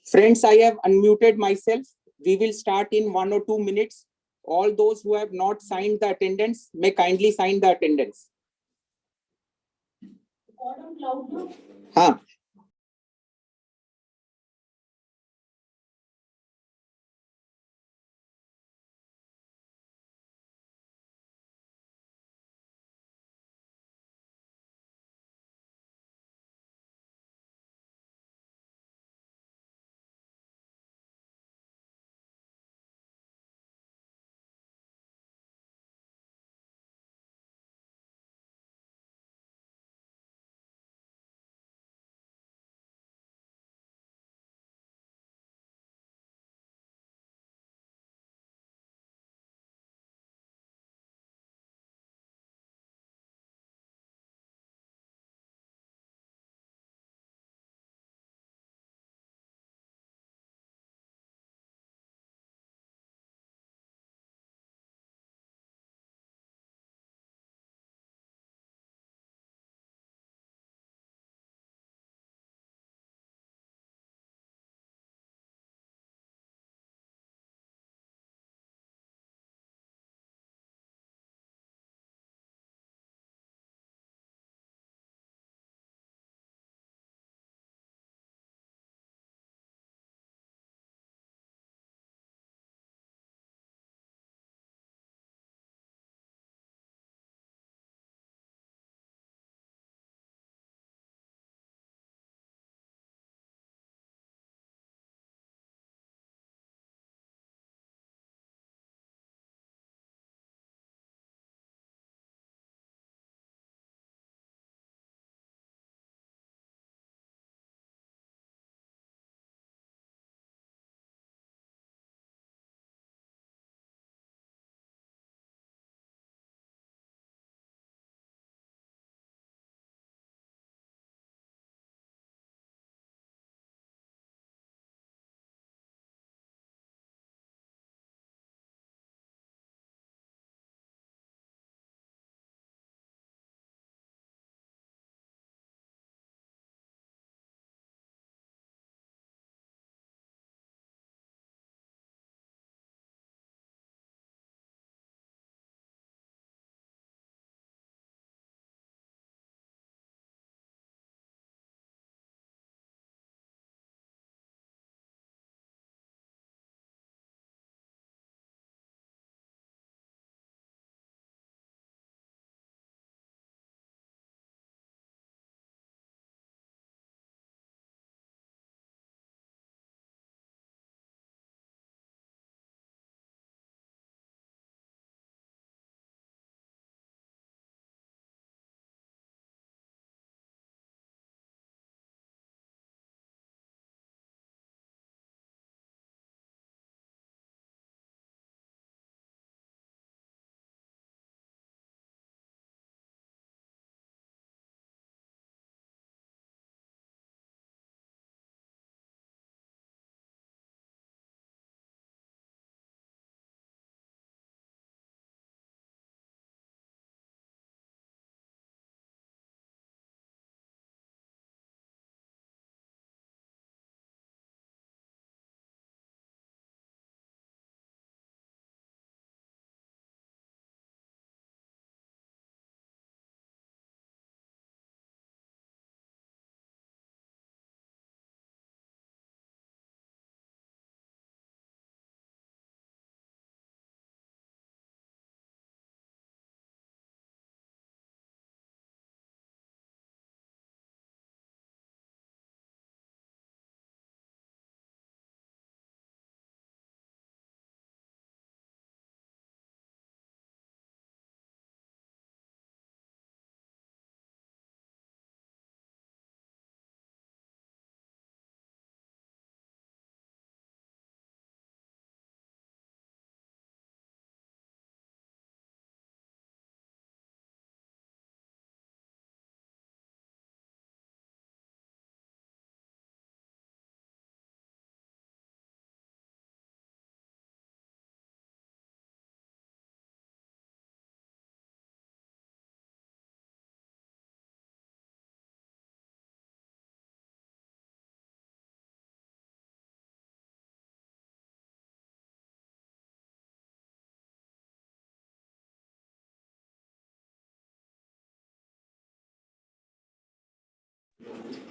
Friends, I have unmuted myself. We will start in 1 or 2 minutes. All those who have not signed the attendance may kindly sign the attendance. हाँ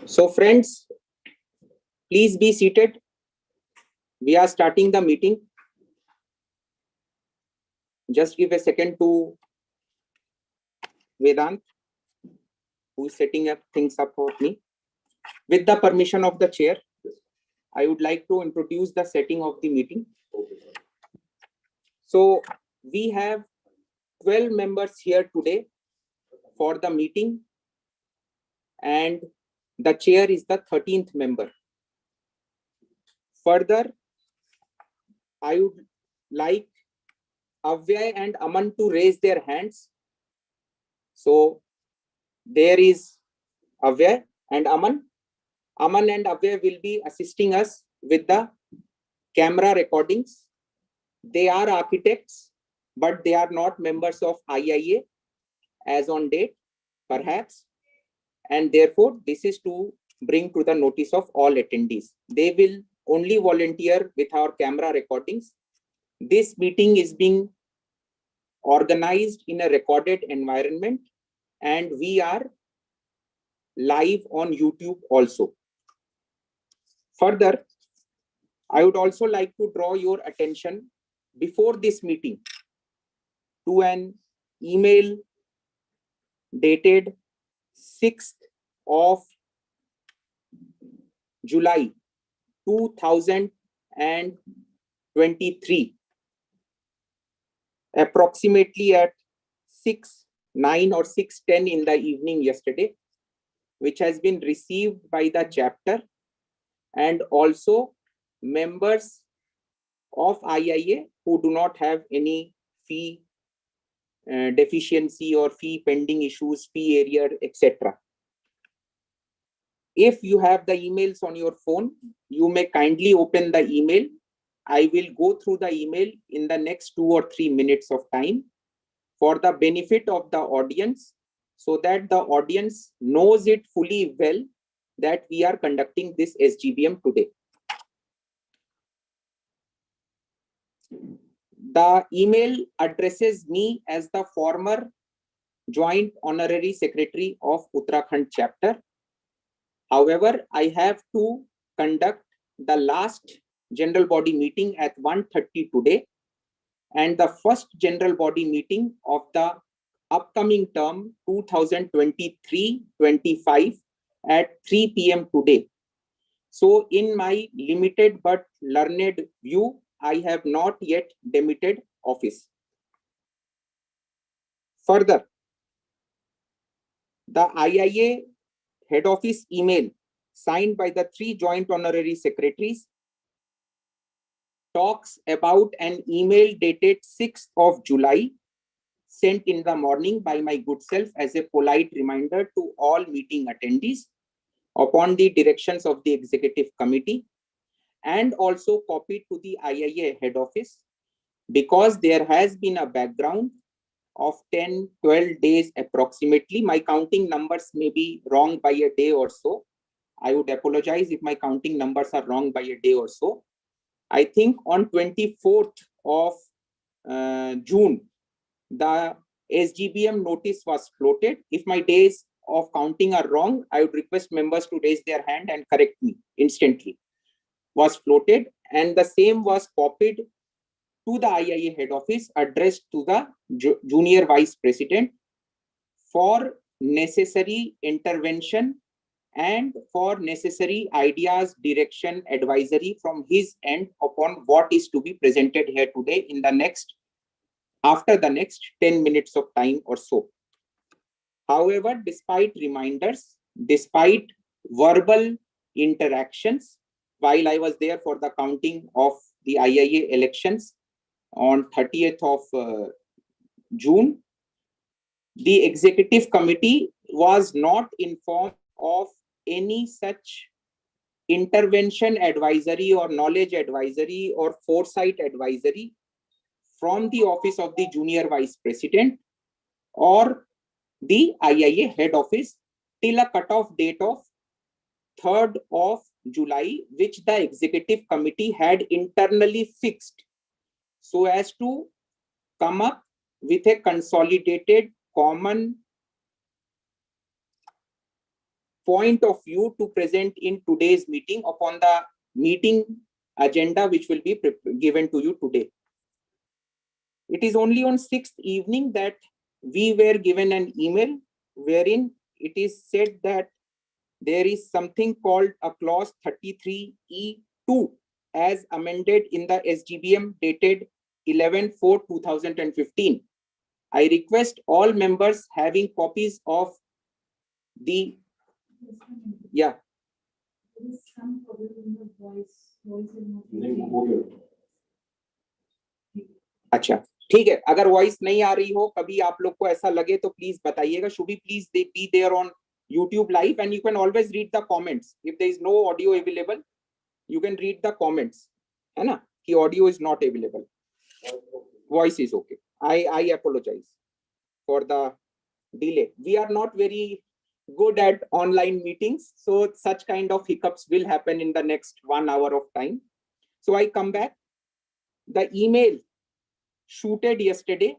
So friends, please be seated. We are starting the meeting. Just give a second to Vedant, who is setting up things up for me. With the permission of the chair, I would like to introduce the setting of the meeting. So we have 12 members here today for the meeting, and the chair is the 13th member. Further, I would like Avyay and Aman to raise their hands. So there is Avyay and Aman. Aman and Avyay will be assisting us with the camera recordings. They are architects, but they are not members of IIA as on date, perhaps. And therefore, this is to bring to the notice of all attendees. They will only volunteer with our camera recordings. This meeting is being organized in a recorded environment, and we are live on YouTube also. Further, I would also like to draw your attention before this meeting to an email dated 6th of July 2023, approximately at 6:09 or 6:10 in the evening yesterday, which has been received by the chapter and also members of IIA who do not have any fee deficiency or fee pending issues, fee area, etc. If you have the emails on your phone, you may kindly open the email. I will go through the email in the next 2 or 3 minutes of time for the benefit of the audience, so that the audience knows it fully well that we are conducting this SGBM today. The email addresses me as the former Joint Honorary Secretary of Uttarakhand chapter. However, I have to conduct the last general body meeting at 1:30 today and the first general body meeting of the upcoming term 2023-25 at 3 p.m. today. So in my limited but learned view, I have not yet demitted office. Further, the IIA head office email signed by the 3 joint honorary secretaries talks about an email dated 6th of July sent in the morning by my good self as a polite reminder to all meeting attendees upon the directions of the executive committee, and also copied to the IIA head office, because there has been a background of 10-12 days approximately. My counting numbers may be wrong by a day or so. I would apologize if my counting numbers are wrong by a day or so. I think on 24th of June, the SGBM notice was floated. If my days of counting are wrong, I would request members to raise their hand and correct me instantly. Was floated, and the same was copied to the IIA head office, addressed to the junior vice president for necessary intervention and for necessary ideas, direction, advisory from his end upon what is to be presented here today in the next, after the next 10 minutes of time or so. However, despite reminders, despite verbal interactions, while I was there for the counting of the IIA elections on 30th of June, the executive committee was not informed of any such intervention advisory or knowledge advisory or foresight advisory from the office of the junior vice president or the IIA head office till a cutoff date of 3rd of July, which the executive committee had internally fixed so as to come up with a consolidated common point of view to present in today's meeting upon the meeting agenda which will be given to you today. It is only on 6th evening that we were given an email wherein it is said that there is something called a clause 33E2 as amended in the SGBM dated 11/4/2015. I request all members having copies of the, yeah. There is some problem in the voice is not. अच्छा ठीक है, अगर voice नहीं आ रही हो, कभी आप लोग को ऐसा लगे तो प्लीज बताइएगा. Should be please be there on YouTube live and you can always read the comments. If there is no audio available, you can read the comments. है ना कि audio is not available. Voice is okay. I apologize for the delay. We are not very good at online meetings, so such kind of hiccups will happen in the next 1 hour of time. So I come back. The email shooted yesterday,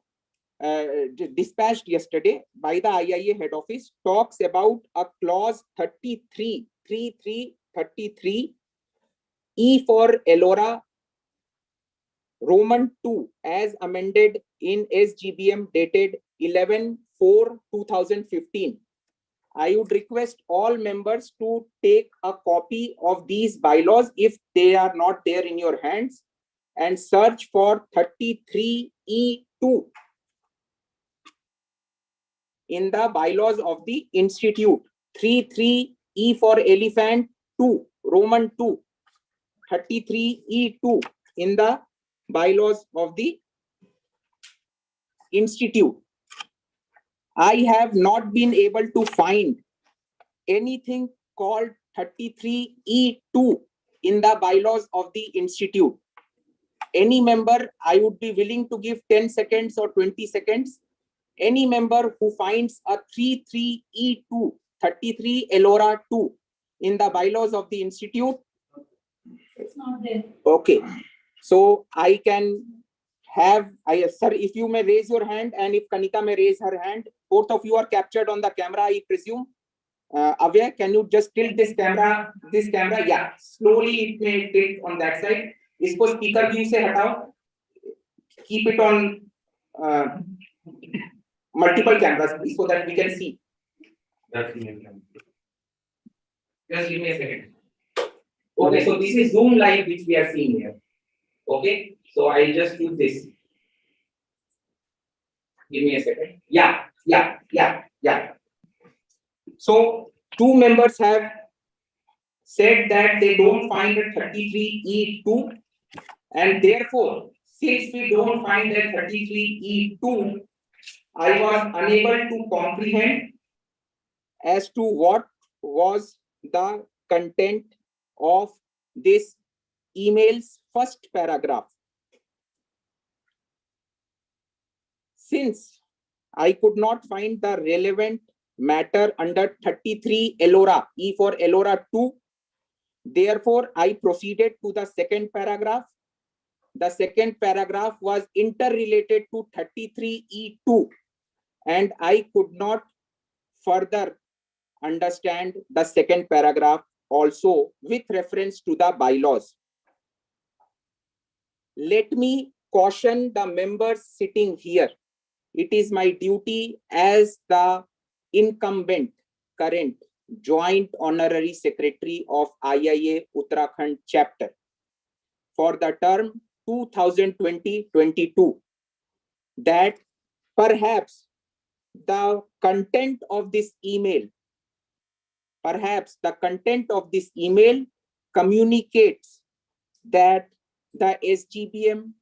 dispatched yesterday by the IIA head office talks about a clause 33 E for Elora Roman 2 as amended in SGBM dated 11/4/2015. I would request all members to take a copy of these bylaws if they are not there in your hands and search for 33E2 in the bylaws of the institute. 33E for elephant 2, Roman 2, 33E2 in the bylaws of the institute. I have not been able to find anything called 33E2 in the bylaws of the institute. Any member, I would be willing to give 10 seconds or 20 seconds. Any member who finds a 33E2, 33 Elora 2 in the bylaws of the institute? It's not there. Okay. So I can have, sir, if you may raise your hand and if Kanika may raise her hand, both of you are captured on the camera, I presume. Avya, can you just tilt this camera? Yeah. Slowly it may tilt on that side. इसको speaker view से हटाओ. Keep it on multiple cameras please, so that we can see. Just give me a second. Okay, so this is Zoom Live which we are seeing here. Okay, so I'll just use this. Give me a second. Yeah. So two members have said that they don't find a 33E2, and therefore, since we don't find a 33E2, I was unable to comprehend as to what was the content of this email's first paragraph. Since I could not find the relevant matter under 33 Elora, E for Elora 2, therefore I proceeded to the second paragraph. The second paragraph was interrelated to 33E2, and I could not further understand the second paragraph also with reference to the bylaws. Let me caution the members sitting here. It is my duty as the incumbent current joint honorary secretary of IIA Uttarakhand chapter for the term 2020-22 that perhaps the content of this email communicates that the SGBM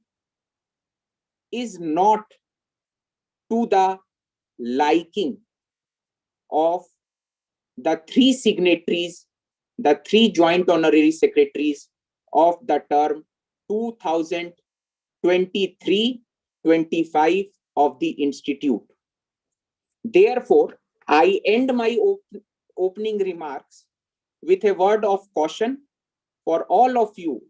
is not to the liking of the three signatories, the three joint honorary secretaries of the term 2023-25 of the institute. Therefore, I end my opening remarks with a word of caution for all of you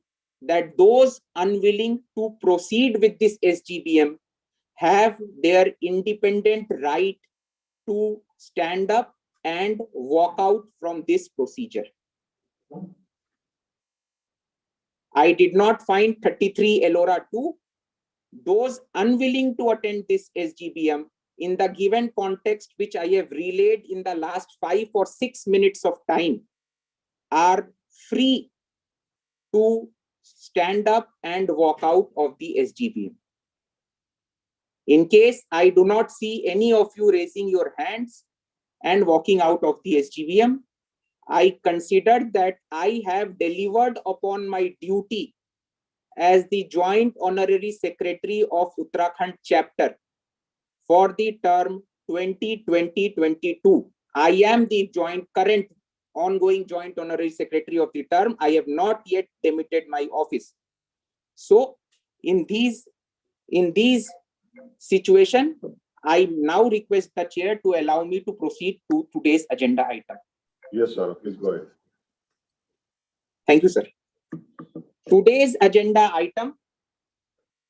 that those unwilling to proceed with this SGBM have their independent right to stand up and walk out from this procedure. I did not find 33 Elora 2. Those unwilling to attend this SGBM in the given context which I have relayed in the last 5 or 6 minutes of time are free to stand up and walk out of the SGBM. In case I do not see any of you raising your hands and walking out of the SGBM, I considered that I have delivered upon my duty as the Joint Honorary Secretary of Uttarakhand Chapter for the term 2020-22. I am the current ongoing Joint Honorary Secretary of the term. I have not yet demitted my office. So in these situation, I now request the chair to allow me to proceed to today's agenda item. Yes, sir. Please go ahead. Thank you, sir. Today's agenda item,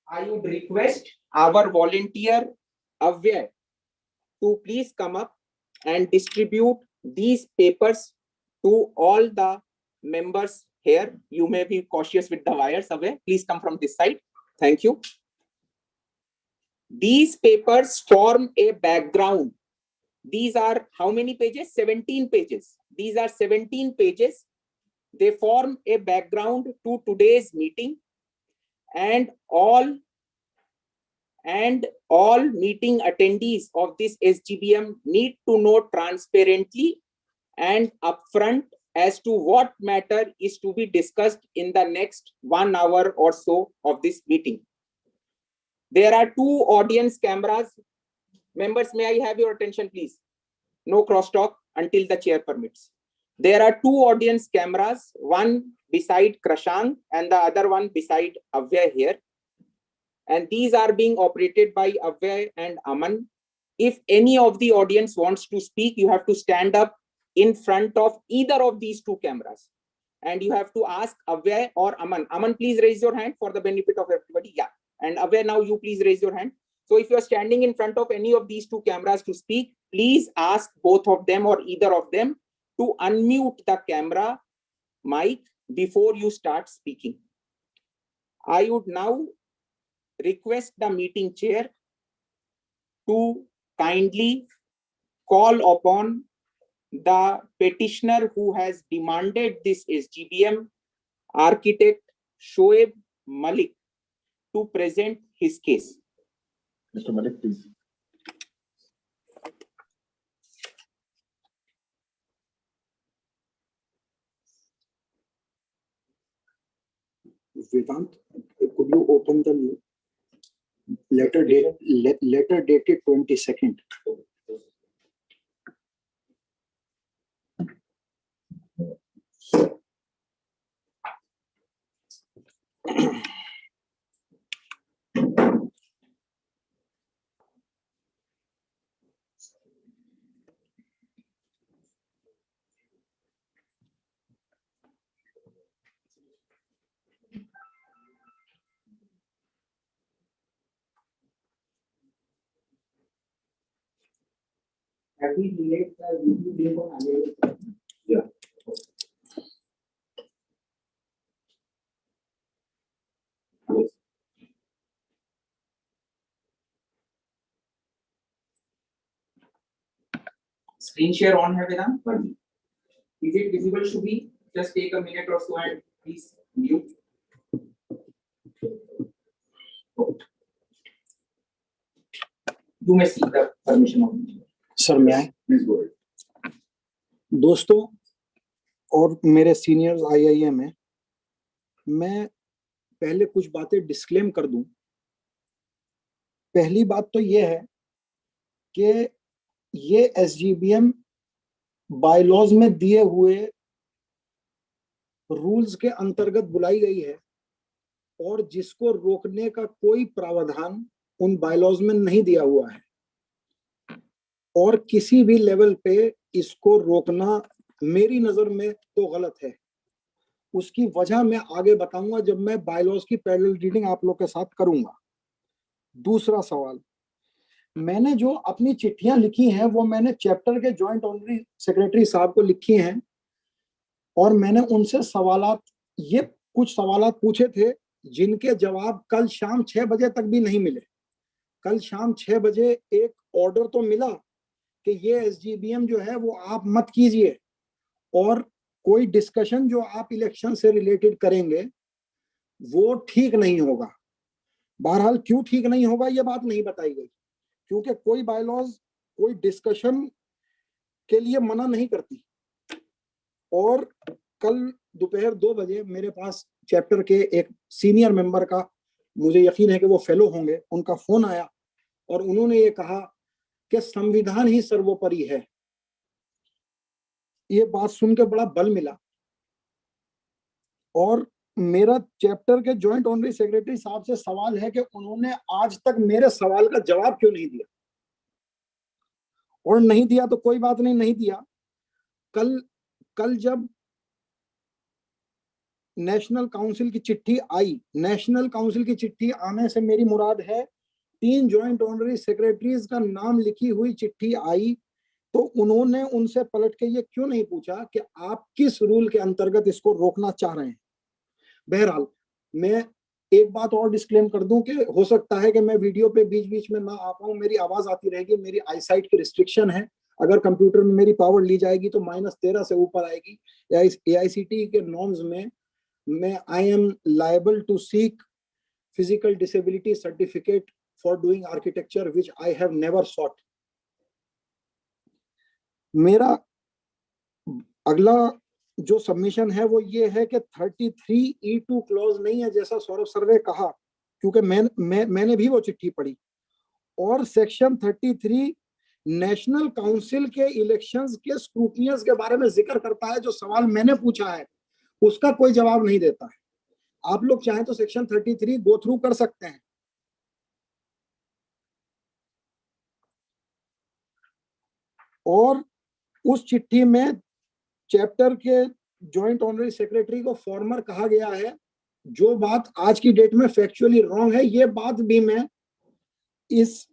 I would request our volunteer Avya to please come up and distribute these papers to all the members here. You may be cautious with the wires, Avya. Please come from this side. Thank you. These papers form a background. These are how many pages? 17 pages. These are 17 pages. They form a background to today's meeting, and all meeting attendees of this SGBM need to know transparently and upfront as to what matter is to be discussed in the next 1 hour or so of this meeting. There are 2 audience cameras. Members, may I have your attention, please? No crosstalk until the chair permits. There are 2 audience cameras, one beside Krashang and the other one beside Avya here. And these are being operated by Avya and Aman. If any of the audience wants to speak, you have to stand up in front of either of these 2 cameras. And you have to ask Avya or Aman. Aman, please raise your hand for the benefit of everybody. Yeah. And Avya, now you please raise your hand. So if you are standing in front of any of these 2 cameras to speak, please ask both of them or either of them to unmute the camera mic before you start speaking. I would now request the meeting chair to kindly call upon the petitioner who has demanded this SGBM, architect Shoaib Malik, to present his case. Mr. Malik, please. Vedant, could you open the letter dated 22nd? Have we delayed the review date on annual? Yeah. Screen share on hai Vedant? Is it visible to be? Just take a minute or so and please mute. You may seek the permission of the chair. Sir, may I? Please go ahead. दोस्तों और मेरे seniors IIA में, मैं पहले कुछ बातें disclaim कर दूं। पहली बात तो ये है कि ये SGBM बायलॉज में दिए हुए रूल्स के अंतर्गत बुलाई गई है और जिसको रोकने का कोई प्रावधान उन बायलॉज में नहीं दिया हुआ है, और किसी भी लेवल पे इसको रोकना मेरी नजर में तो गलत है। उसकी वजह मैं आगे बताऊंगा जब मैं बायलॉज की पैरेलल रीडिंग आप लोग के साथ करूंगा। दूसरा सवाल, मैंने जो अपनी चिट्ठियां लिखी हैं वो मैंने चैप्टर के जॉइंट ऑनरी सेक्रेटरी साहब को लिखी हैं, और मैंने उनसे ये कुछ सवालात पूछे थे जिनके जवाब कल शाम 6 बजे तक भी नहीं मिले। कल शाम 6 बजे एक ऑर्डर तो मिला कि ये SGBM जो है वो आप मत कीजिए, और कोई डिस्कशन जो आप इलेक्शन से रिलेटेड करेंगे वो ठीक नहीं होगा। बहरहाल क्यों ठीक नहीं होगा ये बात नहीं बताई गई, क्योंकि कोई बायलॉज कोई डिस्कशन के लिए मना नहीं करती। और कल दोपहर 2 बजे मेरे पास चैप्टर के एक सीनियर मेंबर का, मुझे यकीन है कि वो फेलो होंगे, उनका फोन आया और उन्होंने ये कहा कि संविधान ही सर्वोपरि है। ये बात सुन के बड़ा बल मिला, और मेरा चैप्टर के जॉइंट ऑनरी सेक्रेटरी साहब से सवाल है कि उन्होंने आज तक मेरे सवाल का जवाब क्यों नहीं दिया। और नहीं दिया तो कोई बात नहीं, नहीं दिया। कल जब नेशनल काउंसिल की चिट्ठी आई, नेशनल काउंसिल की चिट्ठी आने से मेरी मुराद है 3 जॉइंट ऑनरी सेक्रेटरीज का नाम लिखी हुई चिट्ठी आई, तो उन्होंने उनसे पलट के ये क्यों नहीं पूछा कि आप किस रूल के अंतर्गत इसको रोकना चाह रहे हैं। बहरहाल मैं एक बात और डिस्क्लेम कर दूं कि हो सकता है कि मैं वीडियो पे बीच बीच में ना आ पाऊं, मेरी आवाज आती रहेगी, मेरी आईसाइट की रिस्ट्रिक्शन है। अगर कंप्यूटर में मेरी पावर ली जाएगी तो -13 से ऊपर आएगी। AICTE के नॉर्म्स में मैं I am liable to seek physical disability certificate for doing architecture which I have never sought. मेरा अगला जो सबमिशन है वो ये है कि 33E2 क्लॉज नहीं है जैसा सौरभ सर ने कहा, क्योंकि मैंने भी वो चिट्ठी पढ़ी, और सेक्शन 33 नेशनल काउंसिल के इलेक्शंस के स्क्रूटनियस के बारे में जिक्र करता है। जो सवाल मैंने पूछा है उसका कोई जवाब नहीं देता है। आप लोग चाहें तो सेक्शन 33 गो थ्रू कर सकते हैं। और उस चिट्ठी में चैप्टर के जॉइंट ऑनरी सेक्रेटरी को फॉर्मर कहा गया है। जो बात आज की डेट में फैक्चुअली रॉन्ग है, ये बात भी मैं इस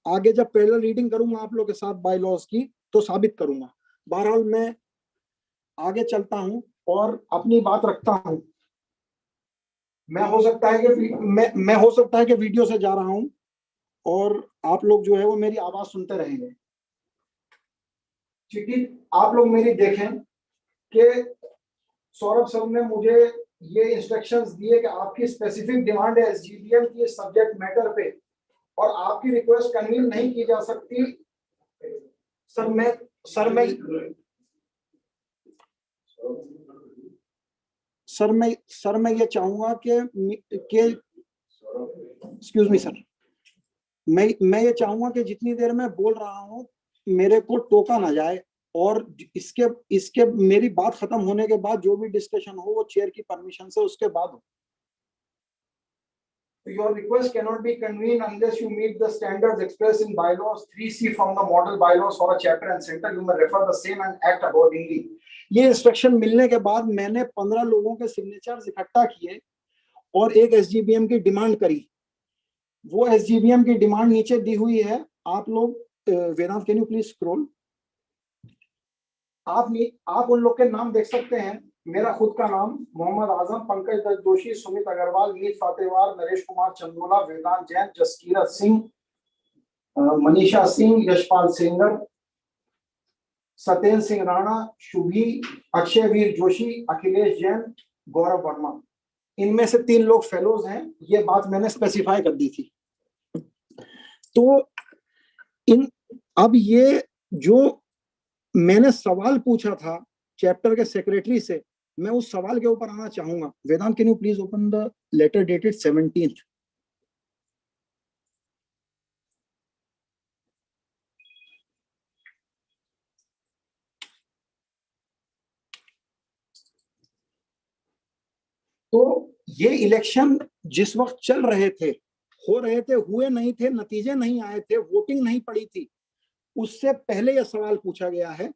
आगे जब पहले रीडिंग करूंगा आप लोग के साथ बायलॉज की तो साबित करूंगा। बहरहाल मैं आगे चलता हूं और अपनी बात रखता हूं। मैं हो सकता है कि वीडियो से जा रहा हूं और आप लोग जो है वो मेरी आवाज सुनते रहेंगे। चिट्ठी आप लोग मेरी देखें कि सौरभ सर ने मुझे ये इंस्ट्रक्शंस दिए कि आपकी स्पेसिफिक डिमांड है SGBM की सब्जेक्ट मैटर पे, और आपकी रिक्वेस्ट कन्वीन नहीं की जा सकती। सर मैं ये चाहूंगा कि एक्सक्यूज मी सर, मैं ये चाहूंगा कि जितनी देर मैं बोल रहा हूं मेरे को टोका ना जाए, और इसके मेरी बात खत्म होने के बाद जो भी डिस्कशन हो वो चेयर की परमिशन से उसके बाद हो। Your request cannot be convened unless you meet the standards expressed in bylaws 3C from the model bylaws for a chapter and center. You may refer the same and act accordingly. ये instruction मिलने के बाद मैंने 15 लोगों के signatures इकट्ठा किए और एक SGBM की डिमांड करी। वो SGBM की डिमांड नीचे दी हुई है। आप लोग वेदांत, कैन यू प्लीज स्क्रॉल। आप उन लोग के नाम देख सकते हैं। मेरा खुद का नाम मोहम्मद आजम, पंकज दत्त जोशी, सुमित अग्रवाल, मीत फातेवार, नरेश कुमार चंदोला, वेदांत जैन, जसकीरत सिंह, मनीषा सिंह, यशपाल सेंगर, सत्येंद्र सिंह राणा, शुभी, अक्षय वीर जोशी, अखिलेश जैन, गौरव वर्मा। इनमें से 3 लोग फेलोज हैं। ये बात मैंने स्पेसिफाई कर दी थी। तो अब ये जो मैंने सवाल पूछा था चैप्टर के सेक्रेटरी से, मैं उस सवाल के ऊपर आना चाहूंगा। Vedant, can you please open the letter dated 17th। तो ये इलेक्शन जिस वक्त चल रहे थे, हो रहे थे, हुए नहीं थे, नतीजे नहीं आए थे, वोटिंग नहीं पड़ी थी, उससे पहले यह सवाल पूछा गया है।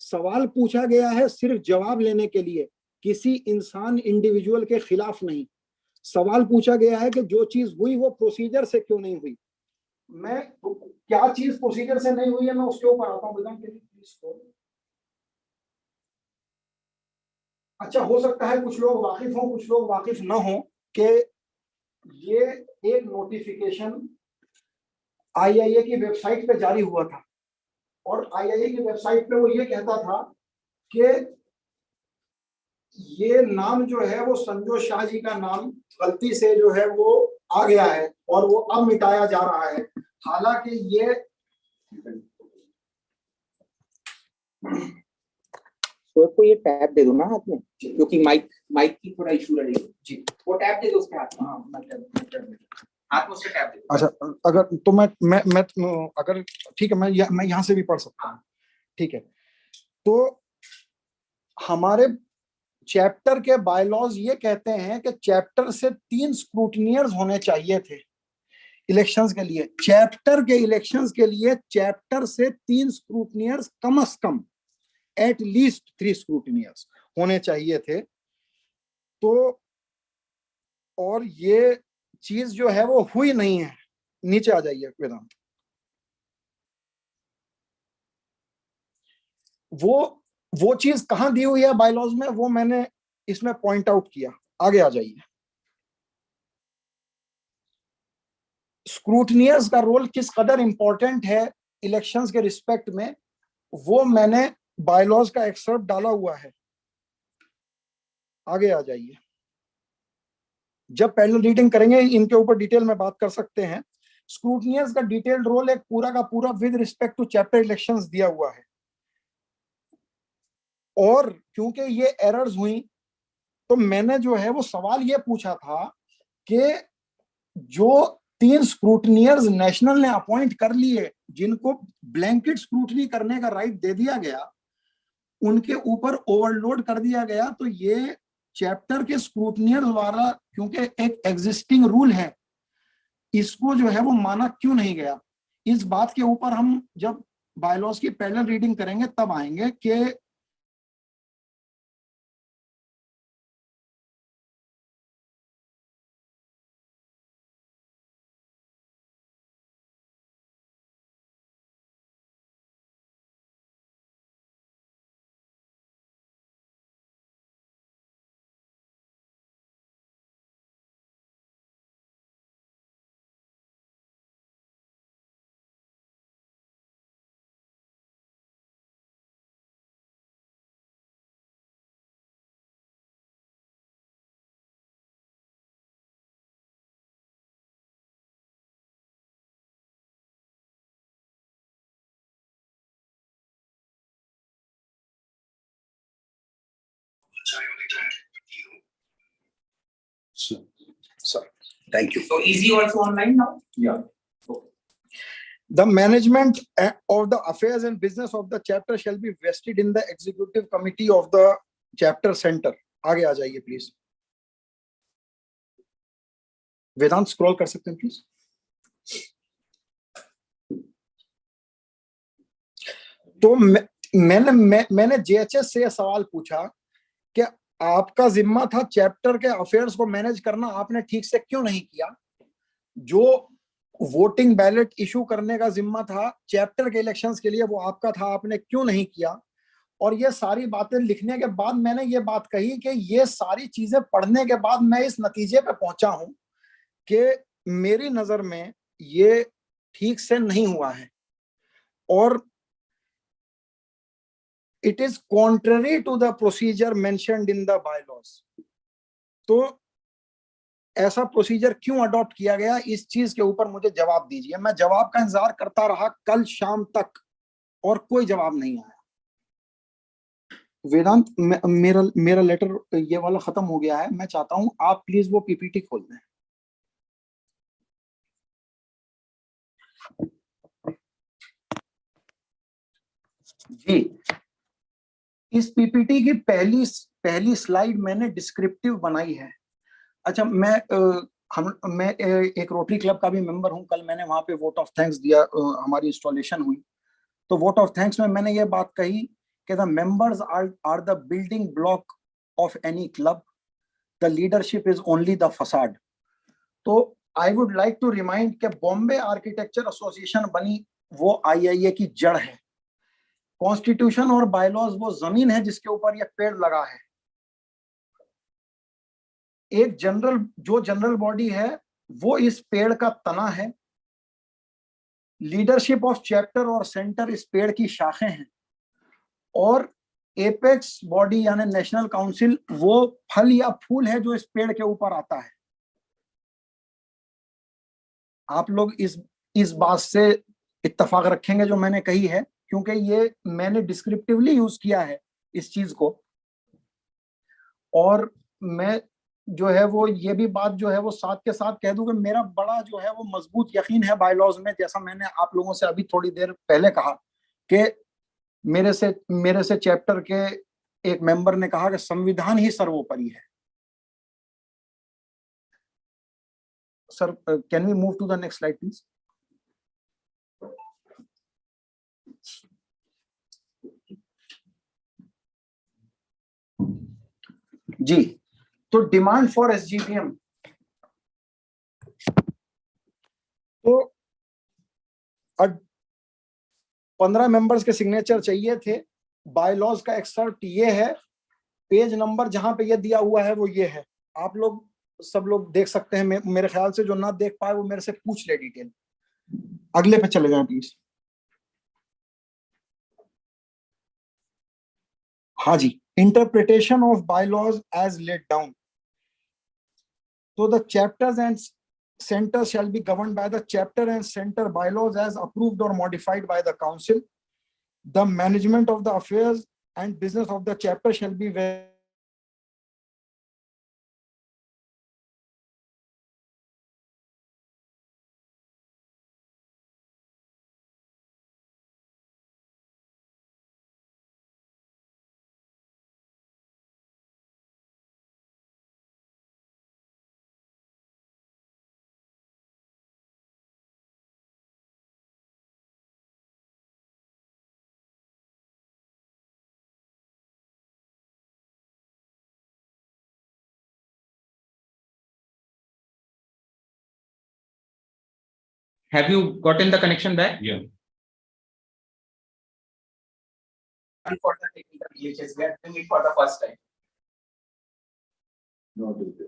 सवाल पूछा गया है सिर्फ जवाब लेने के लिए, किसी इंसान इंडिविजुअल के खिलाफ नहीं। सवाल पूछा गया है कि जो चीज हुई वो प्रोसीजर से क्यों नहीं हुई। मैं क्या चीज प्रोसीजर से नहीं हुई है मैं उसके ऊपर आता हूँ वेदांत प्लीज को। अच्छा, हो सकता है कुछ लोग वाकिफ हों कुछ लोग वाकिफ न हों कि ये एक नोटिफिकेशन आईआईए की वेबसाइट पे जारी हुआ था और आईआईए की वेबसाइट पे वो ये कहता था कि ये नाम जो है वो संजो शाह जी का नाम गलती से जो है वो आ गया है और वो अब मिटाया जा रहा है। हालांकि ये को ये टैब दे दो ना हाथ में, क्योंकि माइक की थोड़ा इशू रहेगी जी। वो टैब दे दो उसके हाथ में। हाँ, हाथ में उससे टैब दे दो। अच्छा, अगर तो मैं अगर ठीक है, मैं यहाँ से भी पढ़ सकता हूँ। ठीक है, तो हमारे चैप्टर के बायलॉज ये कहते हैं कि चैप्टर से 3 स्क्रूटनियर्स होने चाहिए थे इलेक्शंस के लिए। चैप्टर के इलेक्शंस के लिए चैप्टर से 3 स्क्रूटनियर्स कम से कम एट लीस्ट 3 स्क्रूटनियर्स होने चाहिए थे। तो और ये चीज जो है वो हुई नहीं है। नीचे आ जाइए वेदांत। वो चीज कहां दी हुई है बायलॉज में, वो मैंने इसमें पॉइंट आउट किया। आगे आ जाइए। स्क्रूटनियर्स का रोल किस कदर इंपॉर्टेंट है इलेक्शंस के रिस्पेक्ट में, वो मैंने बायलॉज का एक्सर्प्ट डाला हुआ है। आगे आ जाइए। जब पैरेलल रीडिंग करेंगे इनके ऊपर डिटेल में बात कर सकते हैं। स्क्रूटनियर्स का डिटेल्ड रोल एक पूरा का पूरा with respect to chapter elections दिया हुआ है। और क्योंकि ये एरर्स हुई तो मैंने जो है वो सवाल ये पूछा था कि जो 3 स्क्रूटनियर्स नेशनल ने अपॉइंट कर लिए, जिनको ब्लैंकेट स्क्रूटनी करने का राइट दे दिया गया, उनके ऊपर ओवरलोड कर दिया गया। तो ये चैप्टर के स्क्रूटनियर द्वारा, क्योंकि एक एग्जिस्टिंग रूल है, इसको जो है वो माना क्यों नहीं गया। इस बात के ऊपर हम जब बायलॉज की पैरेलल रीडिंग करेंगे तब आएंगे कि Sir, thank you. So easy also online now? Yeah. the management of the affairs and business of the chapter shall be vested in the executive committee of the chapter center. आगे आ जाइए please. Vedanta scroll कर सकते हैं please. तो मैंने जेएचएस से सवाल पूछा कि आपका जिम्मा था चैप्टर के अफेयर्स को मैनेज करना, आपने ठीक से क्यों नहीं किया। जो वोटिंग बैलेट इशू करने का जिम्मा था चैप्टर के इलेक्शंस के लिए, वो आपका था, आपने क्यों नहीं किया। और ये सारी बातें लिखने के बाद मैंने ये बात कही कि ये सारी चीजें पढ़ने के बाद मैं इस नतीजे पे पहुंचा हूं कि मेरी नजर में ये ठीक से नहीं हुआ है और it is contrary to the procedure mentioned in the bylaws. तो ऐसा प्रोसीजर क्यों अडॉप्ट किया गया, इस चीज के ऊपर मुझे जवाब दीजिए। मैं जवाब का इंतजार करता रहा कल शाम तक और कोई जवाब नहीं आया। वेदांत, मेरा लेटर ये वाला खत्म हो गया है। मैं चाहता हूं आप प्लीज वो पीपीटी खोल दें। जी, इस पीपीटी की पहली स्लाइड मैंने डिस्क्रिप्टिव बनाई है। अच्छा, मैं एक रोटरी क्लब का भी मेंबर हूं। कल मैंने वहां पे वोट ऑफ थैंक्स दिया, हमारी इंस्टॉलेशन हुई। तो वोट ऑफ थैंक्स में मैंने ये बात कही कि the members are the building block of any club, the leadership is only the facade. तो I would like to remind कि बॉम्बे आर्किटेक्चर एसोसिएशन बनी वो IIA की जड़ है। कॉन्स्टिट्यूशन और बायलॉज वो जमीन है जिसके ऊपर ये पेड़ लगा है। एक जनरल बॉडी है वो इस पेड़ का तना है। लीडरशिप ऑफ चैप्टर और सेंटर इस पेड़ की शाखें हैं, और एपेक्स बॉडी यानी नेशनल काउंसिल वो फल या फूल है जो इस पेड़ के ऊपर आता है। आप लोग इस बात से इत्तेफाक रखेंगे जो मैंने कही है, क्योंकि ये मैंने डिस्क्रिप्टिवली यूज किया है इस चीज को। और मैं जो है वो ये भी बात जो है वो साथ के साथ कह दूं कि मेरा बड़ा जो है वो मजबूत यकीन है बायलॉज में। जैसा मैंने आप लोगों से अभी थोड़ी देर पहले कहा कि मेरे से चैप्टर के एक मेंबर ने कहा कि संविधान ही सर्वोपरि है। Sir, can we move to the next slide please. जी, तो डिमांड फॉर SGBM, तो 15 मेंबर्स के सिग्नेचर चाहिए थे। बायलॉज का एक्सर्ट ये है, पेज नंबर जहां पे ये दिया हुआ है वो ये है। आप लोग सब लोग देख सकते हैं। मेरे ख्याल से जो ना देख पाए वो मेरे से पूछ ले डिटेल। अगले पे चले जाए प्लीज। हाँ जी, interpretation of bylaws as let down. तो the chapters and centers shall be governed by the chapter and center bylaws as approved or modified by the council. The management of the affairs and business of the chapter shall be Have you gotten the connection back? Yeah. And for the technical glitches, we are doing it for the first time. No, it is there.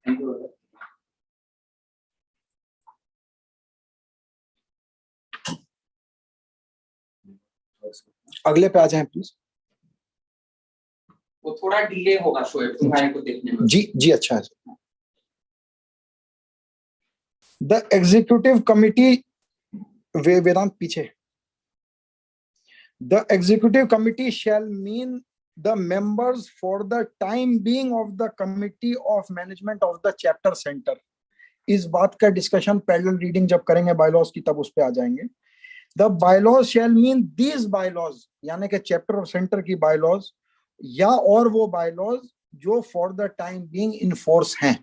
Thank you. अगले पे आ जाएं please. वो थोड़ा delay होगा शोएब तुम्हारे को देखने में। जी अच्छा है। द एग्जीक्यूटिव कमिटी, वेदांत पीछे। The executive committee shall mean the members for the time being of the committee of management of the chapter centre. इस बात का डिस्कशन पैरेलल रीडिंग जब करेंगे बायलॉज की तब उस पे आ जाएंगे। The bylaws shall mean these bylaws, यानी कि चैप्टर और सेंटर की बायलॉज या और वो बायलॉज जो for the time being in force हैं।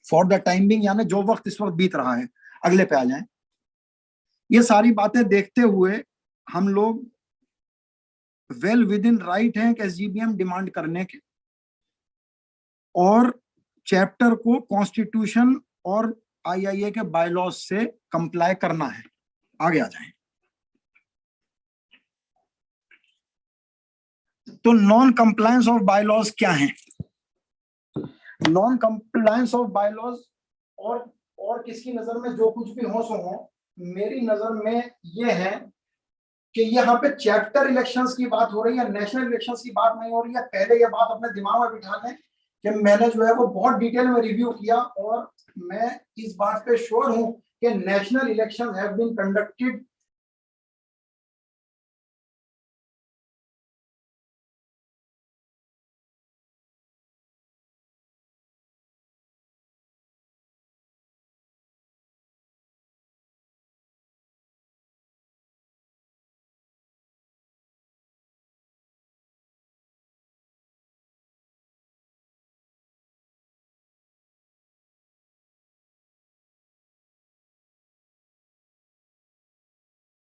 फॉर द टाइम बीइंग यानी जो वक्त इस वक्त बीत रहा है। अगले पे आ जाएं। ये सारी बातें देखते हुए हम लोग वेल विद इन राइट हैं कि SGBM डिमांड करने के, और चैप्टर को कॉन्स्टिट्यूशन और IIA के बायलॉज से कंप्लाई करना है। आगे आ जाएं। तो नॉन कंप्लायंस ऑफ बायलॉज क्या है? नॉन कंप्लायंस ऑफ बायलॉज और किसकी नजर में जो कुछ भी हो सो हो, मेरी नजर में ये है कि यहाँ पे चैप्टर इलेक्शंस की बात हो रही है, नेशनल इलेक्शंस की बात नहीं हो रही है। पहले ये बात अपने दिमाग में बिठा लें कि मैंने जो है वो बहुत डिटेल में रिव्यू किया और मैं इस बात पे श्योर हूं कि national elections have been conducted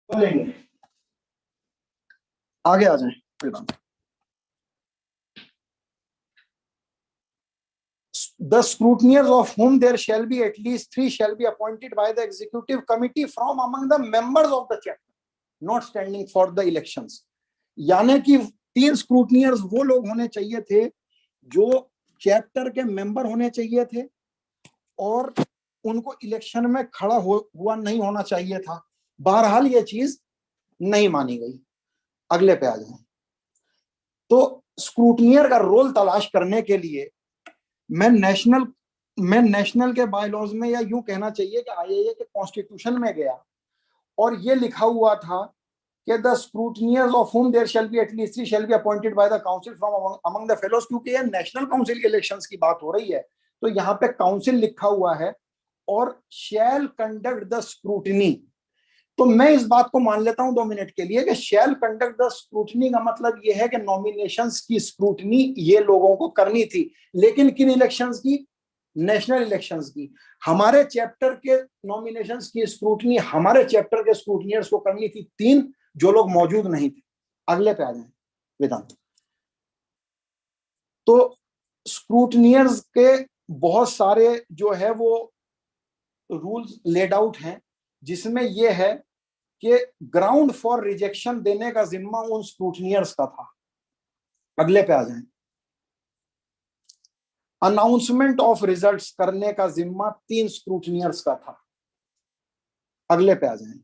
लेंगे। आगे आ जाएं वेदांत। The scrutineers of whom there shall be at least 3 shall be appointed by the executive committee from among the members of the chapter, not standing for the elections. यानी कि 3 स्क्रूटनियर्स वो लोग होने चाहिए थे जो चैप्टर के मेंबर होने चाहिए थे और उनको इलेक्शन में खड़ा हुआ नहीं होना चाहिए था। बहरहाल ये चीज नहीं मानी गई। अगले पे आ जाए। तो स्क्रूटनियर का रोल तलाश करने के लिए मैं नेशनल के बायलॉज में, या यूं कहना चाहिए कि आईआईए के कॉन्स्टिट्यूशन में गया और ये लिखा हुआ था कि the scrutineers of whom there shall be at least 3 shall be appointed by the council from among the fellows। क्योंकि ये नेशनल काउंसिल के इलेक्शंस की बात हो रही है तो यहाँ पे काउंसिल लिखा हुआ है और शैल कंडक्ट द स्क्रूटनी। तो मैं इस बात को मान लेता हूं 2 मिनट के लिए कि शैल कंडक्ट द स्क्रूटनी का मतलब यह है कि नॉमिनेशंस की स्क्रूटनी ये लोगों को करनी थी, लेकिन किन इलेक्शंस की? नेशनल इलेक्शंस की। हमारे चैप्टर के नॉमिनेशंस की स्क्रूटनी हमारे चैप्टर के स्क्रूटनियर्स को करनी थी 3 जो लोग मौजूद नहीं थे। अगले पे आ जाए वेदांत। तो स्क्रूटनियर्स के बहुत सारे जो है वो रूल्स लेड आउट हैं, जिसमें यह है कि ग्राउंड फॉर रिजेक्शन देने का जिम्मा उन स्क्रूटनियर्स का था। अगले पे आ जाएं। अनाउंसमेंट ऑफ रिजल्ट्स करने का जिम्मा 3 स्क्रूटनियर्स का था। अगले पे आ जाएं।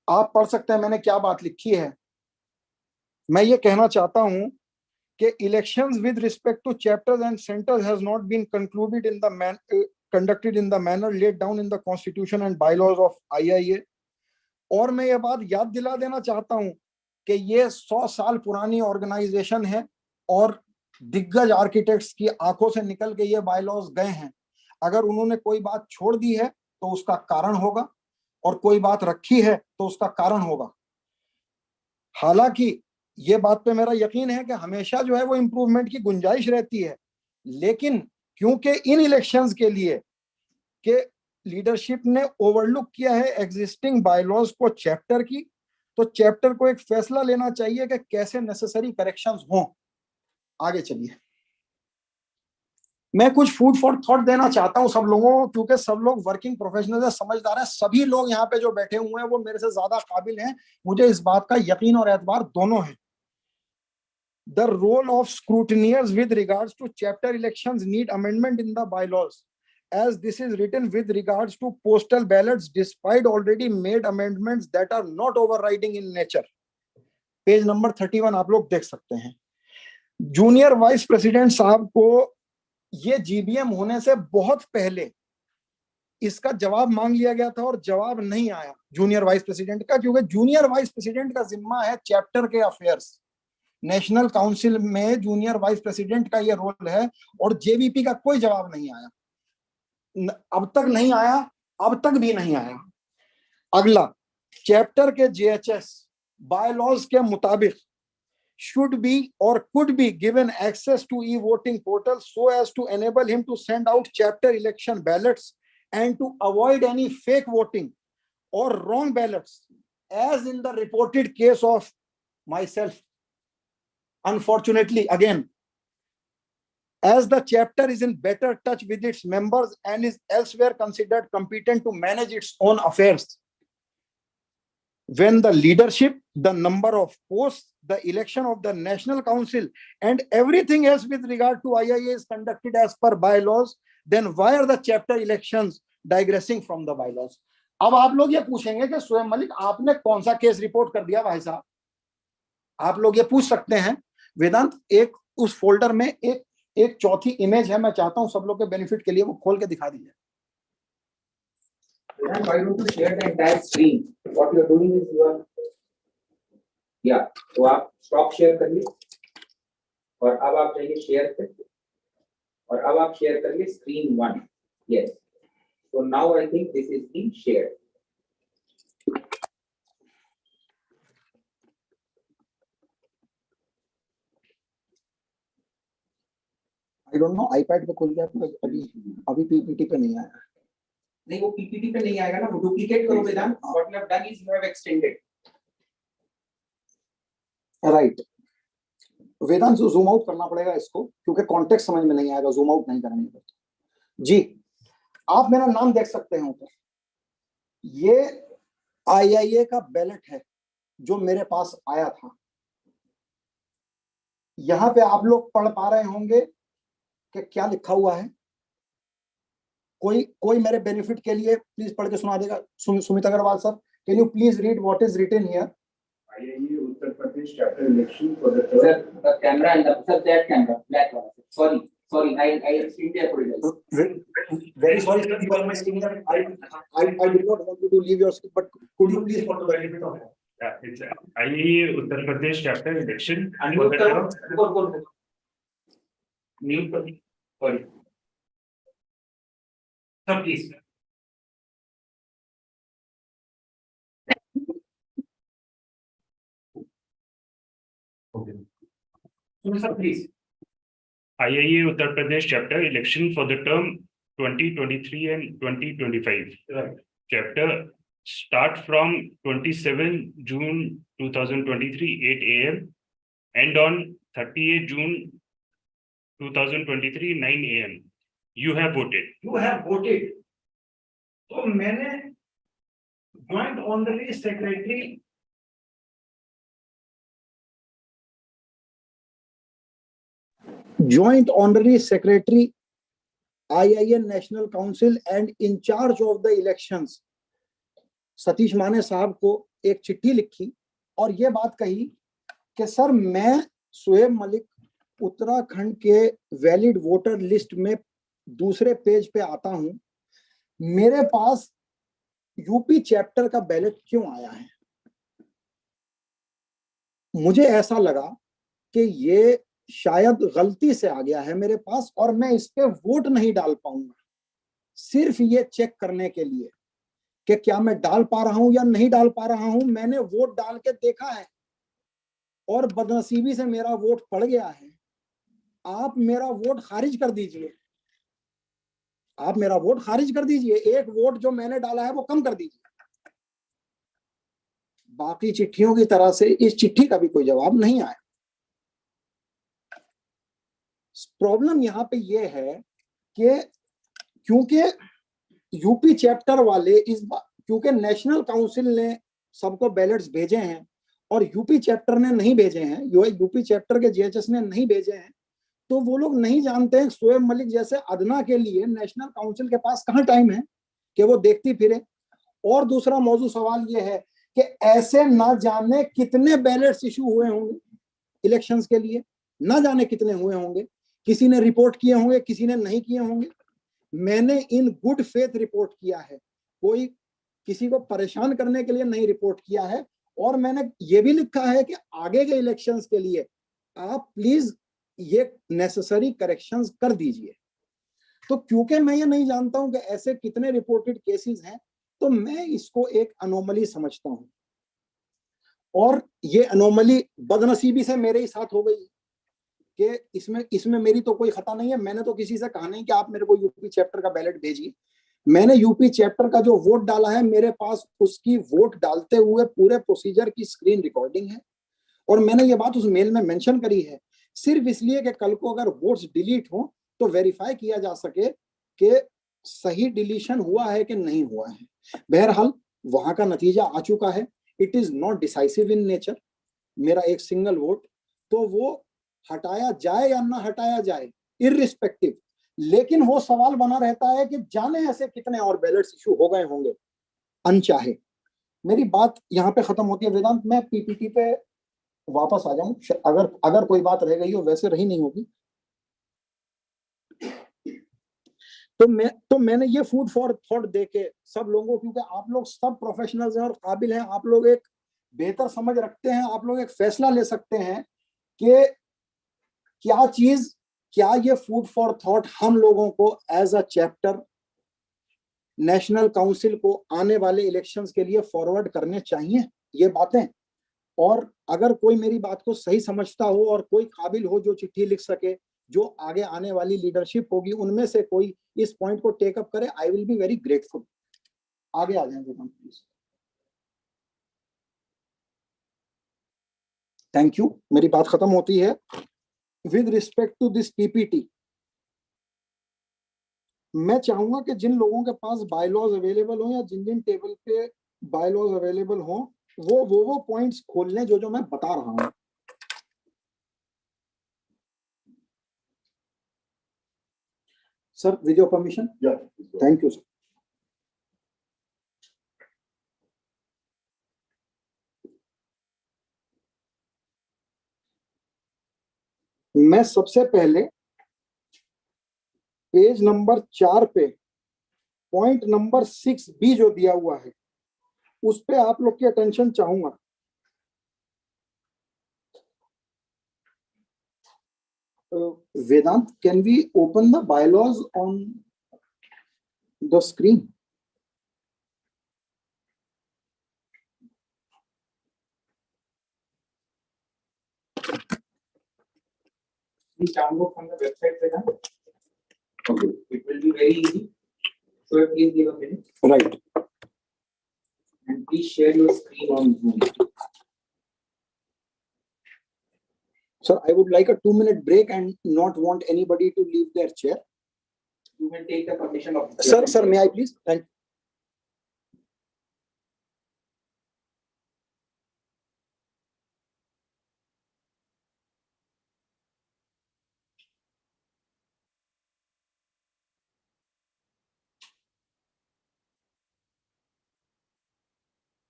आप पढ़ सकते हैं मैंने क्या बात लिखी है। मैं ये कहना चाहता हूं कि elections with respect to chapters and centres has not been concluded in the conducted in the manner laid down in the constitution and bylaws of IIA। और मैं ये बात याद दिला देना चाहता हूं कि ये 100 साल पुरानी ऑर्गेनाइजेशन है और दिग्गज आर्किटेक्ट्स की आंखों से निकल के ये बायलॉज गए हैं। अगर उन्होंने कोई बात छोड़ दी है तो उसका कारण होगा और कोई बात रखी है तो उसका कारण होगा। हालांकि ये बात पे मेरा यकीन है कि हमेशा जो है वो इंप्रूवमेंट की गुंजाइश रहती है, लेकिन क्योंकि इन इलेक्शंस के लिए के लीडरशिप ने ओवरलुक किया है एग्जिस्टिंग बायलॉज को चैप्टर की, तो चैप्टर को एक फैसला लेना चाहिए कि कैसे नेसेसरी करेक्शंस हों। आगे चलिए। मैं कुछ फूड फॉर थॉट देना चाहता हूं सब लोगों को, क्योंकि सब लोग वर्किंग प्रोफेशनल्स हैं, समझदार हैं। सभी लोग यहाँ पे जो बैठे हुए हैं वो मेरे से ज्यादा काबिल हैं, मुझे इस बात का यकीन और एतबार दोनों है। The role of scrutineers with regards to chapter elections need amendment in the bylaws, as this is written with regards to postal ballots, despite already made amendments that are not overriding in nature। Page number 31 आप लोग देख सकते हैं। Junior vice president साहब को ये GBM होने से बहुत पहले इसका जवाब मांग लिया गया था और जवाब नहीं आया जूनियर वाइस प्रेसिडेंट का, क्योंकि जूनियर वाइस प्रेसिडेंट का जिम्मा है चैप्टर के अफेयर्स। नेशनल काउंसिल में जूनियर वाइस प्रेसिडेंट का ये रोल है और जेवीपी का कोई जवाब नहीं आया, अब तक नहीं आया, अब तक भी नहीं आया। अगला, चैप्टर के जेएचएस बायलॉज के मुताबिक should be or could be given access to e-voting portal so as to enable him to send out chapter election ballots and to avoid any fake voting or wrong ballots, as in the reported case of myself। Unfortunately, again, as the chapter is in better touch with its members and is elsewhere considered competent to manage its own affairs, when the leadership, the number of posts, the election of the National Council, and everything else with regard to IIA is conducted as per bylaws, then why are the chapter elections digressing from the bylaws? अब आप लोग ये पूछेंगे कि स्वयं मलिक आपने कौन सा केस रिपोर्ट कर दिया भाई साहब, आप लोग ये पूछ सकते हैं। वेदांत, एक उस फोल्डर में एक चौथी इमेज है, मैं चाहता हूं सब लोग के बेनिफिट के लिए वो खोल के दिखा दीजिए। Why don't you share the entire screen? What you are doing is you are, yeah, तो आप स्टॉप शेयर करिए और अब आप जाइए शेयर पे और अब आप शेयर करिए screen 1। Yes, so now I think this is being shared. I don't know, iPad पे खोल के आपको अभी पीपीटी पे नहीं आया। नहीं, वो पीपीटी पे नहीं आएगा ना, वो डुप्लीकेट करो Vedant. What you have done is you have extended. Right. Vedant zoom out करना पड़ेगा इसको, क्योंकि कॉन्टेक्स्ट समझ में नहीं आएगा, जूम आउट नहीं करेंगे। जी, आप मेरा नाम देख सकते हैं ऊपर, ये IIA का बैलेट है जो मेरे पास आया था। यहां पे आप लोग पढ़ पा रहे होंगे कि क्या लिखा हुआ है। कोई मेरे बेनिफिट के लिए प्लीज पढ़ के सुना देगा। Sumit Agrawal sir, can you please read what is written here? IIA Uttar Pradesh chapter election for the Sir, the camera and sir, that camera, black one. Sorry, I extremely apologize. Very sorry sir, you are my senior. I did not want you to leave your seat, but could you please for the benefit of all? Yeah, it's IIA Uttar Pradesh chapter election. Go. Mute. Sorry. Sir, please. Sir, please. IIA Uttar Pradesh chapter election for the term 2023 and 2025. Right. Chapter start from 27 June 2023 8 AM and on 38 June 2023 9 AM. You have voted. You have voted. तो मैंने joint honorary secretary IIA national council and incharge of the elections Satish Mane साहब को एक चिट्ठी लिखी और ये बात कही कि सर, मैं शोएब मलिक उत्तराखंड के वैलिड वोटर लिस्ट में दूसरे पेज पे आता हूं, मेरे पास यूपी चैप्टर का बैलेट क्यों आया है? मुझे ऐसा लगा कि ये शायद गलती से आ गया है मेरे पास और मैं इस पे वोट नहीं डाल पाऊंगा, सिर्फ ये चेक करने के लिए कि क्या मैं डाल पा रहा हूं या नहीं डाल पा रहा हूं। मैंने वोट डाल के देखा है और बदनसीबी से मेरा वोट पड़ गया है। आप मेरा वोट खारिज कर दीजिए, आप मेरा वोट खारिज कर दीजिए। एक वोट जो मैंने डाला है वो कम कर दीजिए। बाकी चिट्ठियों की तरह से इस चिट्ठी का भी कोई जवाब नहीं आया। प्रॉब्लम यहाँ पे ये है कि क्योंकि यूपी चैप्टर वाले क्योंकि नेशनल काउंसिल ने सबको बैलेट्स भेजे हैं और यूपी चैप्टर ने नहीं भेजे हैं, यूपी चैप्टर के जीएचएस ने नहीं भेजे हैं, तो वो लोग नहीं जानते हैं शोएब मलिक जैसे अदना के लिए नेशनल काउंसिल के पास कहाँ टाइम है कि वो देखती फिरे। और दूसरा मौजूद सवाल ये है कि ऐसे ना जाने कितने बैलेट्स इशू हुए होंगे इलेक्शंस के लिए, ना जाने कितने हुए होंगे। किसी ने रिपोर्ट किए होंगे, किसी ने नहीं किए होंगे। मैंने इन गुड फेथ रिपोर्ट किया है, कोई किसी को परेशान करने के लिए नहीं रिपोर्ट किया है। और मैंने ये भी लिखा है कि आगे के इलेक्शंस के लिए आप प्लीज ये नेसेसरी करेक्शंस कर दीजिए। तो क्योंकि मैं ये नहीं जानता हूं कि ऐसे कितने रिपोर्टेड केसेस हैं, तो मैं इसको एक अनोमली समझता हूं। और ये अनोमली बदनसीबी से मेरे ही साथ हो गई कि इसमें मेरी तो कोई खता नहीं है। मैंने तो किसी से कहा नहीं कि आप मेरे को यूपी चैप्टर का बैलेट भेजिए। मैंने यूपी चैप्टर का जो वोट डाला है, मेरे पास उसकी वोट डालते हुए पूरे प्रोसीजर की स्क्रीन रिकॉर्डिंग है। और मैंने ये बात उस मेल में मेंशन करी है सिर्फ इसलिए कि कल को अगर वोट्स डिलीट हो तो वेरीफाई किया जा सके कि सही डिलीशन हुआ है कि नहीं हुआ है। बहरहाल वहां का नतीजा आ चुका है। It is not decisive in nature. मेरा एक सिंगल वोट, तो वो हटाया जाए या ना हटाया जाए इररिस्पेक्टिव, लेकिन वो सवाल बना रहता है कि जाने ऐसे कितने और बैलेट्स इशू हो गए होंगे अनचाहे। मेरी बात यहाँ पे खत्म होती है। वेदांत, मैं पीपीटी पे वापस आ जाऊं, अगर कोई बात रह गई हो, वैसे रही नहीं होगी। तो मैंने ये फूड फॉर थॉट देके सब लोगों, क्योंकि आप लोग सब प्रोफेशनल्स हैं और काबिल हैं, आप लोग एक बेहतर समझ रखते हैं, आप लोग एक फैसला ले सकते हैं कि क्या ये फूड फॉर थॉट हम लोगों को as a chapter national council को आने वाले इलेक्शंस के लिए फॉरवर्ड करने चाहिए ये बातें। और अगर कोई मेरी बात को सही समझता हो और कोई काबिल हो जो चिट्ठी लिख सके, जो आगे आने वाली लीडरशिप होगी, उनमें से कोई इस पॉइंट को टेक अप करे, I will be very grateful. आगे आ जाएंगे हम प्लीज। थैंक यू, मेरी बात खत्म होती है। With respect to this PPT, मैं चाहूंगा कि जिन लोगों के पास बायलॉज अवेलेबल हो या जिन जिन टेबल पे बायलॉज अवेलेबल हो वो पॉइंट्स खोल लें जो मैं बता रहा हूं। Sir, with your permission. Thank you sir. मैं सबसे पहले पेज नंबर 4 पे पॉइंट नंबर 6B जो दिया हुआ है उस पे आप लोग की अटेंशन चाहूंगा। Vedant, can we open the bylaws on the screen? Please download from the website, Vedant. Okay. It will be very easy. So please give a minute. Right. And please share your screen on Zoom. Sir, I would like a 2-minute break and not want anybody to leave their chair. You can take the permission of. Sir, may I please? Thank you.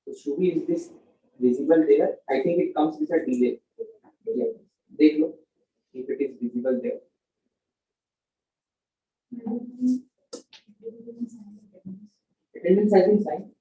So Shubhi, is this visible there? I think it comes with a delay. Yeah. Take look if it is visible there. Attendance has been signed.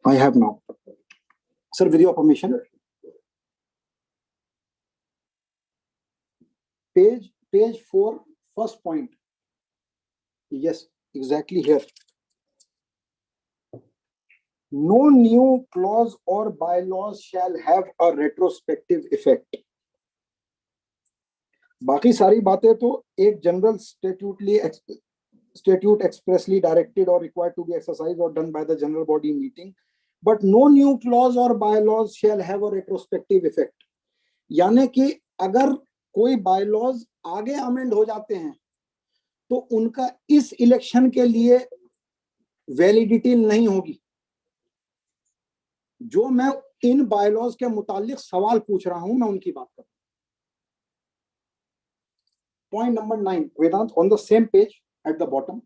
I have now. Sir, with your permission. Page 4, first point. Yes, exactly here. No new clause or bylaws shall have a retrospective effect. बाकी सारी बातें तो एक general statute expressly directed or required to be exercised or done by the general body meeting, but no new clause or bylaws shall have a retrospective effect. यानी कि अगर कोई bylaws आगे अमेंड हो जाते हैं तो उनका इस इलेक्शन के लिए वैलिडिटी नहीं होगी। जो मैं इन बायलॉज के मुतालिक सवाल पूछ रहा हूं मैं उनकी बात कर रहा हूं। point number 9, Vedant, on the same page at the bottom.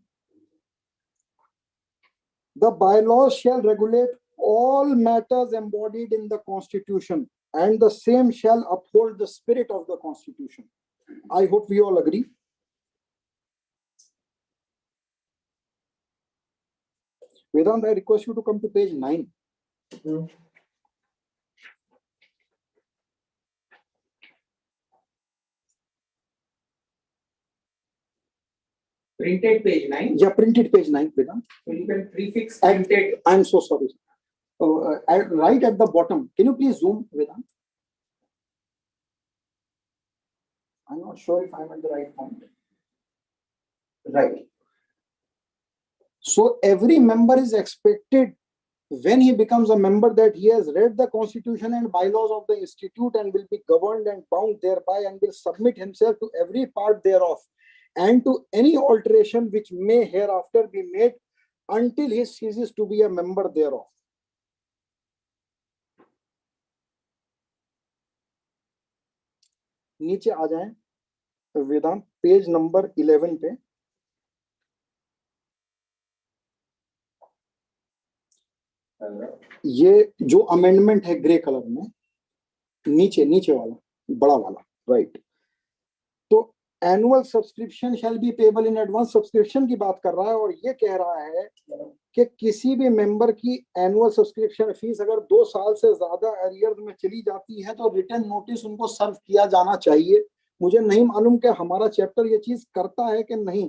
The bylaws shall regulate all matters embodied in the Constitution, and the same shall uphold the spirit of the Constitution. I hope we all agree. Vedant, I request you to come to page 9. Printed page 9. Yeah, printed page 9, Vedant. So you can prefix And printed. I'm so sorry. Right at the bottom. Can you please zoom, Vedant? I'm not sure if I'm at the right point. Right. So every member is expected, when he becomes a member, that he has read the Constitution and bylaws of the institute and will be governed and bound thereby, and will submit himself to every part thereof and to any alteration which may hereafter be made until he ceases to be a member thereof. नीचे आ जाएं वेदांत, page number 11 पे। ये जो amendment है grey colour में, नीचे वाला बड़ा वाला, राइट। तो annual subscription shall be payable in advance, subscription की बात कर रहा है, और ये कह रहा है कि किसी भी मेंबर की एनुअल सब्सक्रिप्शन फीस अगर 2 साल से ज्यादा अरियर में चली जाती है तो रिटर्न नोटिस उनको सर्व किया जाना चाहिए। मुझे नहीं मालूम कि हमारा चैप्टर ये चीज करता है कि नहीं,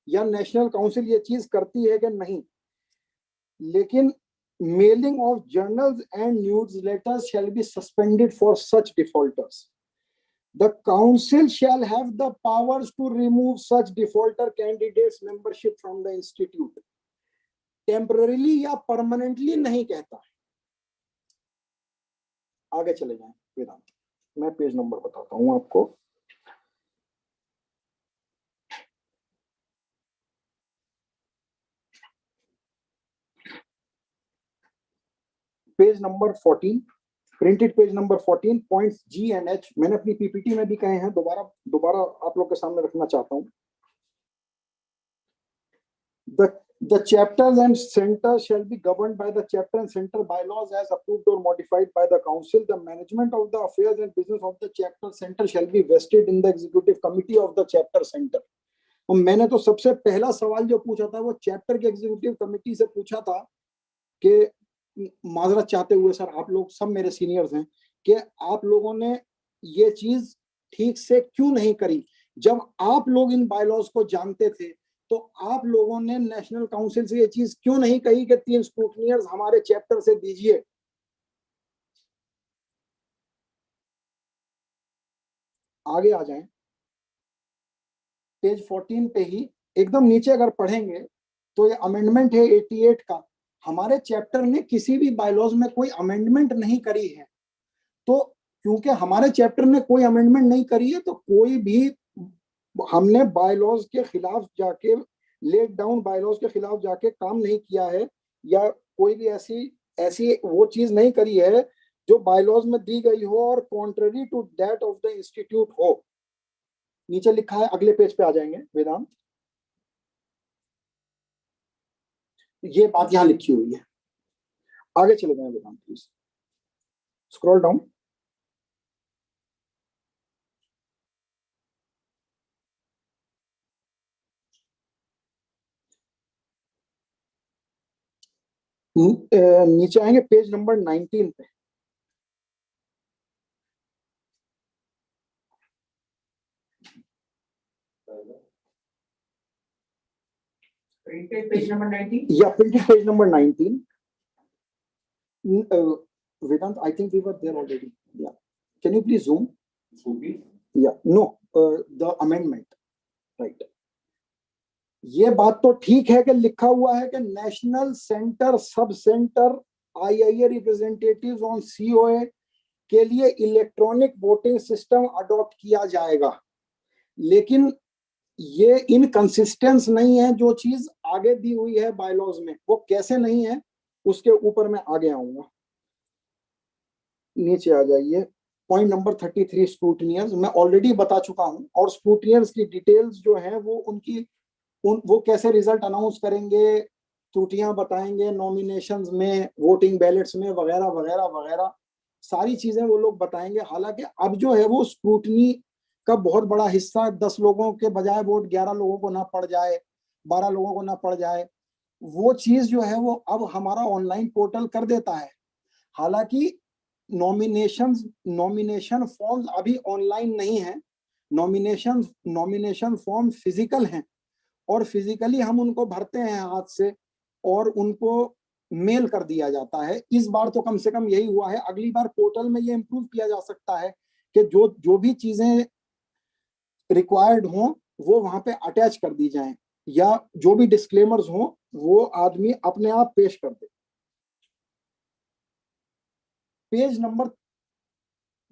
या नेशनल काउंसिल ये चीज करती है कि नहीं, लेकिन mailing of journals and newsletters shall be suspended for such defaulters. The council shall have the powers to remove such defaulter candidates membership from the institute. Temporarily या permanently नहीं कहता। आगे चले जाएं वेदांत, मैं पेज नंबर बताता हूं आपको। Page number 14, printed page number 14, points G and H मैंने अपनी पीपीटी में भी कहे हैं, दोबारा आप लोग के सामने रखना चाहता हूं। The chapters and centers shall be governed by the chapter and center bylaws as approved or modified by the council. The management of the affairs and business of the chapter center shall be vested in the executive committee of the chapter center. और मैंने तो सबसे पहला सवाल जो पूछा था वो चैप्टर के एग्जीक्यूटिव कमेटी से पूछा था कि माजरत चाहते हुए सर, आप लोग सब मेरे सीनियर्स हैं, कि आप लोगों ने ये चीज ठीक से क्यों नहीं करी। जब आप लोग इन बायलॉज को जानते थे तो आप लोगों ने नेशनल काउंसिल से ये चीज क्यों नहीं कही कि 3 स्क्रूटनियर्स हमारे चैप्टर से दीजिए। आगे आ जाएं, पेज 14 पे ही एकदम नीचे अगर पढ़ेंगे तो ये अमेंडमेंट है 88 का। हमारे चैप्टर ने किसी भी बायलॉज में कोई अमेंडमेंट नहीं करी है, तो क्योंकि हमारे चैप्टर ने कोई अमेंडमेंट नहीं करी है तो कोई भी हमने बायलॉज के खिलाफ जाके, लेट डाउन बायलॉज के खिलाफ जाके काम नहीं किया है, या कोई भी ऐसी वो चीज नहीं करी है जो बायलॉज में दी गई हो और contrary to that of the institute हो। नीचे लिखा है, अगले पेज पे आ जाएंगे वेदांत, ये बात यहां लिखी हुई है। आगे चले जाएं वेदांत, प्लीज स्क्रॉल डाउन। नीचे आएंगे पेज नंबर 19 पे। Printed page number 19. Yeah, printed page number 19. Vedant, I think we were there already. Yeah. Can you please zoom? Yeah. No, the amendment. Right. ये बात तो ठीक है कि लिखा हुआ है कि national centre, sub centre, IIA representatives on COA के लिए इलेक्ट्रॉनिक वोटिंग सिस्टम अडॉप्ट किया जाएगा, लेकिन ये इनकंसिस्टेंस नहीं है। जो चीज आगे दी हुई है बायलॉज में वो कैसे नहीं है, उसके ऊपर मैं आगे आऊंगा। नीचे आ जाइए, पॉइंट नंबर 33 स्क्रूटिनियर्स मैं ऑलरेडी बता चुका हूं, और स्क्रूटिनियर्स की डिटेल्स जो है वो वो कैसे रिजल्ट अनाउंस करेंगे, त्रुटियां बताएंगे नॉमिनेशंस में, वोटिंग बैलेट्स में, वगैरह वगैरह वगैरह सारी चीजें वो लोग बताएंगे। हालांकि अब जो है वो स्क्रूटनी का बहुत बड़ा हिस्सा 10 लोगों के बजाय वोट 11 लोगों को ना पड़ जाए, 12 लोगों को ना पड़ जाए, वो चीज जो है वो अब हमारा ऑनलाइन पोर्टल कर देता है। हालांकि नॉमिनेशन फॉर्म्स अभी ऑनलाइन नहीं है, नॉमिनेशन फॉर्म फिजिकल हैं, और फिजिकली हम उनको भरते हैं हाथ से और उनको मेल कर दिया जाता है। इस बार तो कम से कम यही हुआ है। अगली बार पोर्टल में ये इम्प्रूव किया जा सकता है कि जो भी चीजें रिक्वायर्ड हों वो वहां पे अटैच कर दी जाएं, या जो भी डिस्क्लेमर्स हों वो आदमी अपने आप पेश कर दे।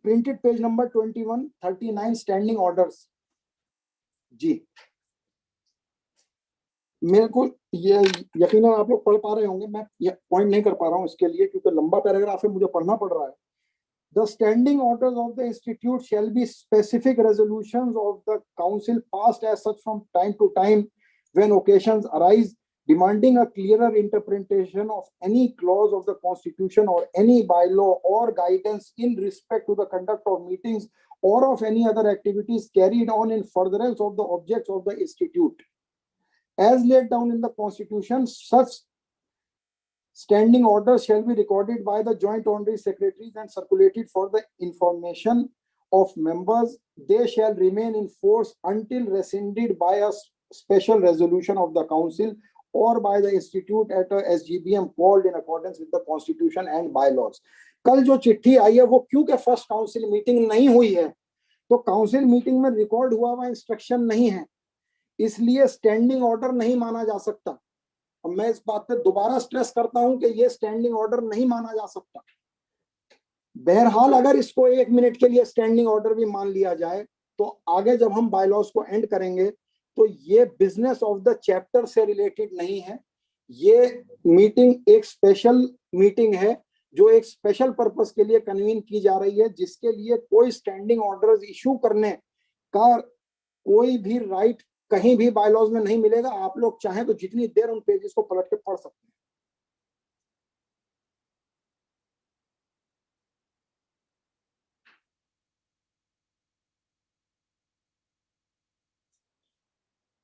Printed page number 21, 39 standing orders. जी, मेरे को ये यकीनन आप लोग पढ़ पा रहे होंगे, मैं ये पॉइंट नहीं कर पा रहा हूँ इसके लिए क्योंकि लंबा पैराग्राफ है, मुझे पढ़ना पड़ रहा है। The standing orders of the institute shall be specific resolutions of the council passed as such from time to time when occasions arise, demanding a clearer interpretation of any clause of the constitution or any bylaw or guidance in respect to the conduct of meetings or of any other activities carried on in furtherance of the objects of the institute. As laid down in the constitution, such standing orders shall be recorded by the joint honorary secretaries and circulated for the information of members. They shall remain in force until rescinded by a special resolution of the council or by the institute at a SGBM called in accordance with the constitution and bylaws. कल जो चिट्ठी आई है वो क्योंकि first council meeting नहीं हुई है, तो काउंसिल मीटिंग में रिकॉर्ड हुआ हुआ इंस्ट्रक्शन नहीं है, इसलिए स्टैंडिंग ऑर्डर नहीं माना जा सकता। मैं इस बात पे दोबारा स्ट्रेस करता हूं कि ये स्टैंडिंग ऑर्डर नहीं माना जा सकता। बहरहाल अगर इसको 1 मिनट के लिए स्टैंडिंग ऑर्डर भी मान लिया जाए तो आगे जब हम बायलॉज को एंड करेंगे तो ये बिजनेस ऑफ द चैप्टर से रिलेटेड नहीं है। ये मीटिंग एक स्पेशल मीटिंग है जो एक स्पेशल पर्पस के लिए कन्वीन की जा रही है, जिसके लिए कोई स्टैंडिंग ऑर्डर्स इशू करने का कोई भी राइट कहीं भी बायलॉज में नहीं मिलेगा। आप लोग चाहें तो जितनी देर उन पेजेस को पलट के पढ़ सकते हैं।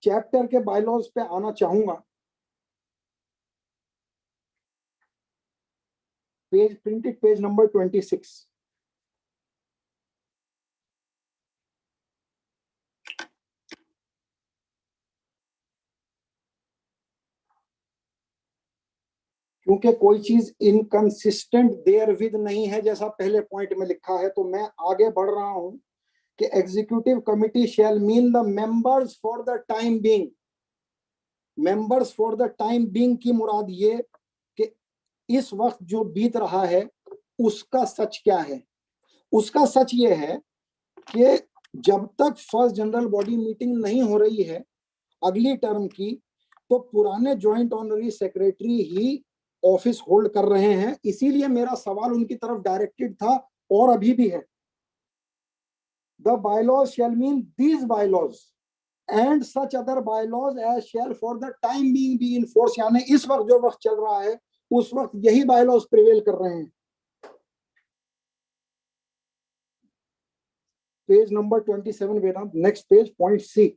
चैप्टर के बायलॉज पे आना चाहूंगा। Printed page number 26। क्योंकि कोई चीज इनकंसिस्टेंट देयर विद नहीं है जैसा पहले पॉइंट में लिखा है, तो मैं आगे बढ़ रहा हूं कि executive committee shall mean the members for the time being. Members for the time being की मुराद ये कि इस वक्त जो बीत रहा है उसका सच क्या है। उसका सच ये है कि जब तक फर्स्ट जनरल बॉडी मीटिंग नहीं हो रही है अगली टर्म की, तो पुराने ज्वाइंट ऑनररी सेक्रेटरी ही ऑफिस होल्ड कर रहे हैं। इसीलिए मेरा सवाल उनकी तरफ डायरेक्टेड था और अभी भी है। The bylaws shall mean these bylaws and such other bylaws as shall for the time being be in force, यानी इस वक्त जो वक्त चल रहा है उस वक्त यही बायलॉज प्रिवेल कर रहे हैं। Page number 27 Vedant, next page, point C.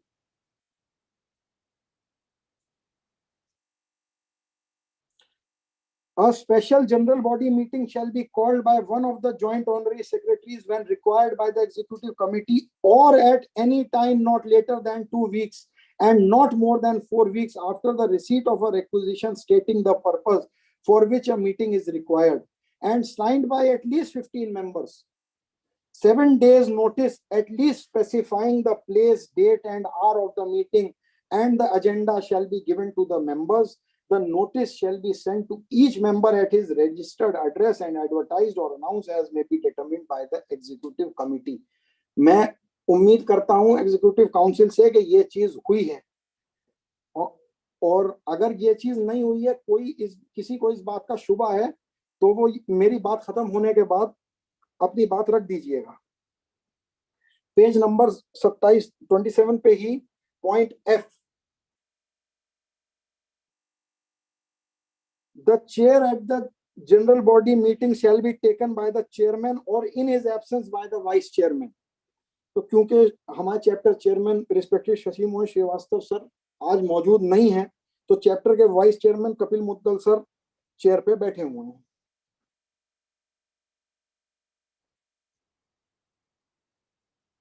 A special general body meeting shall be called by one of the joint honorary secretaries when required by the executive committee or at any time not later than 2 weeks and not more than 4 weeks after the receipt of a requisition stating the purpose for which a meeting is required and signed by at least 15 members. 7 days notice at least specifying the place, date and hour of the meeting and the agenda shall be given to the members. The notice shall be sent to each member at his registered address and advertised or announced as may be determined by the executive committee. मैं उम्मीद करता हूं executive council से कि ये चीज हुई है, और अगर ये चीज नहीं हुई है, किसी को इस बात का शुबा है, तो वो मेरी बात खत्म होने के बाद अपनी बात रख दीजिएगा। पेज नंबर 27 पे ही point F, the chair at the general body meeting shall be taken by the chairman or in his absence by the vice chairman. तो क्योंकि हमारे chapter chairman respected Shashi Mohan Srivastava sir आज मौजूद नहीं है, तो चैप्टर के vice chairman Kapil Mudgal sir chair पे बैठे हुए हैं।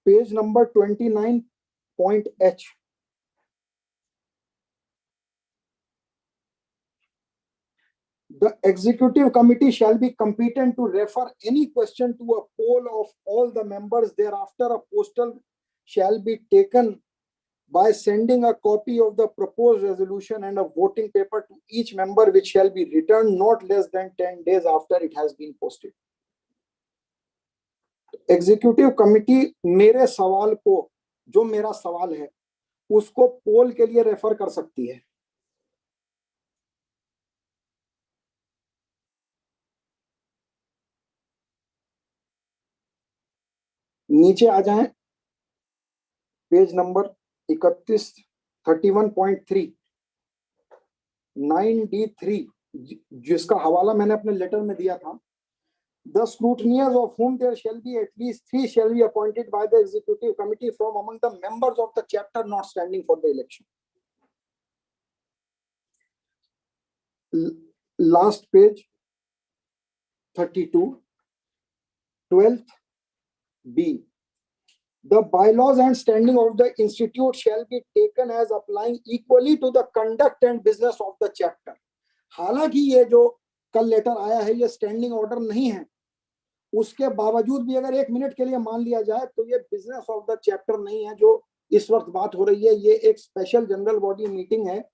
Page number 29 point H, the executive committee shall be competent to refer any question to a poll of all the members. Thereafter, a postal shall be taken by sending a copy of the proposed resolution and a voting paper to each member, which shall be returned not less than 10 days after it has been posted. Executive committee मेरे सवाल को, जो मेरा सवाल है उसको पोल के लिए रेफर कर सकती है। नीचे आ जाएं, पेज नंबर 31 31.3 9D3, जिसका हवाला मैंने अपने लेटर में दिया था। The scrutineers of whom there shall be at least 3 shall be appointed by the executive committee from among the members of the chapter not standing for the election. Last page 32, 12th B. The bylaws and standing of the institute shall be taken as applying equally to the conduct and business of the chapter. हालांकि ये जो कल letter आया है ये standing order नहीं है, उसके बावजूद भी अगर 1 मिनट के लिए मान लिया जाए तो ये बिजनेस ऑफ द चैप्टर नहीं है जो इस वक्त बात हो रही है। ये एक स्पेशल जनरल बॉडी मीटिंग है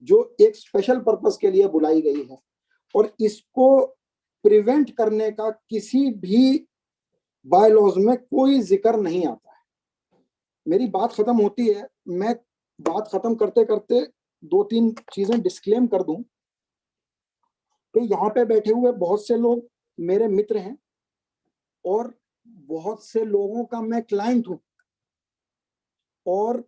जो एक स्पेशल पर्पस के लिए बुलाई गई है, और इसको प्रिवेंट करने का किसी भी बायलॉज में कोई जिक्र नहीं आता है। मेरी बात खत्म होती है, मैं बात खत्म करते करते 2-3 चीजें डिस्क्लेम कर दूं कि यहाँ पे बैठे हुए बहुत से लोग मेरे मित्र हैं और बहुत से लोगों का मैं क्लाइंट हूं, और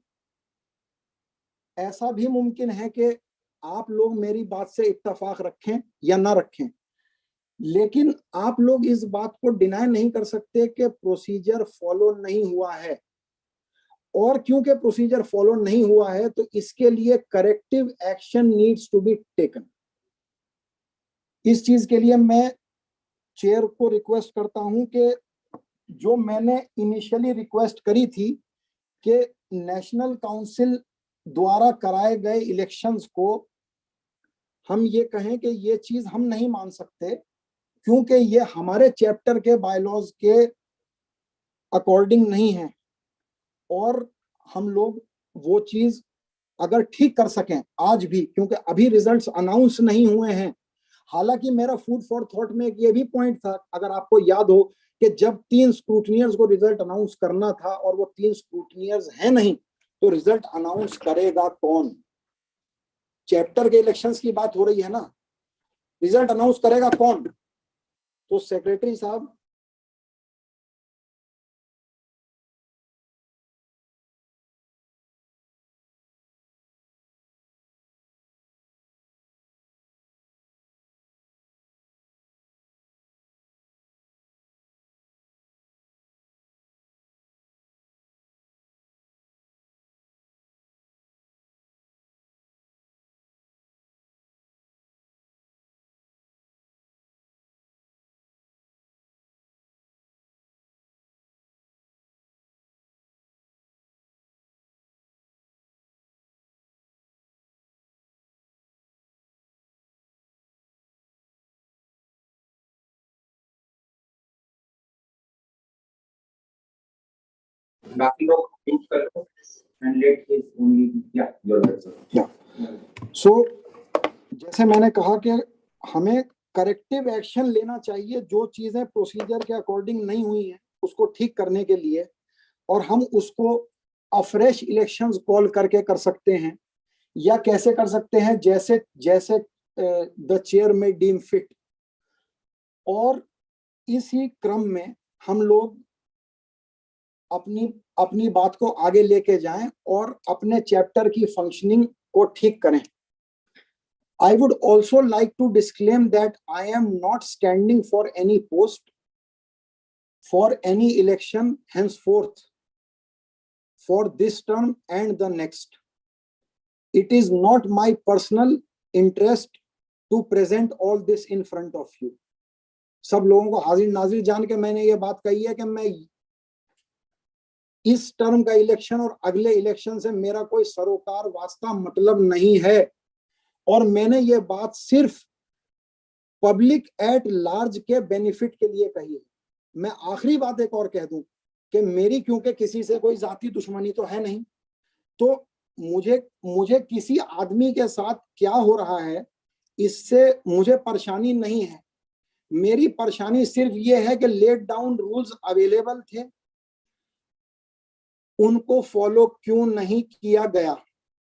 ऐसा भी मुमकिन है कि आप लोग मेरी बात से इत्तेफाक रखें या ना रखें, लेकिन आप लोग इस बात को डिनाई नहीं कर सकते कि प्रोसीजर फॉलो नहीं हुआ है, और क्योंकि प्रोसीजर फॉलो नहीं हुआ है तो इसके लिए corrective action needs to be taken. इस चीज के लिए मैं चेयर को रिक्वेस्ट करता हूं कि जो मैंने इनिशियली रिक्वेस्ट करी थी कि नेशनल काउंसिल द्वारा कराए गए इलेक्शंस को हम ये कहें कि ये चीज हम नहीं मान सकते क्योंकि ये हमारे चैप्टर के बायलॉज के अकॉर्डिंग नहीं है, और हम लोग वो चीज अगर ठीक कर सकें आज भी, क्योंकि अभी रिजल्ट्स अनाउंस नहीं हुए हैं। हालांकि मेरा फूड फॉर थॉट में ये भी पॉइंट था, अगर आपको याद हो कि जब 3 स्क्रूटनियर्स को रिजल्ट अनाउंस करना था और वो 3 स्क्रूटनियर्स हैं नहीं, तो रिजल्ट अनाउंस करेगा कौन? चैप्टर के इलेक्शंस की बात हो रही है ना, रिजल्ट अनाउंस करेगा कौन? तो सेक्रेटरी साहब बाकी लोग यूज कर लो एंड लेट इज ओनली या सो जैसे मैंने कहा कि हमें करेक्टिव एक्शन लेना चाहिए, जो चीजें प्रोसीजर के अकॉर्डिंग नहीं हुई हैं उसको ठीक करने के लिए, और हम उसको अफ्रेश इलेक्शंस कॉल करके कर सकते हैं, या कैसे कर सकते हैं जैसे जैसे द चेयर में डीम फिट। और इसी क्रम में हम लोग अपनी अपनी बात को आगे लेके जाएं और अपने चैप्टर की फंक्शनिंग को ठीक करें. I would also like to disclaim that I am not standing for any post for any election henceforth for this term and the next. It is not my personal interest to present all this in front of you. सब लोगों को हाजिर नाजिर जान के मैंने ये बात कही है कि मैं इस टर्म का इलेक्शन और अगले इलेक्शन से मेरा कोई सरोकार वास्ता मतलब नहीं है, और मैंने ये बात सिर्फ पब्लिक एट लार्ज के बेनिफिट के लिए कही है. मैं आखिरी बात एक और कह दूं कि मेरी क्योंकि किसी से कोई जाती दुश्मनी तो है नहीं, तो मुझे किसी आदमी के साथ क्या हो रहा है इससे मुझे परेशानी नहीं है. मेरी परेशानी सिर्फ ये है कि लेट डाउन रूल्स अवेलेबल थे, उनको फॉलो क्यों नहीं किया गया.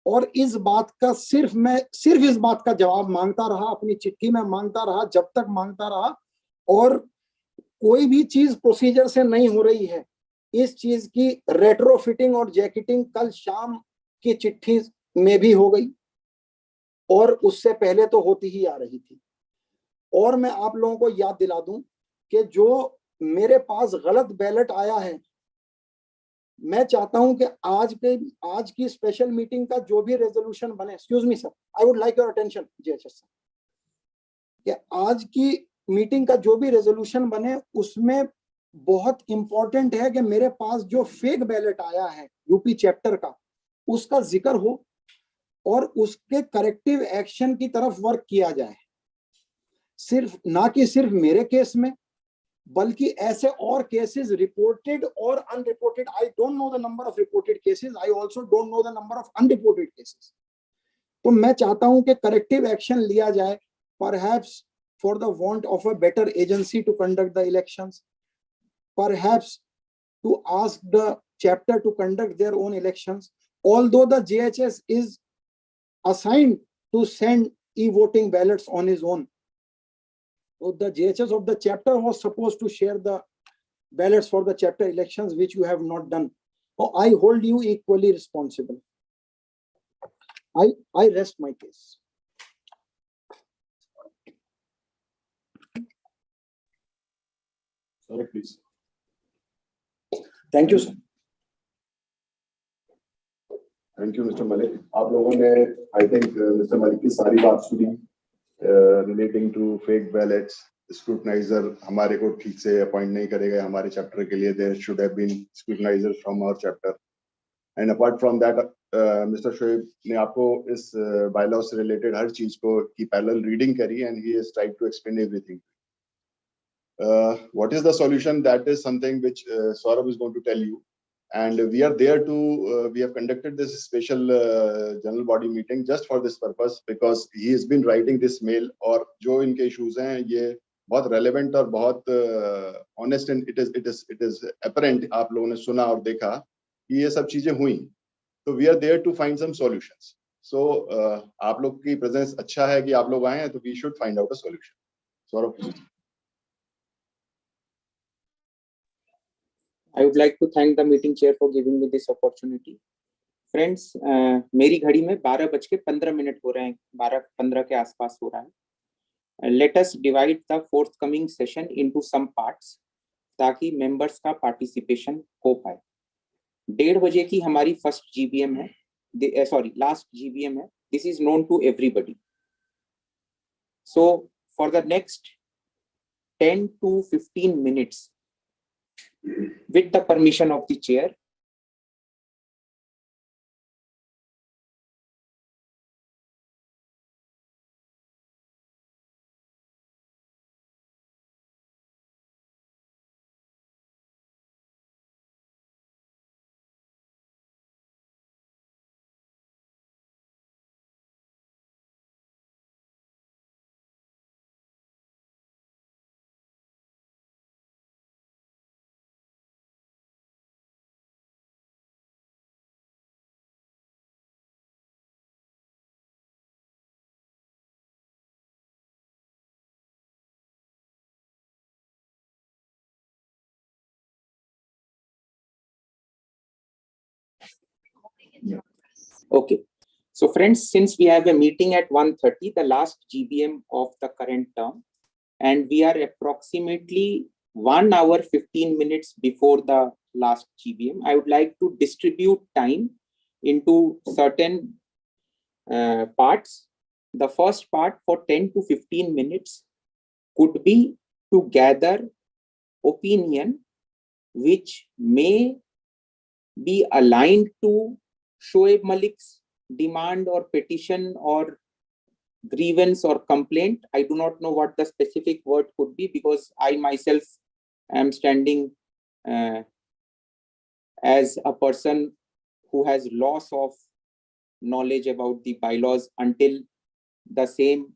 और इस बात का मैं सिर्फ इस बात का जवाब मांगता रहा, अपनी चिट्ठी में मांगता रहा, जब तक मांगता रहा. और कोई भी चीज प्रोसीजर से नहीं हो रही है. इस चीज की रेट्रोफिटिंग और जैकेटिंग कल शाम की चिट्ठी में भी हो गई और उससे पहले तो होती ही आ रही थी. और मैं आप लोगों को याद दिला दूं कि जो मेरे पास गलत बैलेट आया है, मैं चाहता हूं कि आज की स्पेशल मीटिंग का जो भी रेजोल्यूशन बने, excuse me sir, I would like your attention GHS sir, कि आज की मीटिंग का जो भी रेजोल्यूशन बने उसमें बहुत इंपॉर्टेंट है कि मेरे पास जो फेक बैलेट आया है यूपी चैप्टर का, उसका जिक्र हो और उसके करेक्टिव एक्शन की तरफ वर्क किया जाए. ना कि सिर्फ मेरे केस में, बल्कि ऐसे और केसेस रिपोर्टेड और unreported. I don't know the number of reported cases, I also don't know the number of unreported cases. तो मैं चाहता हूं कि करेक्टिव एक्शन लिया जाए, perhaps for the want of a better agency to conduct the elections, perhaps to ask the chapter to conduct their own elections, although the JHS is assigned to send e-voting ballots on his own. So the JHS of the chapter was supposed to share the ballots for the chapter elections, which you have not done. So I hold you equally responsible. I rest my case. Sorry, please. Thank you, sir. Thank you mister Malik. आप लोगों ने I think mister Malik की सारी बात सुनी relating to fake ballets. स्क्रूटनाइजर हमारे को ठीक से अपॉइंट नहीं करेगा हमारे चैप्टर के लिए. There should have been scrutinizer from our chapter. And apart from that mister Shoaib ने आपको इस बायलॉ से रिलेटेड हर चीज को की पैरेलल रीडिंग करी and he has tried to explain everything. What is the solution? That is something which Saurabh is going to tell you. And we are there to, we have conducted this special general body meeting just for this purpose, because he has been writing this mail. और जो इनके issues हैं ये बहुत relevant और बहुत honest and it is apparent. आप लोगों ने सुना और देखा कि ये सब चीजें हुई. So we are there to find some solutions. So आप लोग की presence अच्छा है कि आप लोग आए हैं, तो we should find out a solution. Saurabh. I would like to thank the meeting chair for giving me this opportunity. Friends, मेरी घड़ी में 12:15 हो रहे हैं, 12:15 के आसपास हो रहा है. Let us divide the forthcoming session into some parts ताकि members का participation हो पाए. 1:30 बजे की हमारी first GBM है, last GBM है. This is known to everybody. So for the next 10 to 15 minutes, with the permission of the chair, Okay. So friends, since we have a meeting at 1:30, the last GBM of the current term, and we are approximately 1 hour 15 minutes before the last GBM, I would like to distribute time into certain parts. The first part for 10 to 15 minutes could be to gather opinion which may be aligned to Shoaib Malik's demand or petition or grievance or complaint. I do not know what the specific word could be, because I myself am standing as a person who has loss of knowledge about the bylaws until the same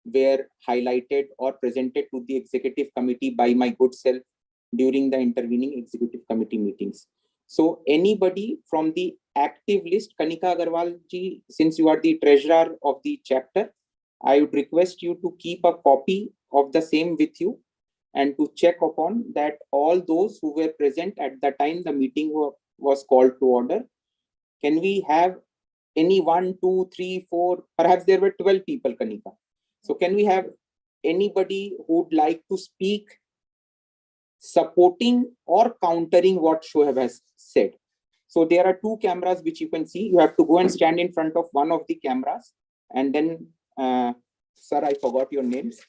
were highlighted or presented to the executive committee by my good self during the intervening executive committee meetings. So anybody from the active list, Kanika Agarwal ji, since you are the treasurer of the chapter, I would request you to keep a copy of the same with you and to check upon that all those who were present at the time the meeting was called to order. Can we have any 1, 2, 3, 4, perhaps there were 12 people, Kanika. So can we have anybody who would like to speak supporting or countering what Shoaib has said? So there are 2 cameras which you can see. You have to go and stand in front of one of the cameras, and then, sir, I forgot your names.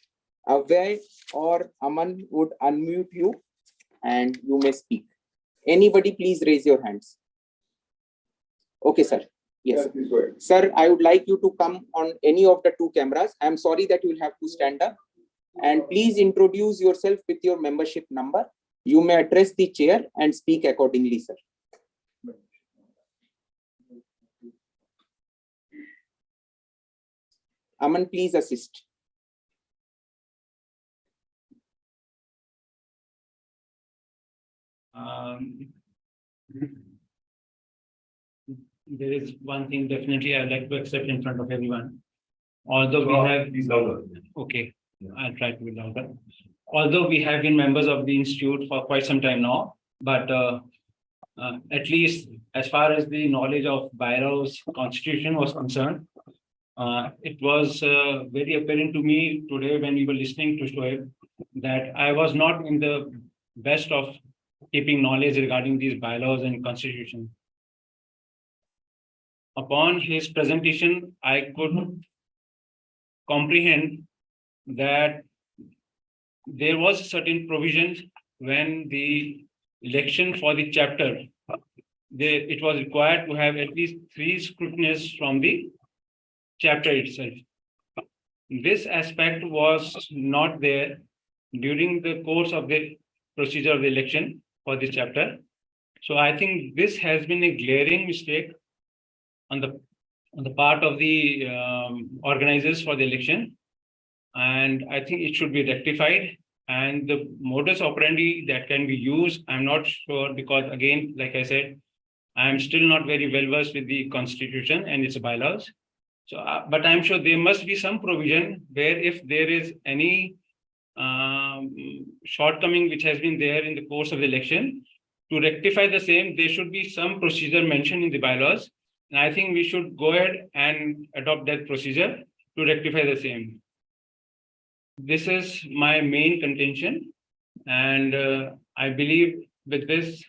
Avay or Aman would unmute you and you may speak. Anybody, please raise your hands. Okay, sir. Yes. Yeah, please go ahead. Sir, I would like you to come on any of the 2 cameras. I'm sorry that you will have to stand up. And please introduce yourself with your membership number. You may address the chair and speak accordingly, sir. Aman, please assist. There is one thing definitely I'd like to accept in front of everyone. Although we have these louder. Okay, I'll try to be louder. Although we have been members of the institute for quite some time now, but at least as far as the knowledge of bylaws constitution was concerned, it was very apparent to me today when we were listening to Shoaib that I was not in the best of keeping knowledge regarding these bylaws and constitution. Upon his presentation, I could comprehend that there was a certain provision when the election for the chapter, it was required to have at least 3 scrutinies from the chapter itself. This aspect was not there during the course of the procedure of the election for this chapter. So I think this has been a glaring mistake on the part of the organizers for the election, and I think it should be rectified. And the modus operandi that can be used, I'm not sure, because again, like I said, I'm still not very well versed with the constitution and its bylaws. So, but I'm sure there must be some provision where if there is any shortcoming which has been there in the course of the election, to rectify the same, there should be some procedure mentioned in the bylaws. And I think we should go ahead and adopt that procedure to rectify the same. This is my main contention. And I believe with this,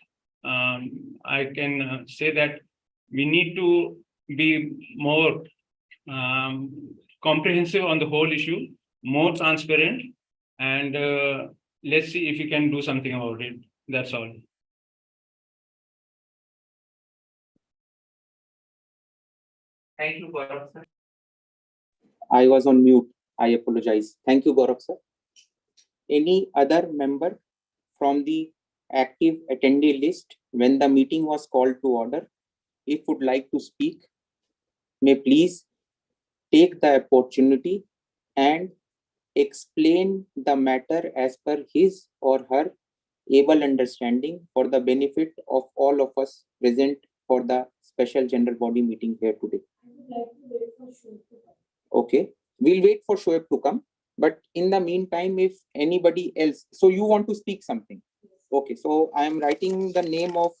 I can say that we need to be more comprehensive on the whole issue, more transparent, and let's see if we can do something about it. That's all. Thank you, Gaurav sir. I was on mute. I apologize. Thank you, Gaurav sir. Any other member from the active attendee list when the meeting was called to order, if would like to speak, may please take the opportunity and explain the matter as per his or her able understanding for the benefit of all of us present for the special general body meeting here today. I would like to wait for Shoaib to come. Okay, we'll wait for Shoaib to come. But in the meantime, if anybody else, so you want to speak something? Okay, so I am writing the name of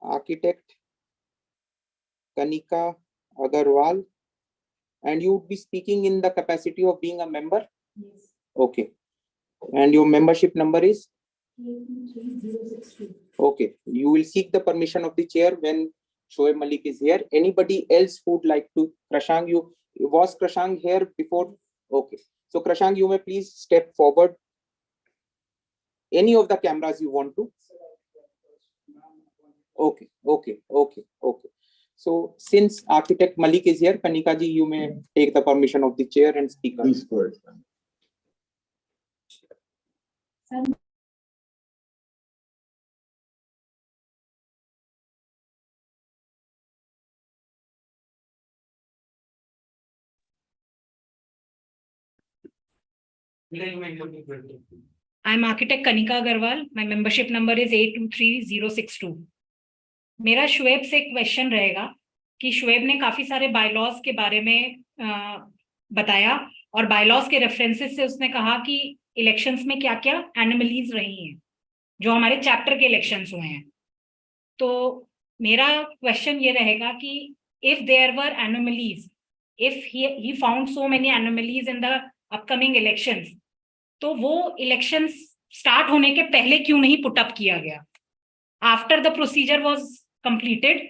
architect Kanika Agarwal, and you would be speaking in the capacity of being a member. Yes. Okay. And your membership number is? 823062. Okay. You will seek the permission of the chair when Shoaib Malik is here. Anybody else who would like to? Krashang, was Krashang here before? Okay. So Krashang, you may please step forward. Any of the cameras you want to? Okay. So since architect Malik is here, Kanika ji, you may take the permission of the chair and speak. Please go ahead. Sir, I'm architect Kanika Agarwal. My membership number is 823062. मेरा शुएब से question रहेगा कि शुएब ने काफी सारे bylaws के बारे में बताया और बायलॉज के रेफरेंसेस से उसने कहा कि इलेक्शंस में क्या क्या एनोमलीज रही हैं जो हमारे चैप्टर के इलेक्शंस हुए हैं। तो मेरा क्वेश्चन ये रहेगा कि if there were anomalies, if he found so many anomalies in the upcoming elections, तो वो इलेक्शंस स्टार्ट होने के पहले क्यों नहीं पुट अप किया गया? After the procedure was completed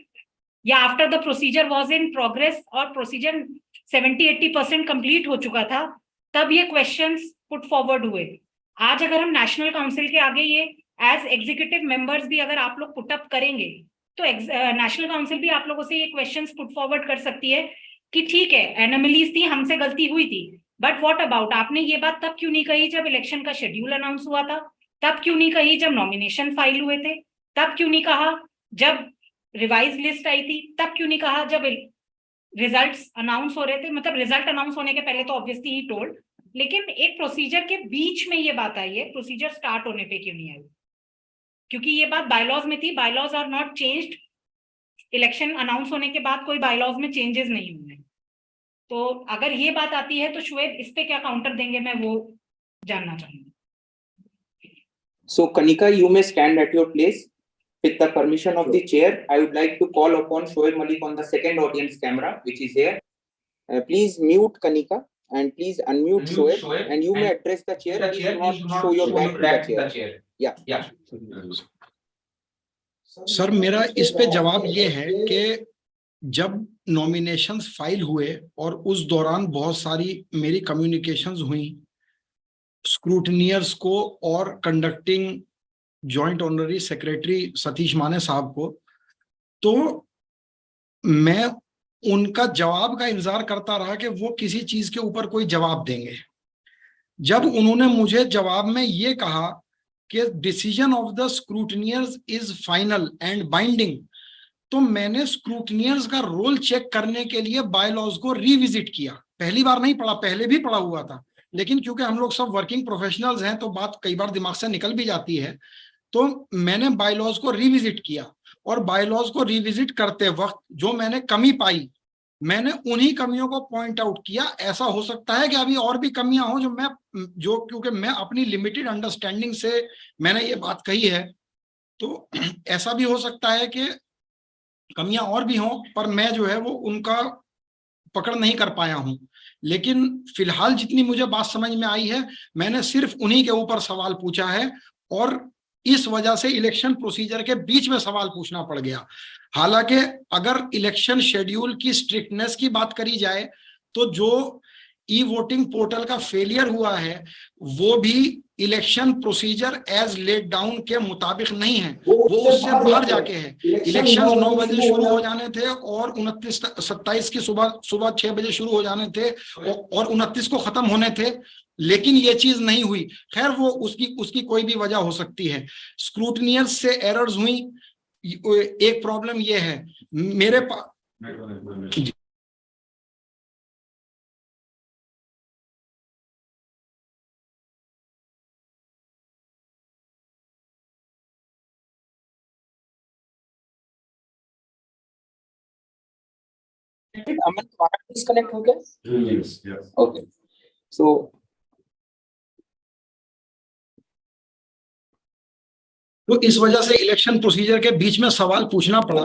या after the procedure was in progress और प्रोसीजर 70-80% कंप्लीट हो चुका था, तब ये क्वेश्चंस पुट फॉरवर्ड हुए। आज अगर हम नेशनल काउंसिल के आगे ये एज एग्जीक्यूटिव मेंबर्स भी अगर आप लोग पुट अप करेंगे तो नेशनल काउंसिल भी आप लोगों से ये क्वेश्चंस पुट फॉरवर्ड कर सकती है कि ठीक है एनोमलीज थी, हमसे गलती हुई थी, बट व्हाट अबाउट, आपने ये बात तब क्यों नहीं कही जब इलेक्शन का शेड्यूल अनाउंस हुआ था? तब क्यों नहीं कही जब नॉमिनेशन फाइल हुए थे? तब क्यों नहीं कहा जब रिवाइज लिस्ट आई थी? तब क्यों नहीं कहा जब रिजल्ट्स अनाउंस हो रहे थे? मतलब रिजल्ट अनाउंस होने के पहले तो ऑब्वियसली ही टोल्ड, लेकिन एक प्रोसीजर के बीच में ये बात आई है, प्रोसीजर स्टार्ट होने पे क्यों नहीं आई? क्योंकि ये बात बायलॉज में थी, bylaws are not changed, election announce होने के बाद कोई बायलॉज में चेंजेस नहीं हुए। तो अगर ये बात आती है तो शुएब इस पे क्या काउंटर देंगे, मैं वो जानना चाहूंगी। So Kanika, you may stand at your place. With the permission of the chair, I would like to call upon Shoaib Malik on the second audience camera, which is here. Please mute Kanika and please unmute Shoaib, and you may address the chair. Please do not show your back to the chair. Yeah. Sir मेरा इस पे जवाब ये है कि जब nominations file हुए और उस दौरान बहुत सारी मेरी कम्युनिकेशंस हुई स्क्रूटनियर्स को और conducting joint honorary secretary Satish Mane साहब को, तो मैं उनका जवाब का इंतजार करता रहा कि वो किसी चीज के ऊपर कोई जवाब देंगे। जब उन्होंने मुझे जवाब में ये कहा कि decision of the scrutineers is final and binding, तो मैंने स्क्रूटनियर्स का रोल चेक करने के लिए बायलॉज को रिविजिट किया। पहली बार नहीं पढ़ा, पहले भी पढ़ा हुआ था, लेकिन क्योंकि हम लोग सब वर्किंग प्रोफेशनल्स हैं तो बात कई बार दिमाग से निकल भी जाती है, तो मैंने बायलॉज को रिविजिट किया और बायलॉज को रिविजिट करते वक्त जो मैंने कमी पाई, मैंने उन्हीं कमियों को पॉइंट आउट किया। ऐसा हो सकता है कि अभी और भी कमियां हो जो क्योंकि मैं अपनी लिमिटेड अंडरस्टैंडिंग से मैंने ये बात कही है, तो ऐसा भी हो सकता है कि कमियां और भी हों, पर मैं जो है वो उनका पकड़ नहीं कर पाया हूं। लेकिन फिलहाल जितनी मुझे बात समझ में आई है, मैंने सिर्फ उन्हीं के ऊपर सवाल पूछा है और इस वजह से इलेक्शन प्रोसीजर के बीच में सवाल पूछना पड़ गया। हालांकि अगर इलेक्शन शेड्यूल की स्ट्रिक्टनेस की बात करी जाए तो जो ई वोटिंग पोर्टल का फेलियर हुआ है वो भी election procedure as laid down के मुताबिक नहीं है, वो उससे बाहर जाके है। इलेक्शन 9 बजे शुरू हो जाने थे और 27 की सुबह 6 बजे शुरू हो जाने थे और 29 को खत्म होने थे, लेकिन ये चीज नहीं हुई। खैर वो उसकी कोई भी वजह हो सकती है। स्क्रूटनियर्स से एरर्स हुई, एक प्रॉब्लम ये है मेरे पास। अमन तुम्हारा डिस्कनेक्ट हो गया? Yes. Okay. So तो इस वजह से इलेक्शन प्रोसीजर के बीच में सवाल पूछना पड़ा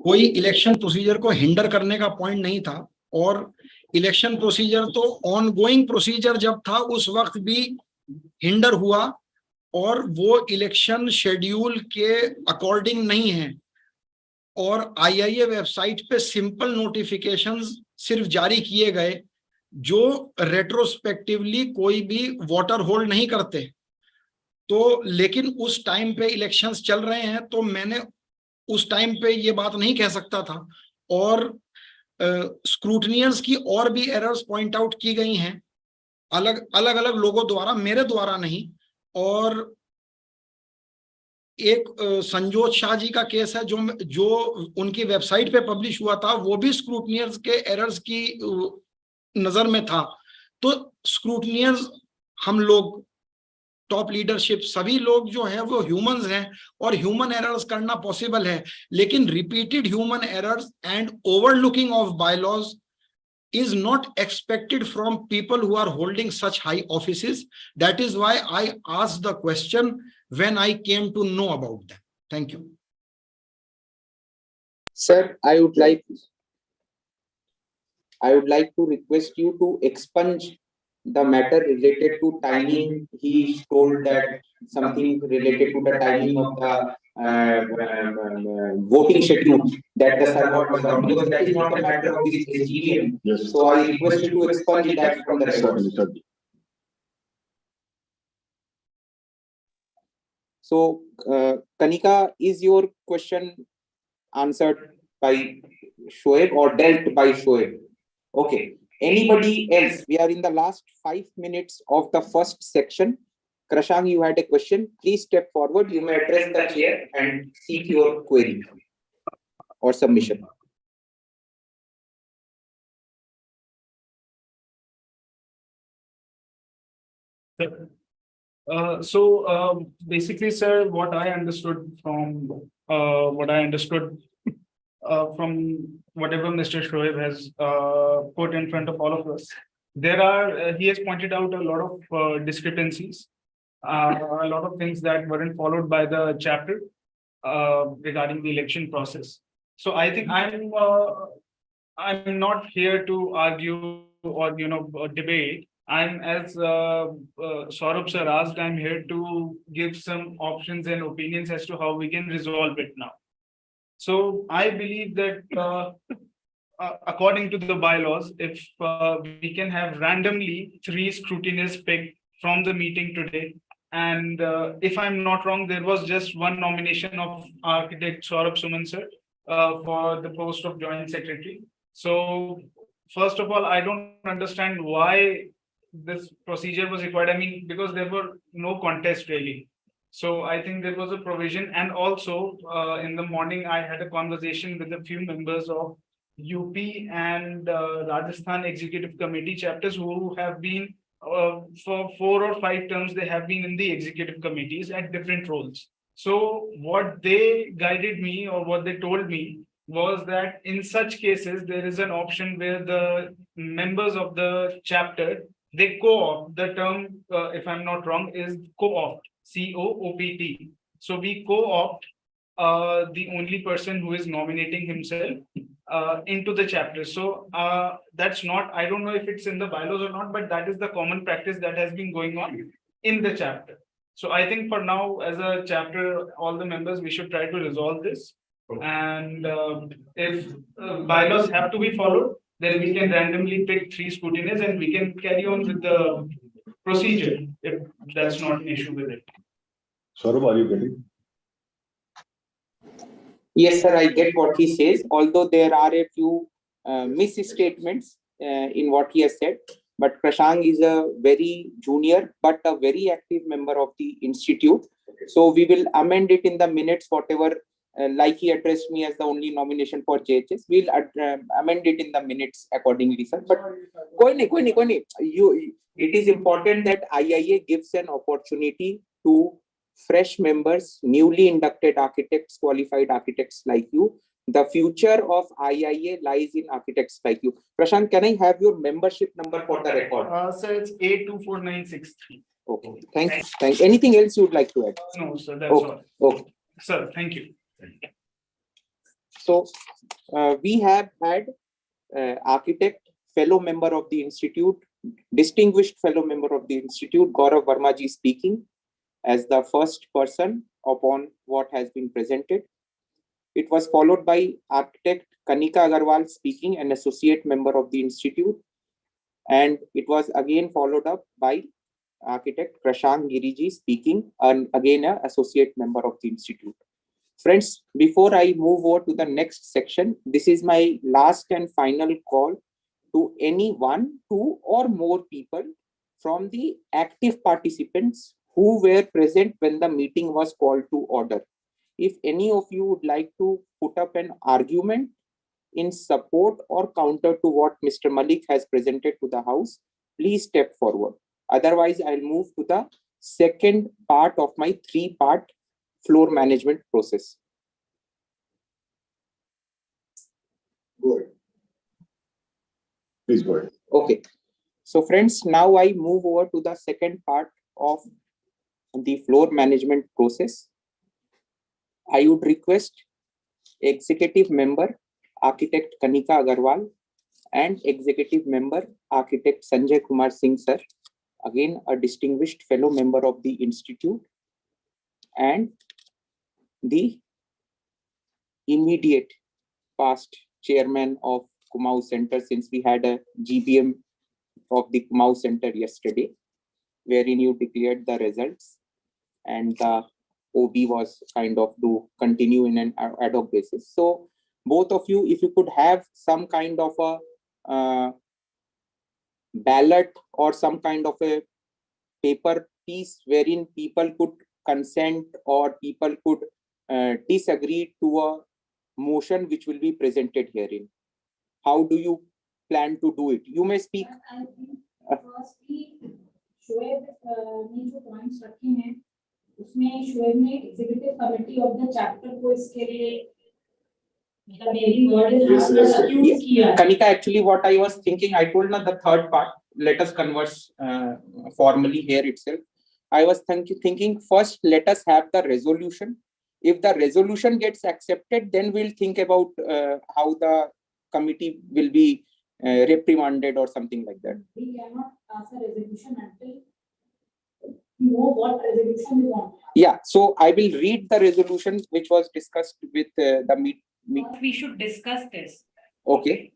कोई इलेक्शन प्रोसीजर को हिंडर करने का पॉइंट नहीं था, और इलेक्शन प्रोसीजर तो ऑनगोइंग प्रोसीजर जब था उस वक्त भी हिंडर हुआ, और वो इलेक्शन शेड्यूल के अकॉर्डिंग नहीं है। और आईआईए वेबसाइट पे सिंपल नोटिफिकेशंस सिर्फ जारी किए गए जो रेट्रोस्पेक्टिवली कोई भी वोटर होल्ड नहीं करते। तो लेकिन उस टाइम पे इलेक्शंस चल रहे हैं, तो मैंने उस टाइम पे ये बात नहीं कह सकता था। और स्क्रूटनियर्स की और भी एरर्स पॉइंट आउट की गई हैं अलग अलग लोगों द्वारा, मेरे द्वारा नहीं। और एक संजोत शाह जी का केस है जो उनकी वेबसाइट पे पब्लिश हुआ था, वो भी स्क्रूटनियर्स के एरर्स की नजर में था। तो स्क्रूटनियर्स, हम लोग टॉप लीडरशिप सभी लोग जो है वो ह्यूमंस हैं, और ह्यूमन एरर्स करना पॉसिबल है, लेकिन repeated human errors and overlooking of bylaws is not expected from people who are holding such high offices. That is why I asked the question when I came to know about them. Thank you. Sir, I would like to request you to expunge the matter related to timing. He told that something related to the timing of the voting schedule that the server was down, because that is not a matter of this SGBM. Yes. So I request you to expunge that from the records. Certainly. So, Kanika, is your question answered by Shoaib or dealt by Shoaib? Okay. Anybody else? We are in the last 5 minutes of the first section. Krashang, you had a question. Please step forward. You may address the chair and seek your query or submission. Basically, sir, what I understood from whatever Mr. Shoaib has put in front of all of us, he has pointed out a lot of discrepancies, a lot of things that weren't followed by the chapter regarding the election process. So I think I'm not here to argue or debate. I'm, as Saurabh sir asked, I'm here to give some options and opinions as to how we can resolve it now. So I believe that according to the bylaws, if we can have randomly 3 scrutineers picked from the meeting today, and if I'm not wrong, there was just one nomination of architect Saurabh Suman sir for the post of joint secretary. So first of all, I don't understand why this procedure was required. I mean, because there were no contest really. So I think there was a provision. And also in the morning, I had a conversation with a few members of UP and Rajasthan Executive Committee chapters who have been for 4 or 5 terms, they have been in the executive committees at different roles. So what they guided me, or what they told me, was that in such cases, there is an option where the members of the chapter, they co-opt. The term, if I'm not wrong, is co-opt, C-O-O-P-T. So we co-opt the only person who is nominating himself into the chapter. So that's not, I don't know if it's in the bylaws or not, but that is the common practice that has been going on in the chapter. So I think for now, as a chapter, all the members, we should try to resolve this. And if bylaws have to be followed, then we can randomly pick 3 scrutineers and we can carry on with the procedure if that's not an issue with it. Saurabh, are you getting? Yes, sir, I get what he says, although there are a few misstatements in what he has said. But Prashant is a very junior, but a very active member of the institute. So we will amend it in the minutes, whatever, like he addressed me as the only nomination for JHS, we'll amend it in the minutes accordingly, sir. But it is important that IIA gives an opportunity to fresh members, newly inducted architects, qualified architects like you. The future of IIA lies in architects like you. Prashant, can I have your membership number for the record? Sir, it's 824963. Okay, thanks. Anything else you would like to add? No, sir, that's okay. all. Okay. Sir, thank you. So we have had architect, fellow member of the institute, distinguished fellow member of the institute, Gaurav Verma ji speaking as the first person upon what has been presented. It was followed by architect Kanika Agarwal speaking, an associate member of the institute. And it was again followed up by architect Prashant Giriji speaking, and again an associate member of the institute. Friends, before I move over to the next section, this is my last and final call to any one, two, or more people from the active participants who were present when the meeting was called to order. If any of you would like to put up an argument in support or counter to what Mr. Malik has presented to the House, please step forward. Otherwise, I'll move to the second part of my three-part floor management process. Go ahead. Please go ahead. Okay. So friends, now I move over to the second part of the floor management process. I would request executive member, architect Kanika Agarwal, and executive member, architect Sanjay Kumar Singh sir, again a distinguished fellow member of the institute, and the immediate past chairman of Kumail Center, since we had a GBM of the Kumail Center yesterday, wherein you declared the results and the OB was kind of to continue in an ad hoc basis. So both of you, if you could have some kind of a ballot or some kind of a paper piece wherein people could consent or people could disagree to a motion which will be presented herein. How do you plan to do it? You may speak. I think firstly, Shoaib ने जो points रखे हैं, उसमें Shoaib ने executive committee of the chapter को इसके लिए maybe word is accused किया. Kanika, actually what I was thinking, I told na the third part, let us converse formally here itself. I was thinking first, let us have the resolution. If the resolution gets accepted, then we'll think about how the committee will be reprimanded or something like that. We cannot pass a resolution until you know what resolution we want. Yeah, so I will read the resolution which was discussed with the meet. We should discuss this. Okay.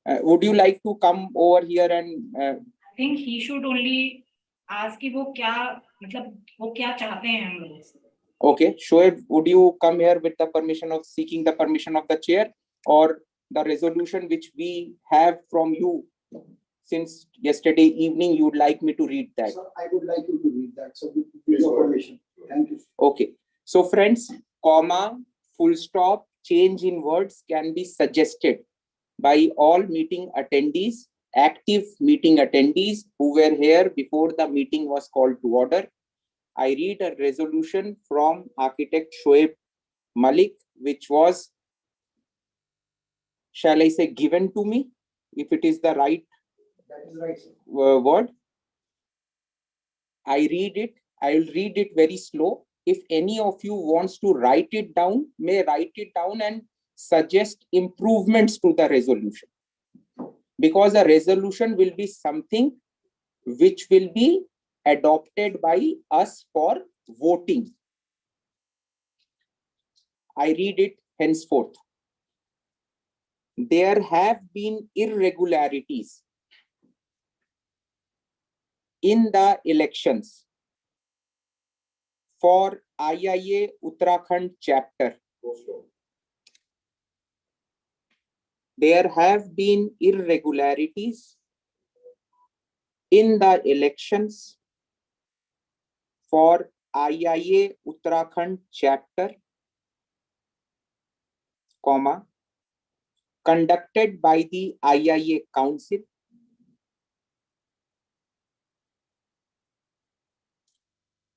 Would you like to come over here and I think he should only ask कि वो क्या मतलब वो क्या चाहते हैं हम लोग से. Okay, Shoaib, would you come here with the permission of seeking the permission of the chair, or the resolution which we have from you since yesterday evening, you would like me to read that? Sir, I would like you to read that. So with your permission. Thank you. Okay. So friends, comma, full stop, change in words can be suggested by all meeting attendees, active meeting attendees who were here before the meeting was called to order. I read a resolution from architect Shoaib Malik, which was, shall I say, given to me, if it is the right, That is right, sir. word. I read it. I will read it very slow. If any of you wants to write it down, may write it down and suggest improvements to the resolution. Because a resolution will be something which will be adopted by us for voting. I read it henceforth. There have been irregularities in the elections for IIA Uttarakhand chapter. There have been irregularities in the elections for IIA Uttarakhand chapter, comma, conducted by the IIA Council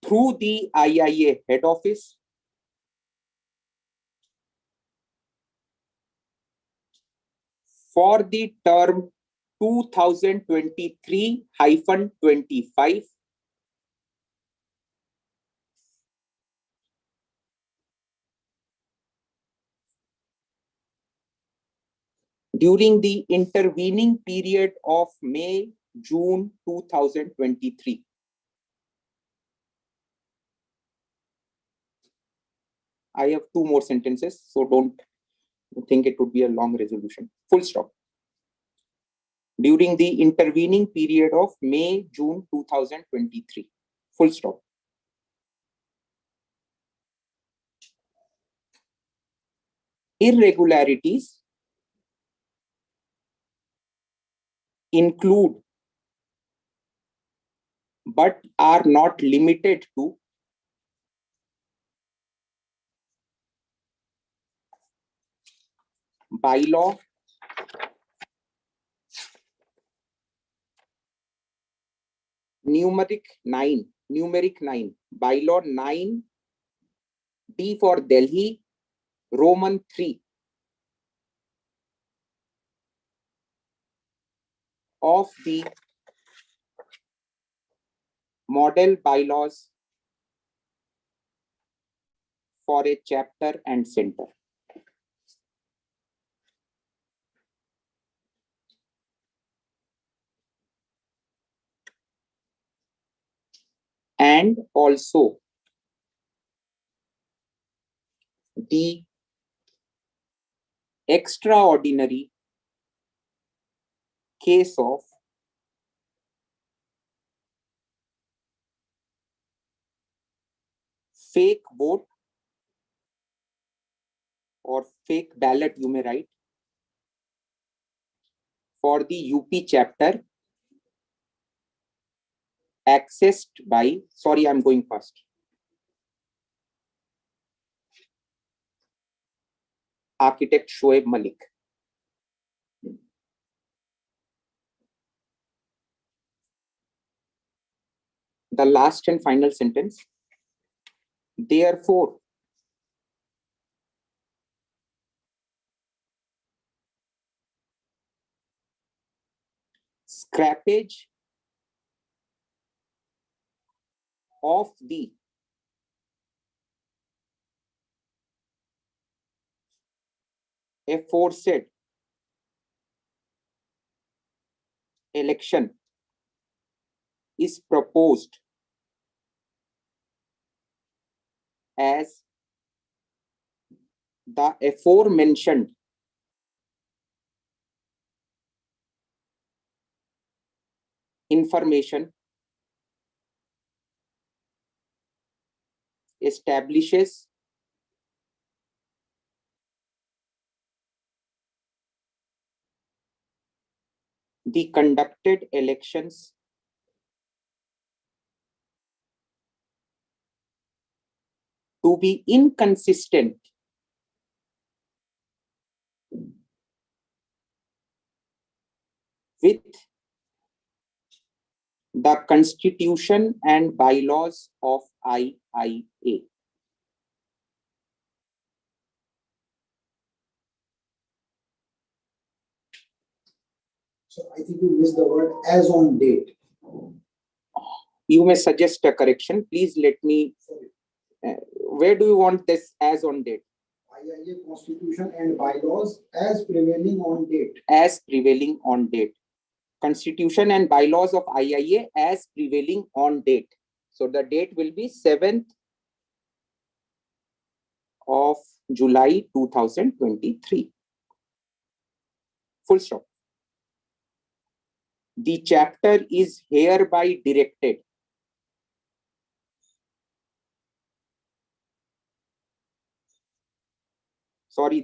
through the IIA head office for the term 2023-25 during the intervening period of May, June 2023. I have two more sentences, so don't think it would be a long resolution. Full stop. During the intervening period of May, June 2023. Full stop. Irregularities include but are not limited to bylaw, numeric 9, bylaw 9, D for Delhi, Roman 3 of the model bylaws for a chapter and center. And also the extraordinary case of fake vote or fake ballot, you may write, for the UP chapter accessed by, sorry, I'm going fast. Architect Shoaib Malik. The last and final sentence. Therefore, scrappage of the aforesaid election is proposed as the aforementioned information establishes the conducted elections to be inconsistent with the Constitution and bylaws of IIA. So I think you missed the word as on date. You may suggest a correction. Please let me. Where do you want this as on date? IIA Constitution and bylaws as prevailing on date. As prevailing on date. Constitution and bylaws of IIA as prevailing on date. So the date will be 7th of July 2023. Full stop. The chapter is hereby directed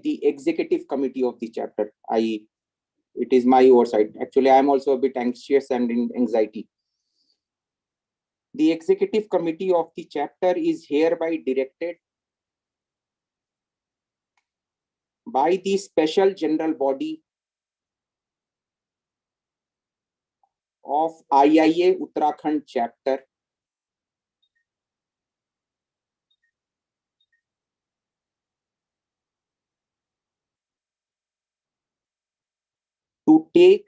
the executive committee of the chapter. It is my oversight. Actually, I am also a bit anxious and in anxiety. The executive committee of the chapter is hereby directed by the special general body of IIA Uttarakhand chapter to take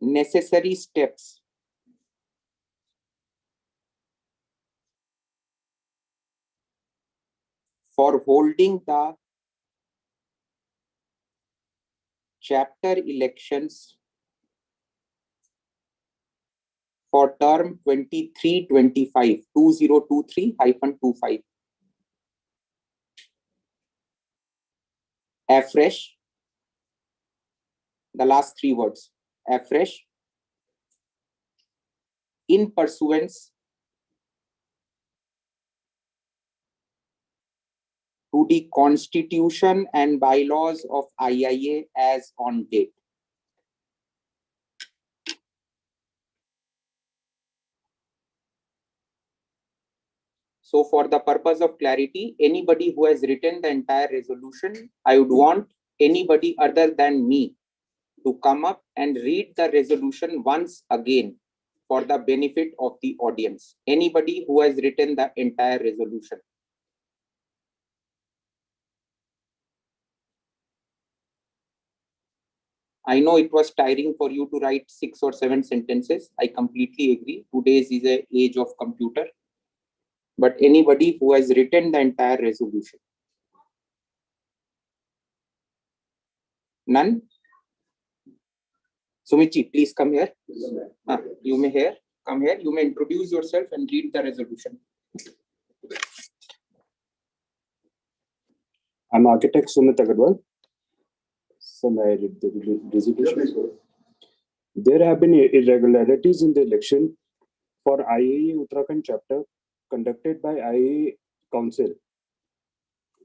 necessary steps for holding the chapter elections for term 23-25, 2023-25. Afresh, the last three words, afresh, in pursuance to the Constitution and bylaws of IIA as on date. So for the purpose of clarity, anybody who has written the entire resolution, I would want anybody other than me to come up and read the resolution once again for the benefit of the audience. Anybody who has written the entire resolution. I know it was tiring for you to write 6 or 7 sentences. I completely agree. Today's is an age of computer. But anybody who has written the entire resolution. None? Sumichi, please come here. You may here. Come here. You may introduce yourself and read the resolution. I'm architect Sumit Agarwal. So may I read the resolution? There have been irregularities in the election for IIA Uttarakhand chapter conducted by IIA Council.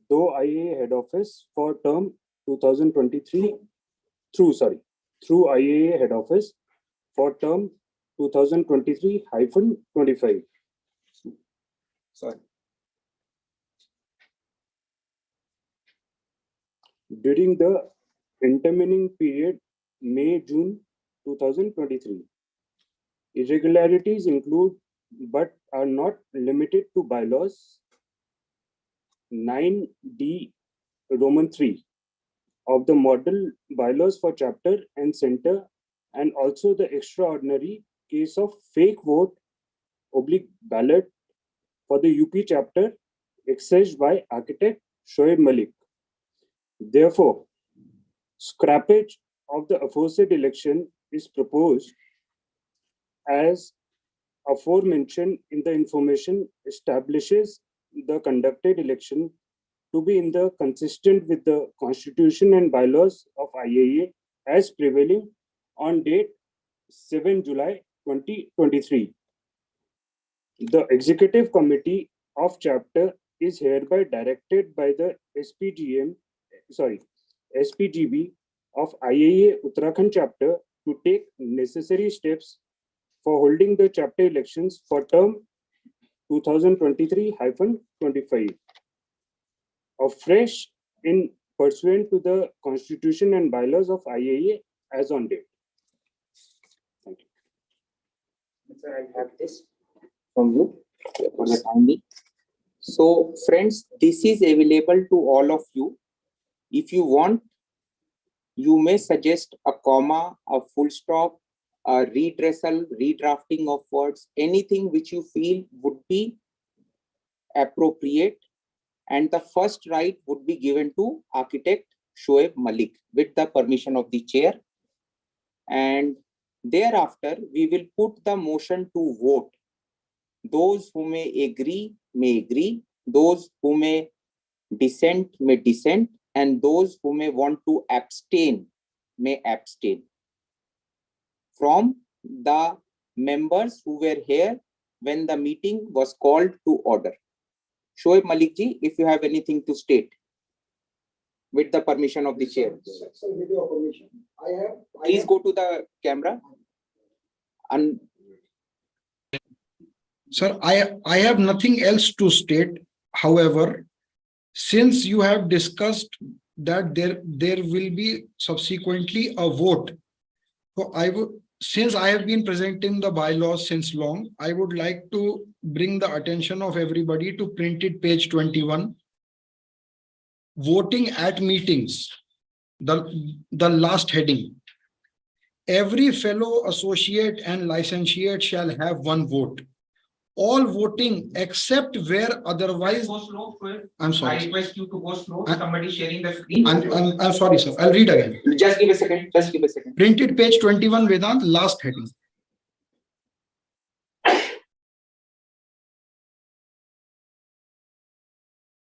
Though IIA head office for term 2023 through IIA head office for term 2023-25. Sorry. During the intervening period May-June 2023. Irregularities include but are not limited to bylaws 9D Roman 3 of the model bylaws for chapter and center, and also the extraordinary case of fake vote / ballot for the UP chapter exercised by architect Shoaib Malik. Therefore, scrappage of the aforesaid election is proposed as aforementioned in the information establishes the conducted election to be in the consistent with the Constitution and bylaws of IIA as prevailing on date 7 July 2023. The Executive Committee of Chapter is hereby directed by the SPGB of IIA Uttarakhand Chapter to take necessary steps for holding the chapter elections for term 2023-25 afresh in pursuant to the Constitution and bylaws of IIA as on date. Thank you. Sir, I have this from you for the time being. So friends, this is available to all of you. If you want, you may suggest a comma, a full stop, a redressal, redrafting of words, anything which you feel would be appropriate. And the first right would be given to architect Shoaib Malik with the permission of the chair. And thereafter, we will put the motion to vote. Those who may agree, those who may dissent, and those who may want to abstain, may abstain from the members who were here when the meeting was called to order. Shoaib Malik ji, if you have anything to state, with the permission of the chair. Please go to the camera. And sir, I have nothing else to state. However, since you have discussed that there will be subsequently a vote, so since I have been presenting the bylaws since long, I would like to bring the attention of everybody to printed page 21. Voting at meetings, the last heading. Every fellow associate and licentiate shall have one vote. all voting except where otherwise. Go slow, Shweb. I'm I sorry. request you to go slow. I- Somebody sharing the screen. I'm sorry, sir. I'll read again. Just give a second. Just give a second. Printed page 21, Vedant, last heading.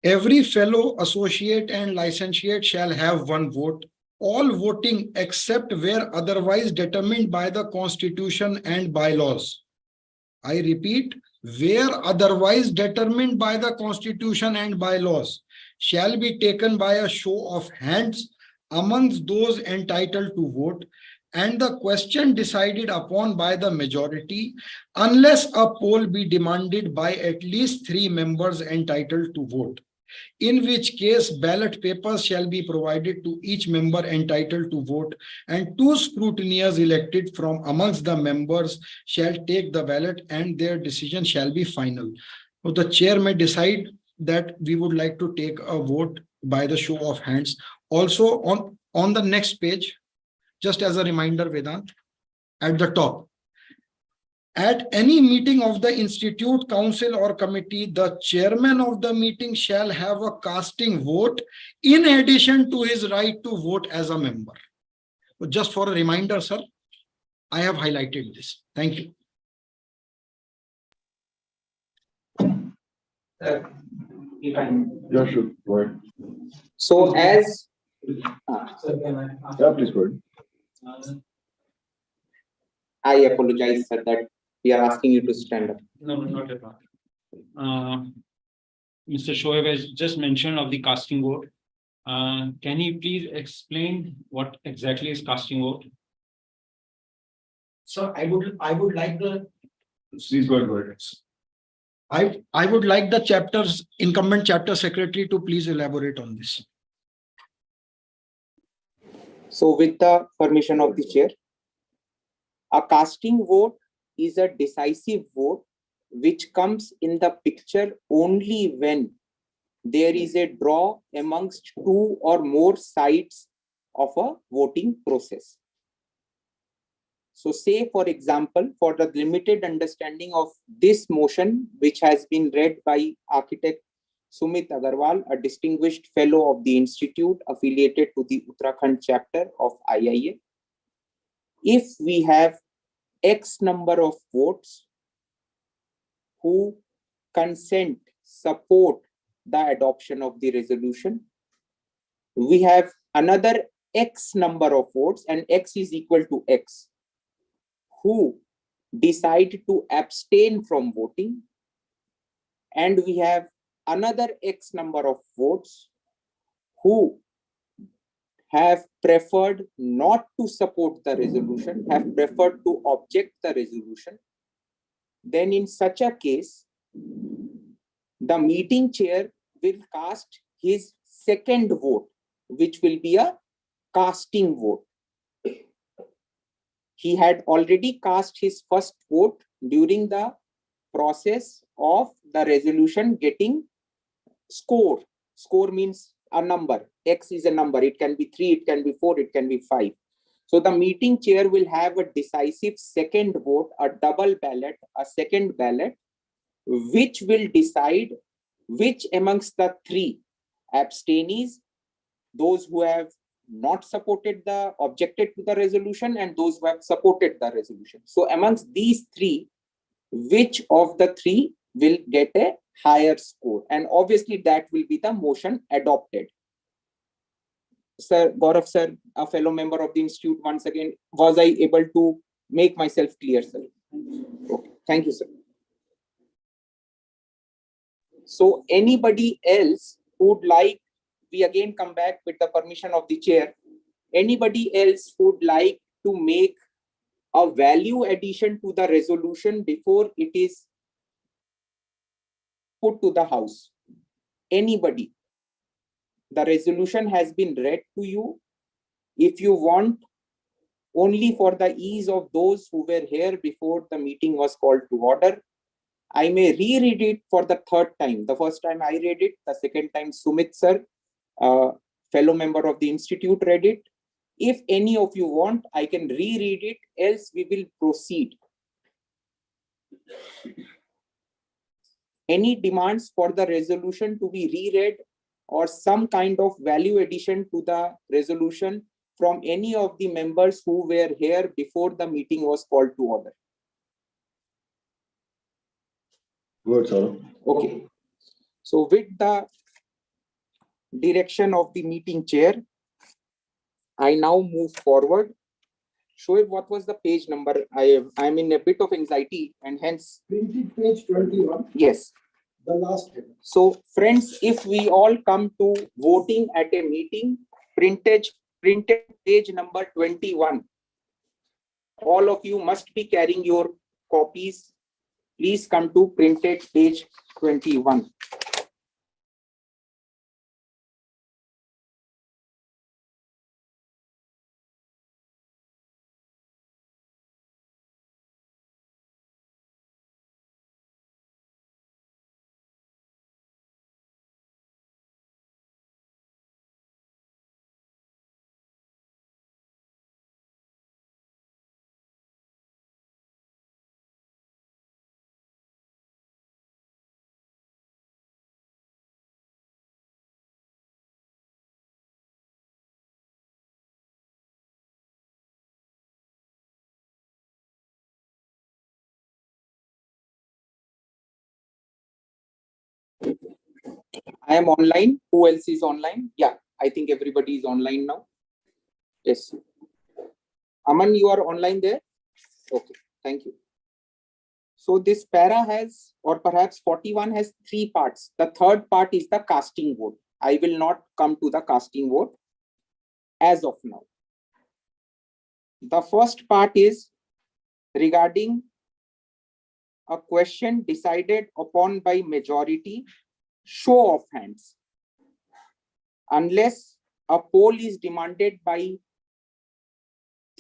Every fellow associate and licentiate shall have one vote. All voting except where otherwise determined by the Constitution and bylaws. I repeat, where otherwise determined by the Constitution and bylaws shall be taken by a show of hands amongst those entitled to vote, and the question decided upon by the majority, unless a poll be demanded by at least 3 members entitled to vote, in which case ballot papers shall be provided to each member entitled to vote, and 2 scrutineers elected from amongst the members shall take the ballot, and their decision shall be final. So the chair may decide that we would like to take a vote by the show of hands. Also on the next page, just as a reminder, Vedant, at the top, at any meeting of the institute, council or committee, the chairman of the meeting shall have a casting vote in addition to his right to vote as a member. So just for a reminder, sir, I have highlighted this. Thank you. Yeah, sure. Go ahead. So as Yeah, please go ahead. I apologize, sir, that we are asking you to stand up. No, not at all. Mr. Shoaib has just mentioned of the casting vote. Can you please explain what exactly is casting vote? So I would like the Please go ahead. I would like the chapter's incumbent chapter secretary to please elaborate on this. So with the permission of the chair, a casting vote is a decisive vote which comes in the picture only when there is a draw amongst 2 or more sides of a voting process. So say, for example, for the limited understanding of this motion, which has been read by architect Sumit Agarwal, a distinguished fellow of the institute affiliated to the Uttarakhand chapter of IIA. If we have X number of votes who consent, support the adoption of the resolution, we have another X number of votes, and X is equal to X, who decide to abstain from voting, and we have another X number of votes who have preferred not to support the resolution, have preferred to object the resolution. Then in such a case, the meeting chair will cast his second vote, which will be a casting vote. He had already cast his first vote during the process of the resolution getting scored. Score means a number. X is a number. It can be 3, it can be 4, it can be 5. So the meeting chair will have a decisive second vote, a double ballot, a second ballot, which will decide which amongst the 3 abstainees, those who have not supported the objected to the resolution and those who have supported the resolution. So amongst these 3, which of the 3 will get a higher score, and obviously that will be the motion adopted. Sir Gaurav sir, a fellow member of the institute, once again, was I able to make myself clear, sir? Okay, thank you, sir. So anybody else who would like, we again come back with the permission of the chair, anybody else who would like to make a value addition to the resolution before it is put to the house? Anybody? The resolution has been read to you. If you want, only for the ease of those who were here before the meeting was called to order, I may reread it for the 3rd time. The first time I read it, the second time Sumit sir, fellow member of the institute, read it. If any of you want, I can reread it, else we will proceed. any demands for the resolution to be reread or some kind of value addition to the resolution from any of the members who were here before the meeting was called to order? Good, sir. Okay. So with the direction of the meeting chair, I now move forward. Shoaib, what was the page number? I'm in a bit of anxiety and hence. Printed page 21. Yes. The last heading. So friends, if we all come to voting at a meeting, printed page number 21. All of you must be carrying your copies. Please come to printed page 21. I am online. Who else is online? Yeah, I think everybody is online now. Yes. Aman, you are online there? Okay, thank you. So this para has, or perhaps 41 has 3 parts. The third part is the casting vote. I will not come to the casting vote as of now. The first part is regarding a question decided upon by majority, show of hands. Unless a poll is demanded by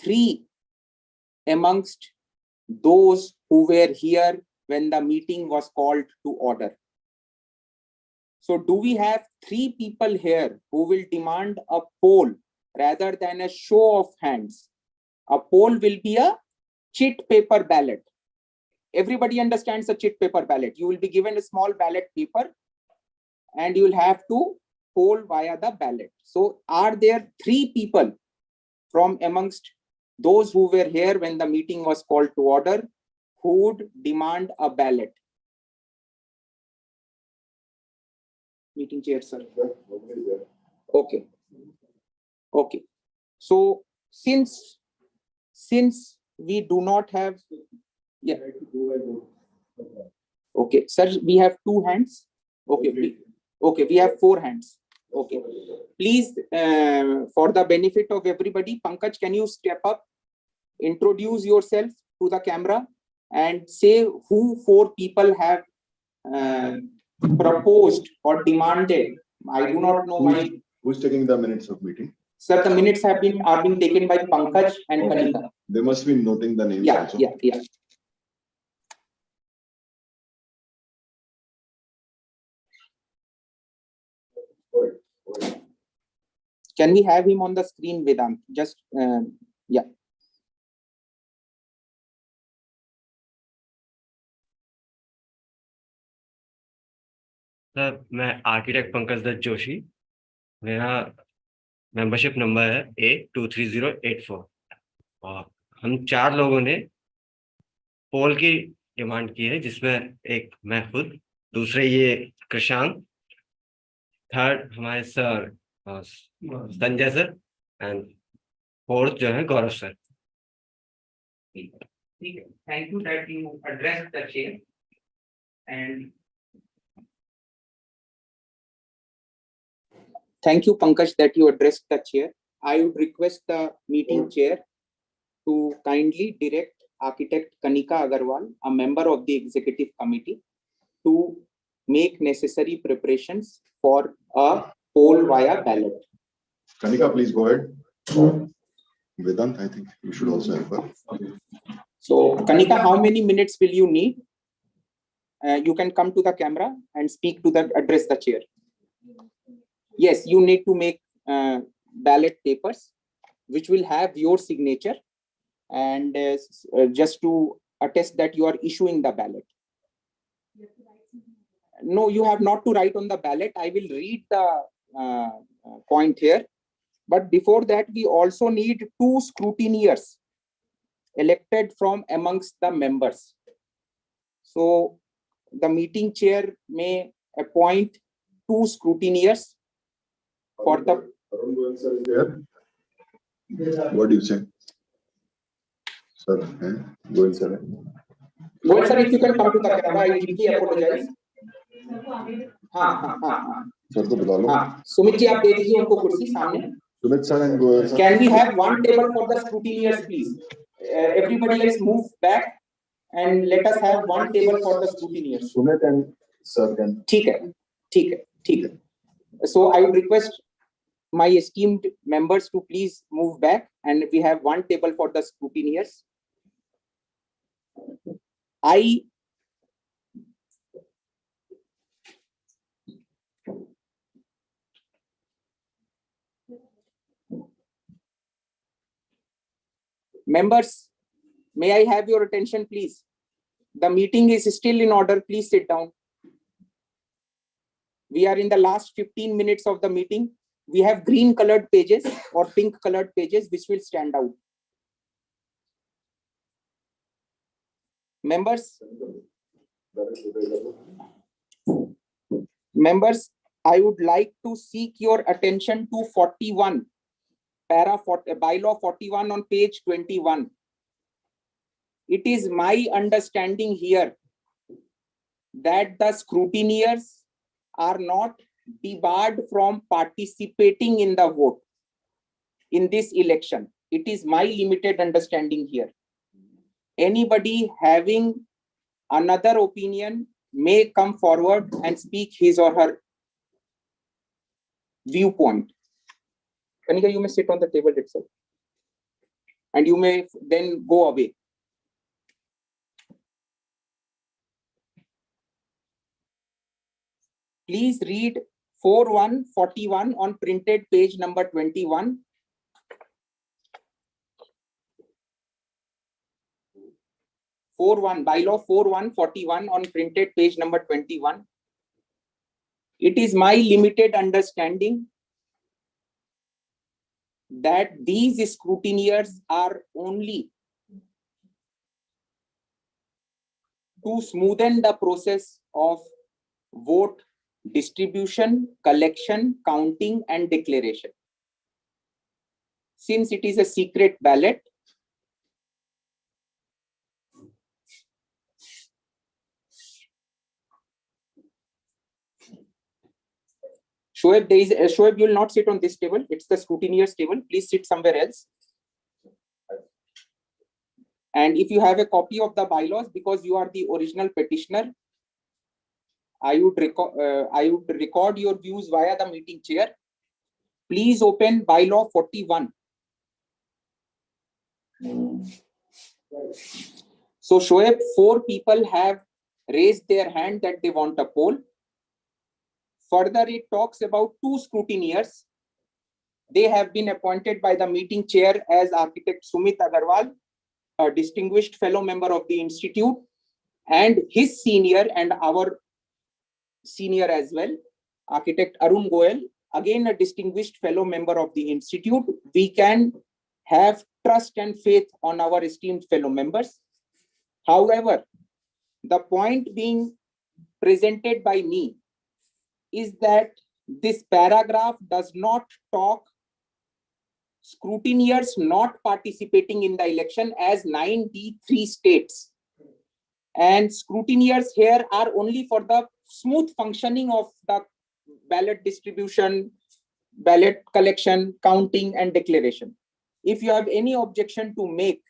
3 amongst those who were here when the meeting was called to order. So do we have 3 people here who will demand a poll rather than a show of hands? A poll will be a chit paper ballot. Everybody understands a chit paper ballot. You will be given a small ballot paper and you will have to poll via the ballot. So are there 3 people from amongst those who were here when the meeting was called to order who would demand a ballot? Meeting chair, sir. Okay. Okay. So since we do not have, yeah. Okay, sir, we have 2 hands. Okay, we have 4 hands. Okay, please, for the benefit of everybody, Pankaj, can you step up, introduce yourself to the camera and say who 4 people have proposed or demanded? I do not know why. Who's taking the minutes of meeting? Sir, the minutes are being taken by Pankaj and Kanika. They must be noting the names also. Yeah. Can we have him on the screen, Vedant? Just, yeah. Sir मैं architect Pankaj Dutt Joshi, मेरा membership number है A23084 और हम 4 लोगों ने पोल की demand की है, जिसमें एक मैं खुद, दूसरे ये कृषांक, थर्ड हमारे sir Sanjay sir and fourth जो है गौरव सर. ठीक है, thank you that you address the chair and thank you, Pankaj, that you addressed the chair. I would request the meeting chair to kindly direct Architect Kanika Agarwal, a member of the executive committee, to make necessary preparations for a poll via ballot. Kanika, please go ahead. Vedant, I think you should also help her. So, Kanika, how many minutes will you need? You can come to the camera and speak to address the chair. Yes, you need to make ballot papers which will have your signature and just to attest that you are issuing the ballot. No, you have not to write on the ballot. I will read the point here. But before that, we also need 2 scrutineers elected from amongst the members. So the meeting chair may appoint 2 scrutineers for the. Arun Goyal sir is there. What do you say? Sir, Goyal sir. Goyal sir, if you can come to the camera, I deeply apologize. हाँ sir को बुला लो. सुमित जी आप दे दीजिए उनको कुर्सी सामने. Sumit sir and Goyal sir. Can we have one table for the scrutineers, please? Everybody else move back and let us have one table for the scrutineers. Sumit and sir can. ठीक है. So I would request my esteemed members to please move back, and we have one table for the scrutineers. Members, may I have your attention, please? The meeting is still in order. Please sit down. We are in the last 15 minutes of the meeting. We have green colored pages or pink colored pages which will stand out. Members, I would like to seek your attention to 41. Bylaw 41 on page 21. It is my understanding here that the scrutineers are not debarred from participating in the vote in this election. It is my limited understanding here. Anybody having another opinion may come forward and speak his or her viewpoint. Kanika, you may sit on the table itself and you may then go away. Please read 4141 on printed page number 21. Bylaw 4141 on printed page number 21. It is my limited understanding that these scrutineers are only to smoothen the process of vote distribution, collection, counting, and declaration. Since it is a secret ballot, Shoaib, Shoaib, you will not sit on this table. It's the scrutineers table. Please sit somewhere else. And if you have a copy of the bylaws, because you are the original petitioner, I would record your views via the meeting chair. Please open bylaw 41. So Shoaib, 4 people have raised their hand that they want a poll. Further, it talks about 2 scrutineers. They have been appointed by the meeting chair as architect Sumit Agarwal, a distinguished fellow member of the institute, and his senior and our senior as well, architect Arun Goyal, again a distinguished fellow member of the institute. We can have trust and faith on our esteemed fellow members. However, the point being presented by me is that this paragraph does not talk scrutineers not participating in the election as 9D3 states. And scrutineers here are only for the smooth functioning of the ballot distribution, ballot collection, counting, and declaration. If you have any objection to make,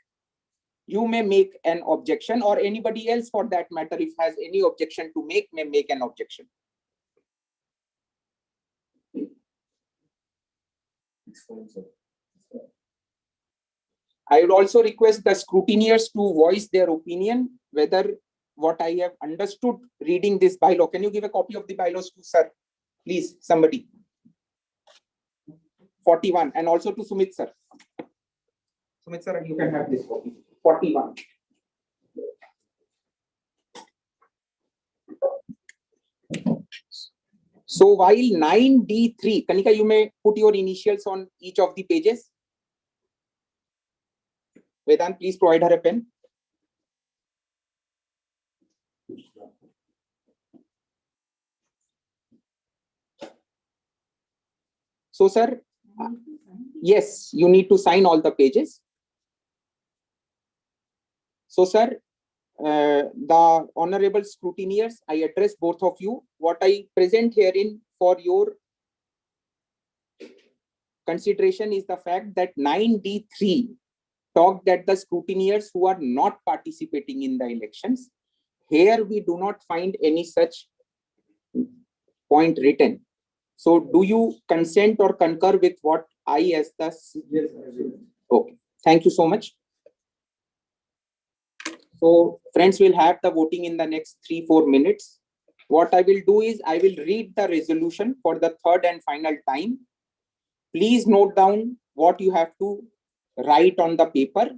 you may make an objection, or anybody else for that matter, if has any objection to make, may make an objection. I would also request the scrutineers to voice their opinion, whether what I have understood reading this bylaw. Can you give a copy of the bylaws to sir? Please, somebody. 41, and also to Sumit sir. Sumit sir, you can have this copy. 41. So while 9D3, Kanika, you may put your initials on each of the pages. Vedant, please provide her a pen. So, sir, yes, you need to sign all the pages. So, sir, the honorable scrutineers, I address both of you. What I present herein for your consideration is the fact that 9D3 talked that the scrutineers who are not participating in the elections, here we do not find any such point written. So do you consent or concur with what I as the... Yes, okay, thank you so much. So friends, will have the voting in the next 3-4 minutes. What I will do is I will read the resolution for the third and final time. Please note down what you have to write on the paper.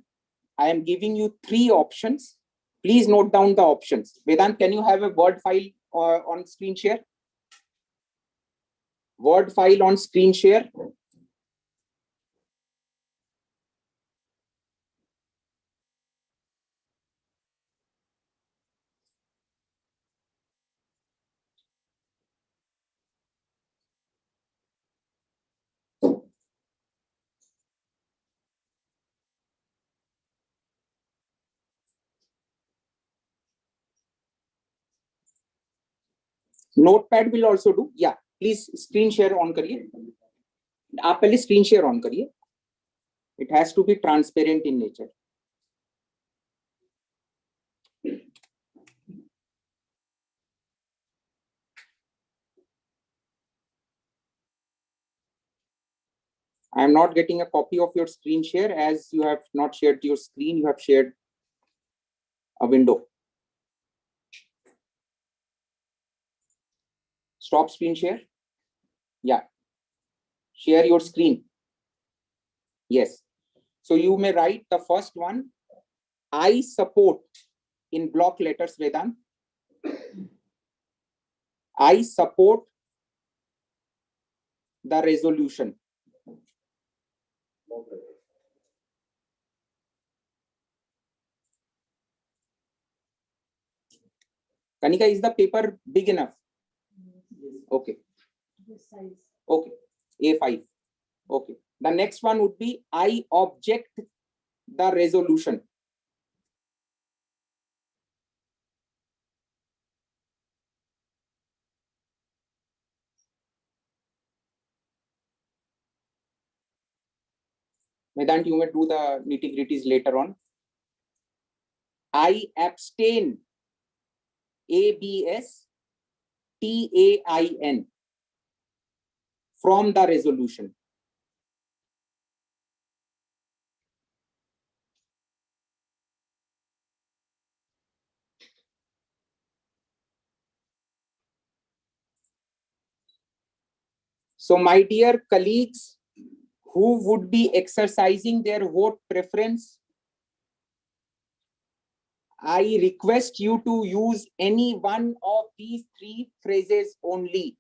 I am giving you 3 options. Please note down the options. Vedant, can you have a Word file on screen share? Word file on screen share. Notepad will also do. Yeah, please screen share on करिए. आप पहले screen share on करिए. It has to be transparent in nature. I am not getting a copy of your screen share as you have not shared your screen. You have shared a window. Stop screen share. Yeah. Share your screen. Yes. So you may write the first one. I support in block letters, Vedant. I support the resolution. Kanika, is the paper big enough? Okay. Okay. A5. Okay. The next one would be I object the resolution. Vedant, you may do the nitty-gritties later on. I abstain. ABSTAIN from the resolution. So my dear colleagues who would be exercising their vote preference, I request you to use any one of these 3 phrases only.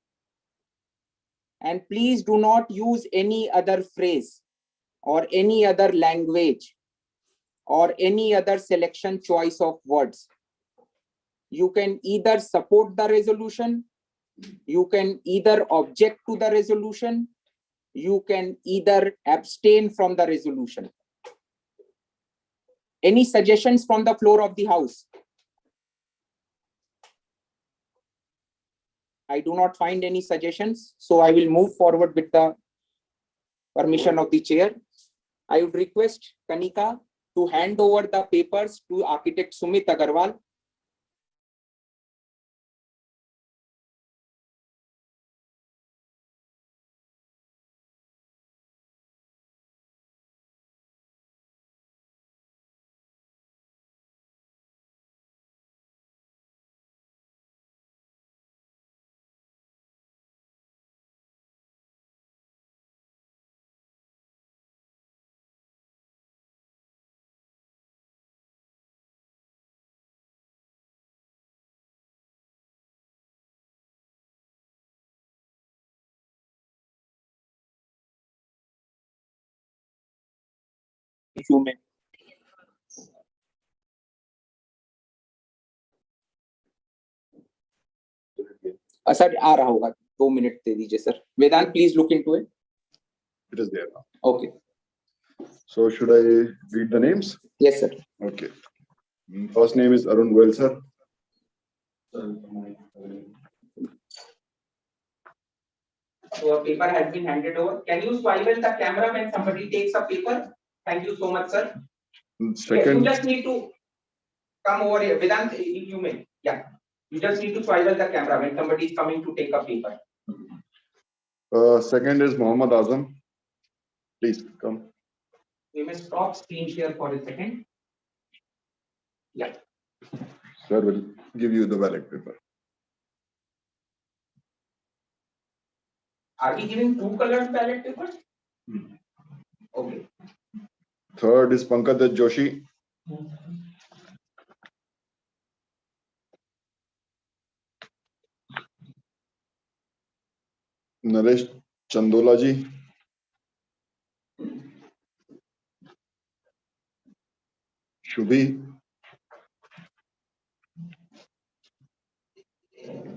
And please do not use any other phrase or any other language or any other selection choice of words. You can either support the resolution, you can either object to the resolution, you can either abstain from the resolution. Any suggestions from the floor of the House? I do not find any suggestions, so I will move forward with the permission of the chair. I would request Kanika to hand over the papers to Architect Sumit Agarwal. you may. Sir आ रहा होगा, 2 minute दे दीजिए sir. Vedant, please look into it. It is there now. Okay. So should I read the names? Yes, sir. Okay. First name is Arun Goel, sir. So a paper has been handed over. Can you swivel the camera when somebody takes a paper? Thank you so much, sir. Yes, you just need to come over here. Vedant, if you may. Yeah. You just need to swivel the camera when somebody is coming to take a paper. Second is Mohammad Azam. Please come. We may stop screen share for a second. Yeah. Sir will give you the ballot paper. Are we giving 2 colored ballot papers? Okay. Third is Pankaj Joshi. Naresh Chandola ji. Shubhi.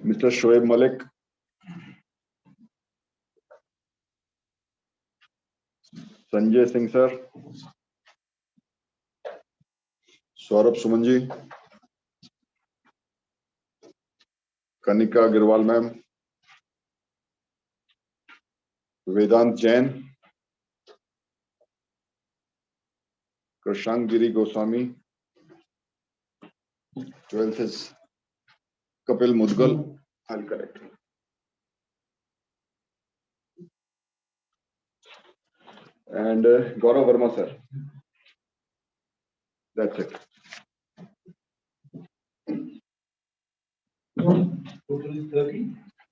Mr. Shoaib Malik. Sanjay Singh sir. Saurabh Sumanji. Kanika Agrawal ma'am. Vedant Jain. Krishang Giri Goswami. 12th is Kapil Mudgal. I'll correct. And Gaurav Verma sir. That's it.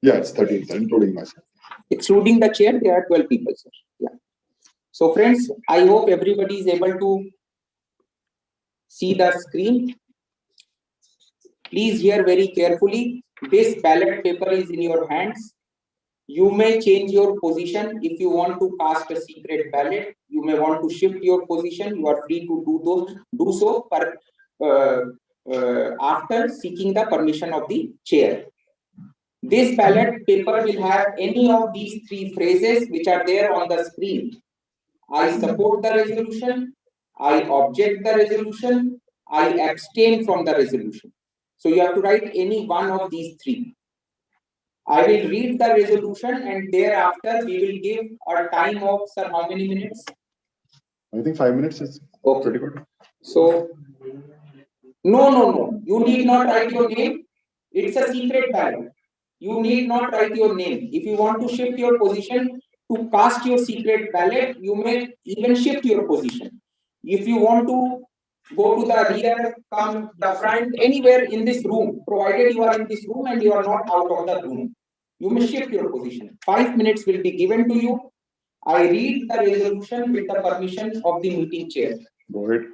Yeah, it's 13, sir, including myself. Excluding the chair, there are 12 people, sir. Yeah. So friends, I hope everybody is able to see the screen. Please hear very carefully. This ballot paper is in your hands. You may change your position if you want to cast a secret ballot. You may want to shift your position. You are free to do so after seeking the permission of the chair. This ballot paper will have any of these 3 phrases which are there on the screen. I support the resolution. I object the resolution. I abstain from the resolution. So you have to write any one of these 3. I will read the resolution and thereafter we will give a time of, sir, how many minutes? I think 5 minutes is pretty good. So, no. You need not write your name. It's a secret ballot. You need not write your name. If you want to shift your position to cast your secret ballot, you may even shift your position. If you want to go to the rear, come the front, anywhere in this room, provided you are in this room and you are not out of the room, you may shift your position. 5 minutes will be given to you. I read the resolution with the permission of the meeting chair. Go ahead.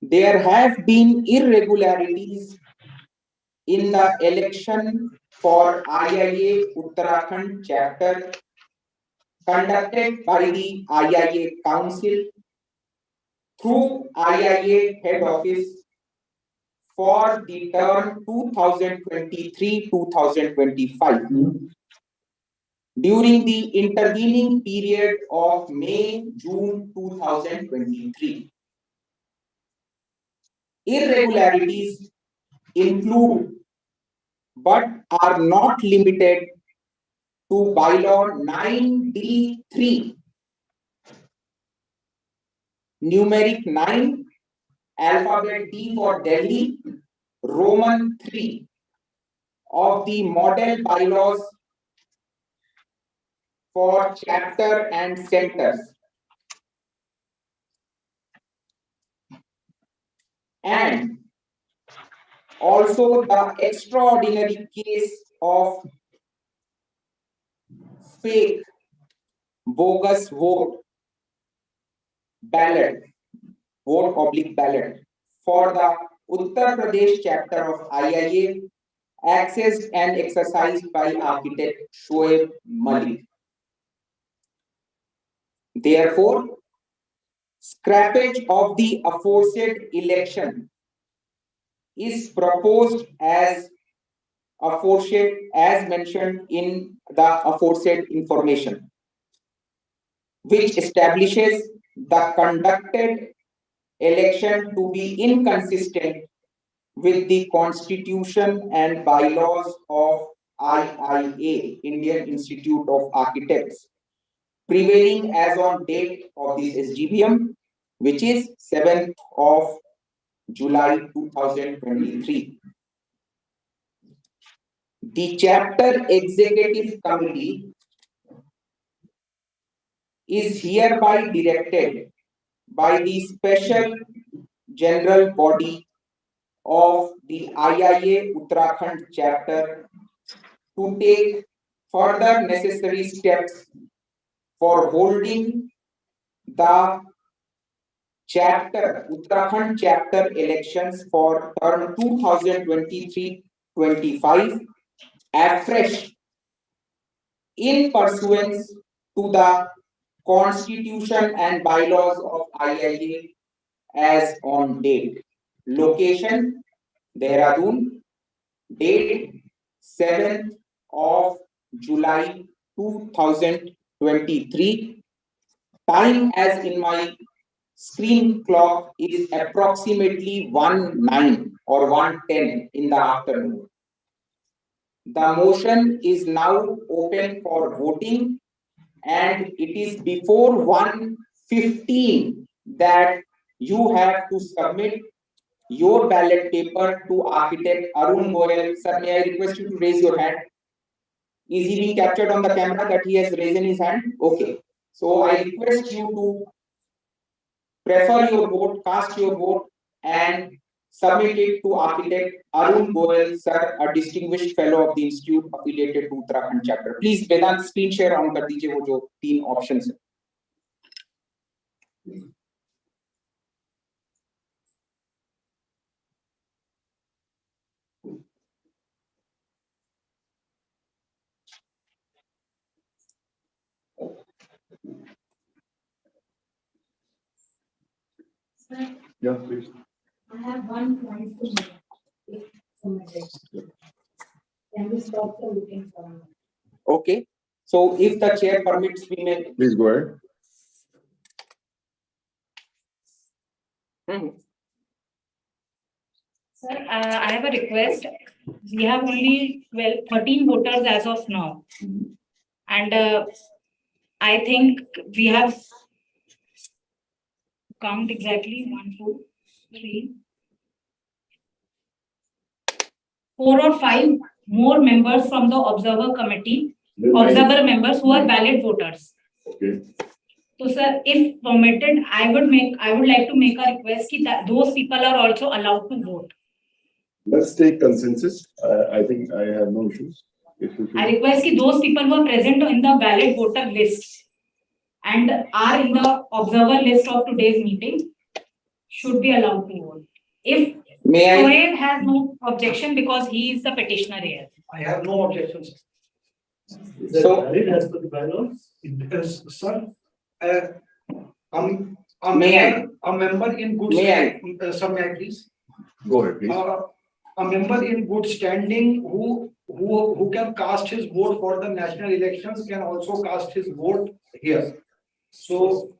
There have been irregularities in the election for IIA Uttarakhand chapter conducted by the IIA Council through IIA head office for the term 2023-2025 during the intervening period of May-June 2023. Irregularities include but are not limited to bylaw 9D3, numeric 9, alphabet D for Delhi, Roman 3 of the model bylaws for chapter and centers, and also the extraordinary case of fake bogus vote ballot, vote ballot for the Uttar Pradesh chapter of IIA accessed and exercised by architect Shoaib Malik. Therefore, scrappage of the aforesaid election is proposed as mentioned in the aforesaid information, which establishes the conducted election to be inconsistent with the Constitution and bylaws of IIA, Indian Institute of Architects, prevailing as on date of this SGBM, which is 7th of July 2023. The chapter executive committee is hereby directed by the special general body of the IIA Uttarakhand chapter to take further necessary steps for holding the Uttarakhand chapter elections for term 2023-25 afresh in pursuance to the Constitution and bylaws of IIA as on date. Location: Dehradun. Date: 7th of July 2023. Time as in my screen clock is approximately 1:09 or 1:10 in the afternoon. The motion is now open for voting, and it is before 1:15 that you have to submit your ballot paper to architect Arun Goyal. Sir, may I request you to raise your hand? Is he being captured on the camera that he has raised his hand? Okay. So I request you to prefer your vote, cast your vote, and submit it to architect Arun Goyal, sir, a distinguished fellow of the institute affiliated to Uttarakhand chapter. Please Vedant screen share on कर दीजिए वो जो 3 options है. Yeah, please. I have one point to make. Can we stop the looking for? Okay. So if the chair permits, we may. Please go ahead. Sir, I have a request. We have only 13 voters as of now. And I think we have count exactly 1, 2, 3, 4 or 5 more members from the observer committee, observer members who are valid voters. Okay. So, sir, if permitted, I would like to make a request that those people are also allowed to vote. Let's take consensus. I think I have no issues. I request that those people who are present in the valid voter list and are in the observer list of today's meeting should be allowed to vote. If Shoaib has no objection because he is the petitioner here. I have no objections. So, As per the bylaws, sir, a member in good standing. Sir, may I please? Go ahead, please. A member in good standing who can cast his vote for the national elections can also cast his vote here. So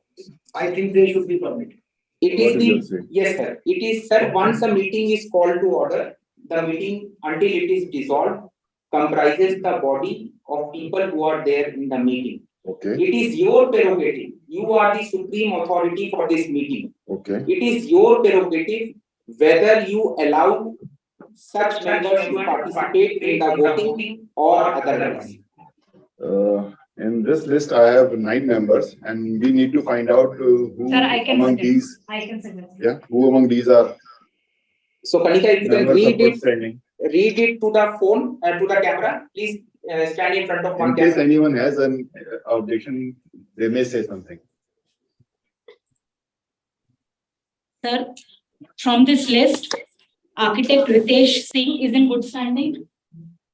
I think they should be permitted. it is the, yes sir, it is sir, once a meeting is called to order, the meeting until it is dissolved comprises the body of people who are there in the meeting. Okay. It is your prerogative. You are the supreme authority for this meeting. Okay. It is your prerogative whether you allow such members to participate in the voting or otherwise. In this list, I have 9 members, and we need to find out who Sir, I can among suggest. these. I can suggest. Yeah, who among these are. So, Kanika, if you can members of read good it, standing. read it to the phone, to the camera. Please stand in front of one In case camera. anyone has an objection, they may say something. Sir, from this list, architect Ritesh Singh is in good standing.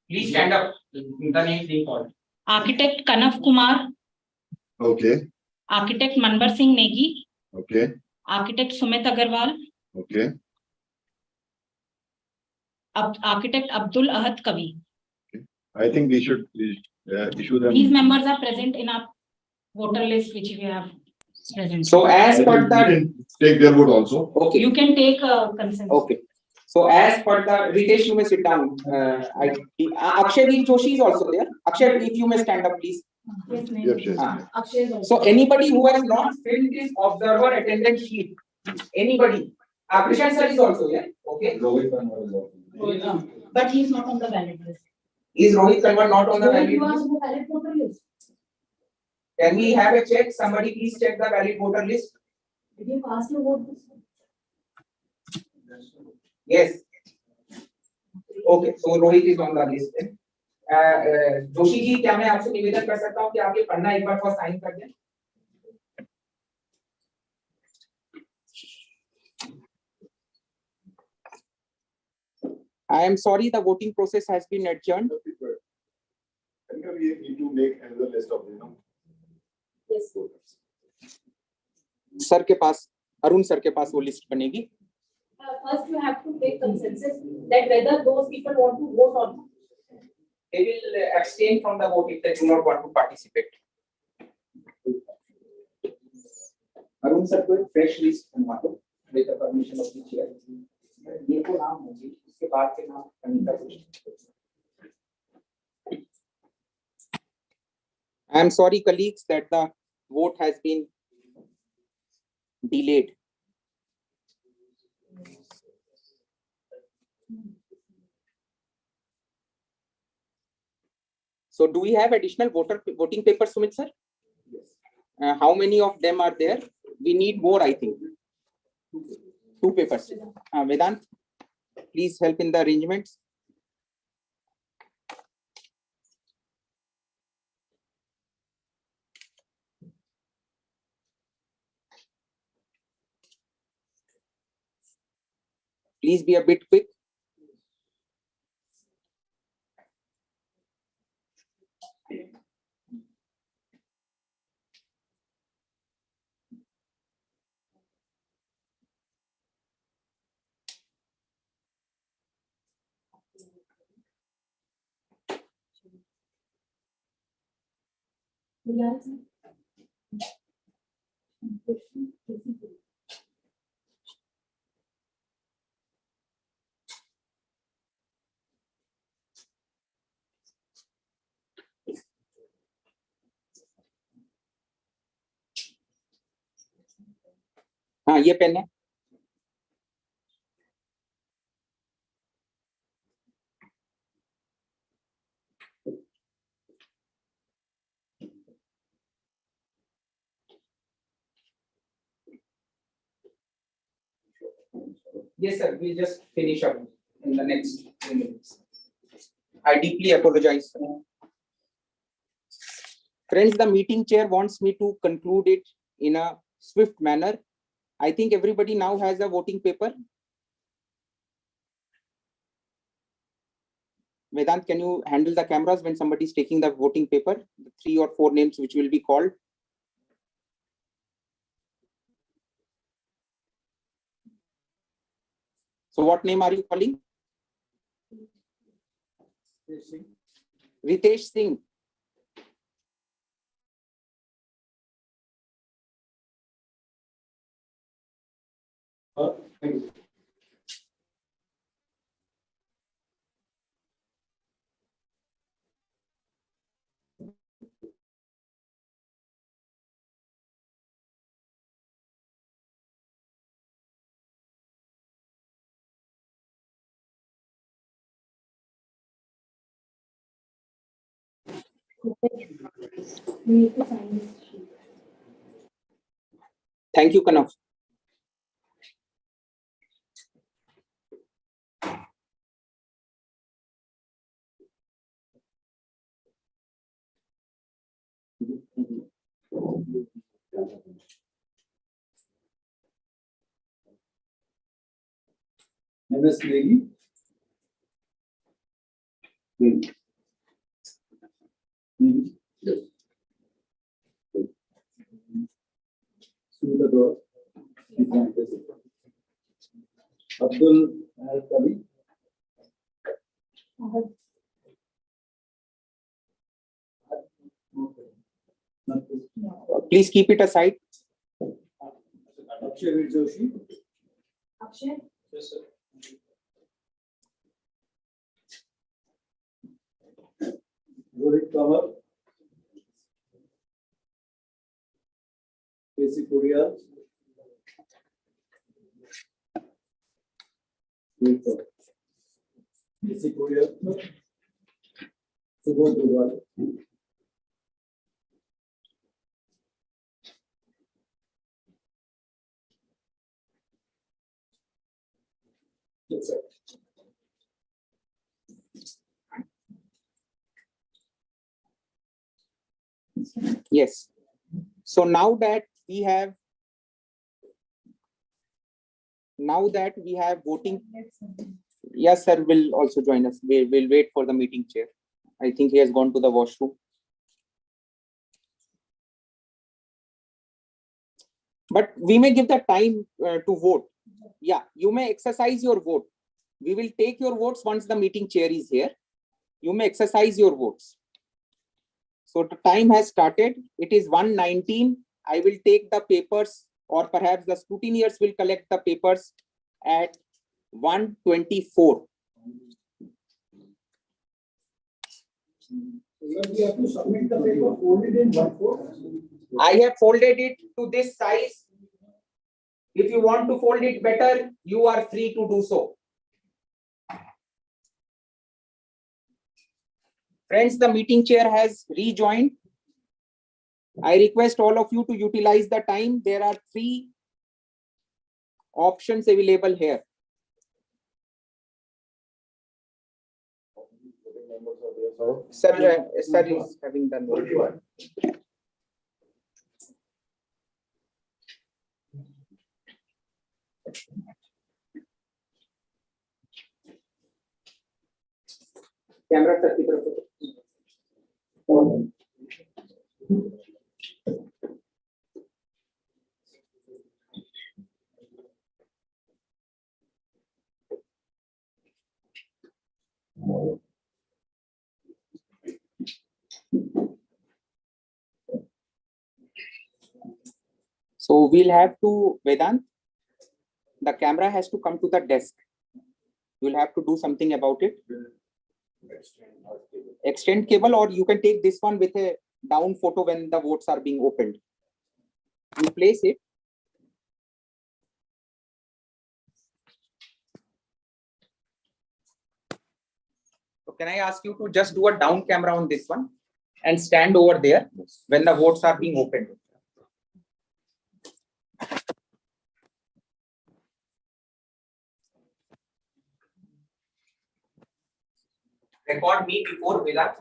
Please stand up. The name being called. Architect Kanav Kumar, Okay. Architect Manbar Singh Negi, Okay, Architect Sumit Agarwal, okay, Architect Abdul Ahad Kavi. I think we should issue them. These members are present in our voter list, which we have present. So as I per think we the, can take their vote also. okay, You can take consent. okay. So as per the, Ritesh, you may sit down. Akshay Joshi is also there. Akshay, if you may stand up, please. Yes, ma'am. Yes, yes. Ah. Akshay is also. So anybody who has not filled this observer attendance sheet, anybody, Krishan sir is also there. Okay. But he is not on the ballot list. Is Rohit Kanwar not on the Rohit valid was list? on the ballot voter list. Can we have a check? Somebody please check the valid voter list. Did you cast your vote this time? Yes. Okay, so Rohit is on the list. Joshi ji, क्या मैं आपसे निवेदन कर सकता हूँ कि आप ये पढ़ना एक बार थोड़ा साइन कर दें? I am sorry, the voting process has been adjourned. We need to make another list of, Yes. Sir के पास, अरुण सर के पास वो लिस्ट बनेगी. First, you have to take consensus that whether those people want to vote or not. They will abstain from the vote if they do not want to participate. Arun sir को एक fresh list बनवा दो with the permission of the chair. ये तो नाम होंगे, उसके बाद के नाम Kanika Joshi. I am sorry, colleagues, that the vote has been delayed. So do we have additional voting papers, Sumit sir? Yes. How many of them are there? We need more, I think. 2 papers. Vedant, please help in the arrangements. Please be a bit quick. हाँ, ये pen है. Yes, sir. We'll just finish up in the next 2 minutes. I deeply apologize. Friends, the meeting chair wants me to conclude it in a swift manner. I think everybody now has a voting paper. Vedant, can you handle the cameras when somebody is taking the voting paper? The 3 or 4 names which will be called. So what name are you calling? Ritesh Singh. Thank you, Kanav. MS Negi. Abdul Kali. Please keep it aside. Akshay Joshi. Akshay. Yes, sir. Rohit Kawar. Casey Korea. Casey Korea. Subodh Duggal. Yes, sir. Yes. So now that we have voting, yes, sir will also join us. We will wait for the meeting chair. I think he has gone to the washroom. But we may give the time to vote. Yeah, you may exercise your vote. We will take your votes once the meeting chair is here. You may exercise your votes. So the time has started. It is 1:19. I will take the papers, or perhaps the scrutineers will collect the papers at 1:24. We have to submit the paper folded in 1/4. I have folded it to this size. If you want to fold it better, you are free to do so. Friends, the meeting chair has rejoined. I request all of you to utilize the time. There are 3 options available here. Sir is having done vote. Camera sir की तरफ से. So we'll have to, Vedant, the camera has to come to the desk. You'll have to do something about it. Extend cable, or you can take this one with a down photo when the votes are being opened. You place it. So can I ask you to just do a down camera on this one and stand over there when the votes are being opened? Record me before Vedant.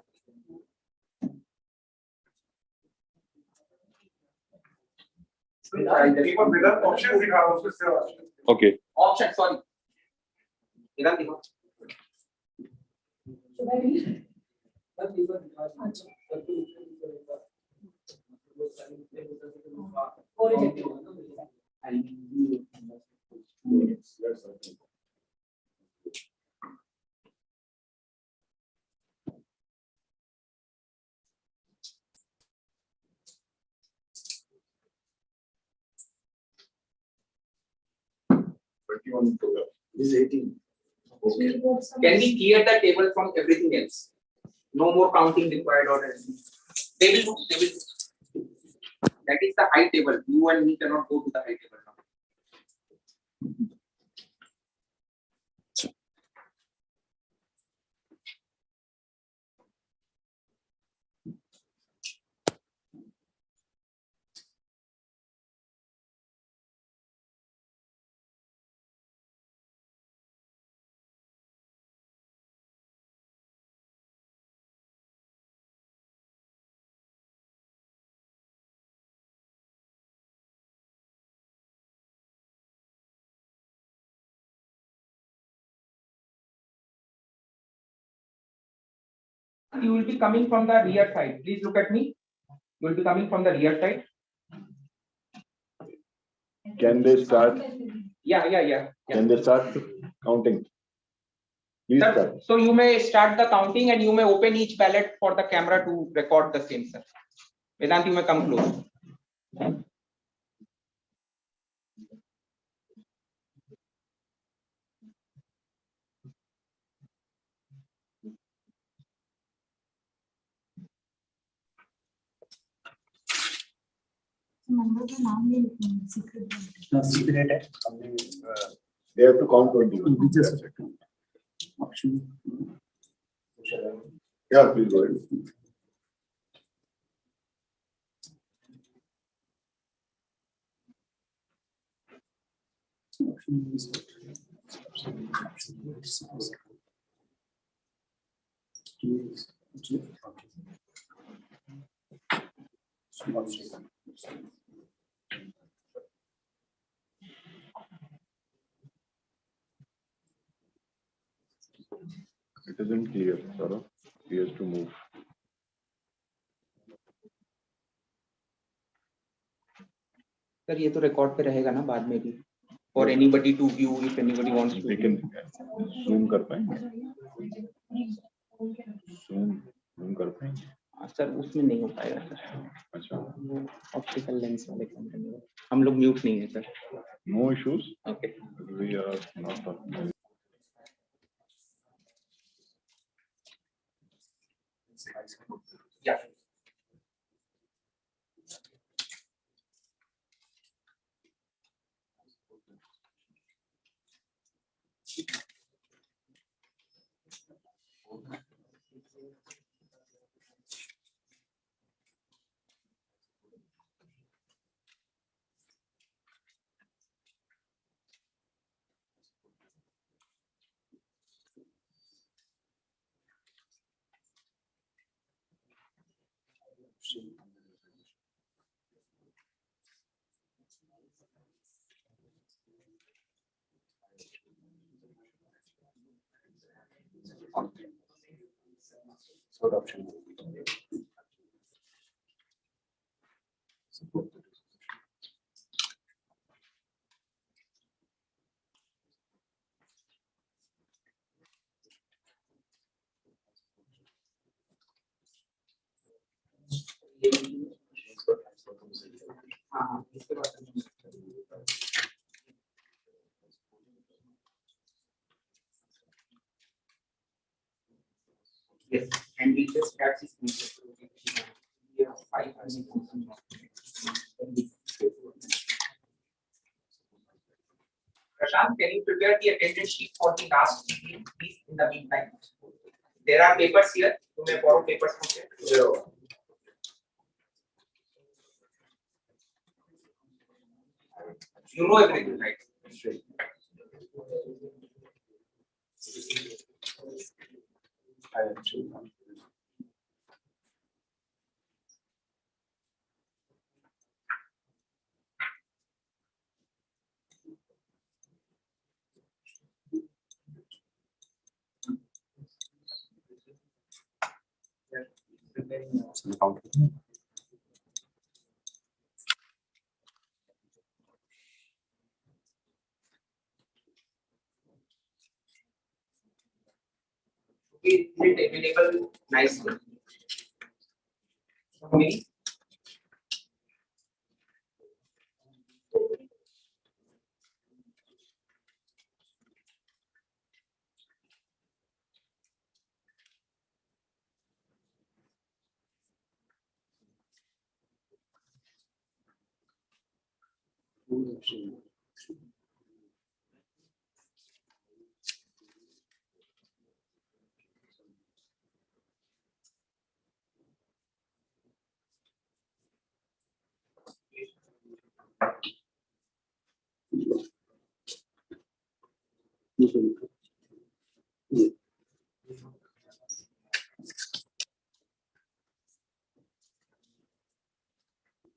Okay. Option, sorry. Vedant देखो. This is 18. Okay. Can we clear the table from everything else? No more counting required or anything. They will. That is the high table. You and me cannot go to the high table now. You will be coming from the rear side. Please look at me. You will be coming from the rear side. Can they start? Yeah. Can they start counting? Please Sir, start. so you may start the counting and you may open each ballot for the camera to record the same, sir. Vedant, you may come close. They have to count 20. Yeah, please go ahead. It isn't clear, Saurabh. He has to move. Sir, ये तो record पे रहेगा ना बाद में भी. For anybody to view, if anybody wants to. We can zoom कर पाएंगे. Zoom कर पाएंगे. सर उसमें नहीं हो पाएगा सर. अच्छा. ऑप्टिकल लेंस वाले काम करने वाले. हम लोग म्यूट नहीं है sir. No issues. Okay. We are not talking. Yeah. Yes, and we just start this meeting. We have 500. Prashant, can you prepare the attendance sheet for the last meeting, please, in the meantime? There are papers here. You may borrow papers from here. You know everything, right? Is it available nicely? Me?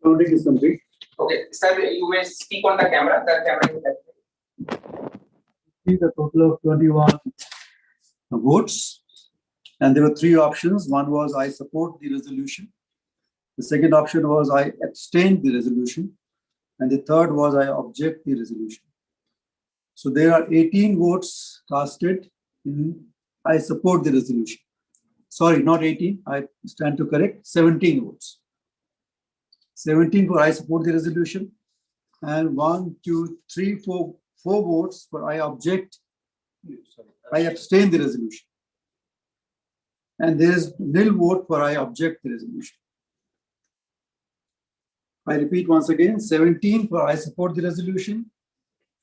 Counting is complete. Okay, sir, you may speak on the camera. The camera is there. See the total of 21 votes, and there were three options. One was I support the resolution. The second option was I abstain the resolution. and the third was I object the resolution. So there are 18 votes casted in I support the resolution. Sorry, not 18. I stand to correct. 17 votes. 17 for I support the resolution, and 1, 2, 3, 4 votes for I object. I abstain the resolution. And there is nil vote for I object the resolution. I repeat once again, 17 for I support the resolution,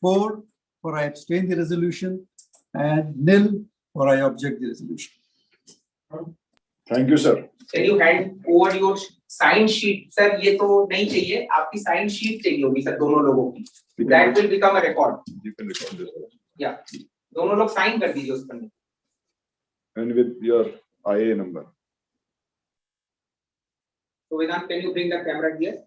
4 for I abstain the resolution, and nil for I object the resolution. Thank you, sir. Can you hand over your sign sheet, sir? ये तो नहीं चाहिए, आपकी sign sheet चाहिए होगी sir दोनों लोगों की. That will become a record. You can record this. Yeah, दोनों लोग sign कर दीजिए उस पर. And with your IIA number. So Vedant, can you bring the camera here?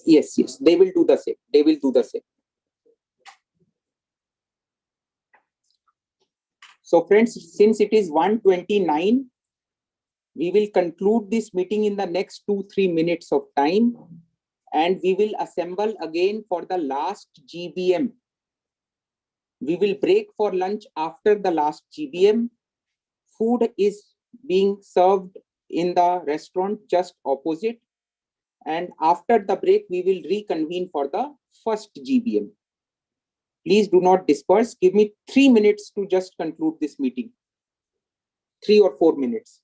Yes, they will do the same. They will do the same. So friends, since it is 1:29, we will conclude this meeting in the next 2-3 minutes of time, and we will assemble again for the last GBM. We will break for lunch after the last GBM. Food is being served in the restaurant just opposite. And after the break, we will reconvene for the first GBM. Please do not disperse. Give me 3 minutes to just conclude this meeting. 3 or 4 minutes.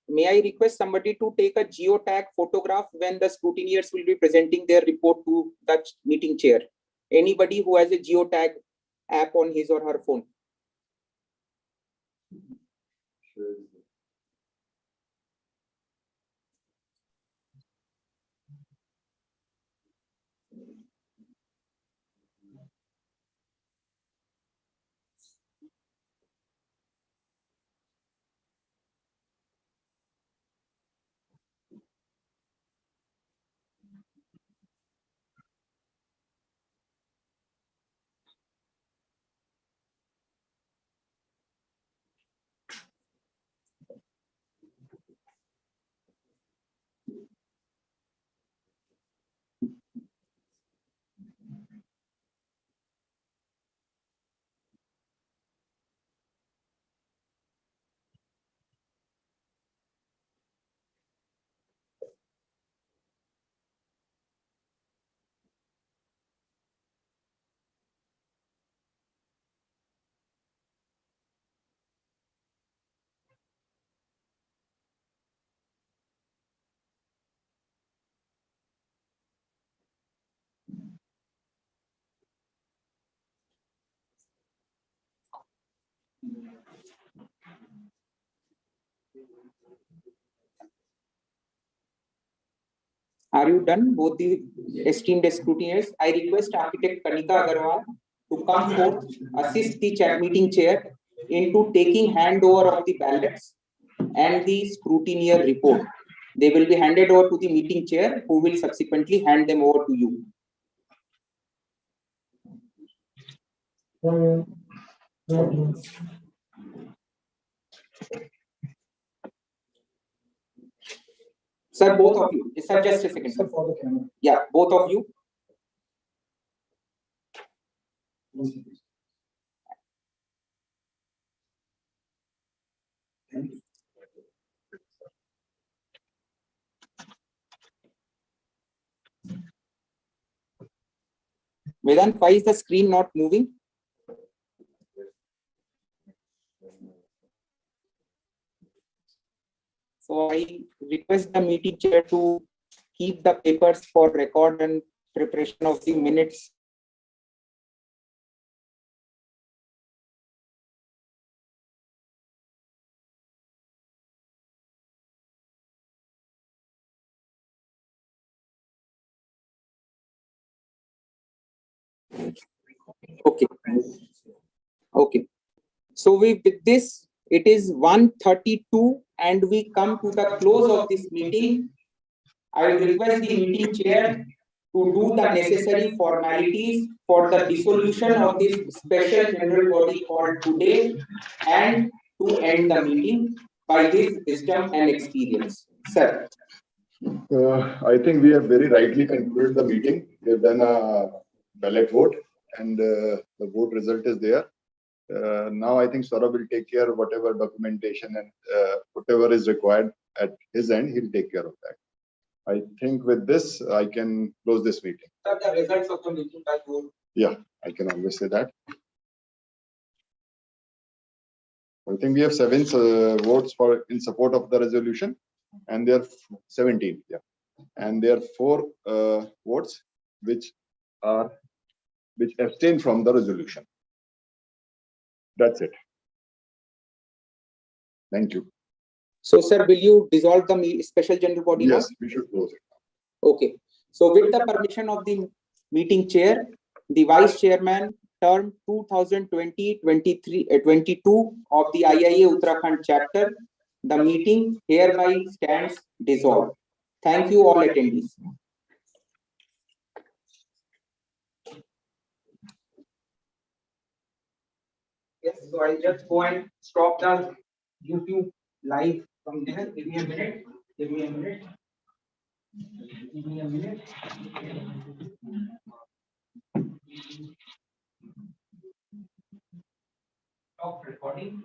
May I request somebody to take a geotag photograph when the scrutineers will be presenting their report to the meeting chair? Anybody who has a geotag app on his or her phone? Are you done, both the esteemed scrutineers? I request Architect Kanika Agarwal to come forth, assist the meeting chair into taking handover of the ballots and the scrutineer report. They will be handed over to the meeting chair, who will subsequently hand them over to you. Sir, both of you. Sir, just a second. Sir. Yeah, both of you. Vedant, why is the screen not moving? So I request the meeting chair to keep the papers for record and preparation of the minutes Okay. Okay. So with this, it is 1:32 and we come to the close of this meeting. I would request the meeting chair to do the necessary formalities for the dissolution of this special general body called today and to end the meeting by his wisdom and experience. Sir. I think we have very rightly concluded the meeting. We have done a ballot vote and the vote result is there. Now I think Saurabh will take care of whatever documentation and whatever is required at his end, he'll take care of that. I think with this, I can close this meeting. Sir, the results of the meeting by vote. Yeah, I can always say that. I think we have 7 votes in support of the resolution, and there are 17. Yeah, and there are 4 votes which abstain from the resolution. That's it. Thank you. So, sir, will you dissolve the special general body now? Yes, we should close it. Okay. So, with the permission of the meeting chair, the vice chairman, term 2020-22 of the IIA Uttarakhand chapter, the meeting hereby stands dissolved. Thank you all attendees. Yes, so I'll just go and stop the YouTube live from there. Give me a minute. Give me a minute. Give me a minute. Stop recording.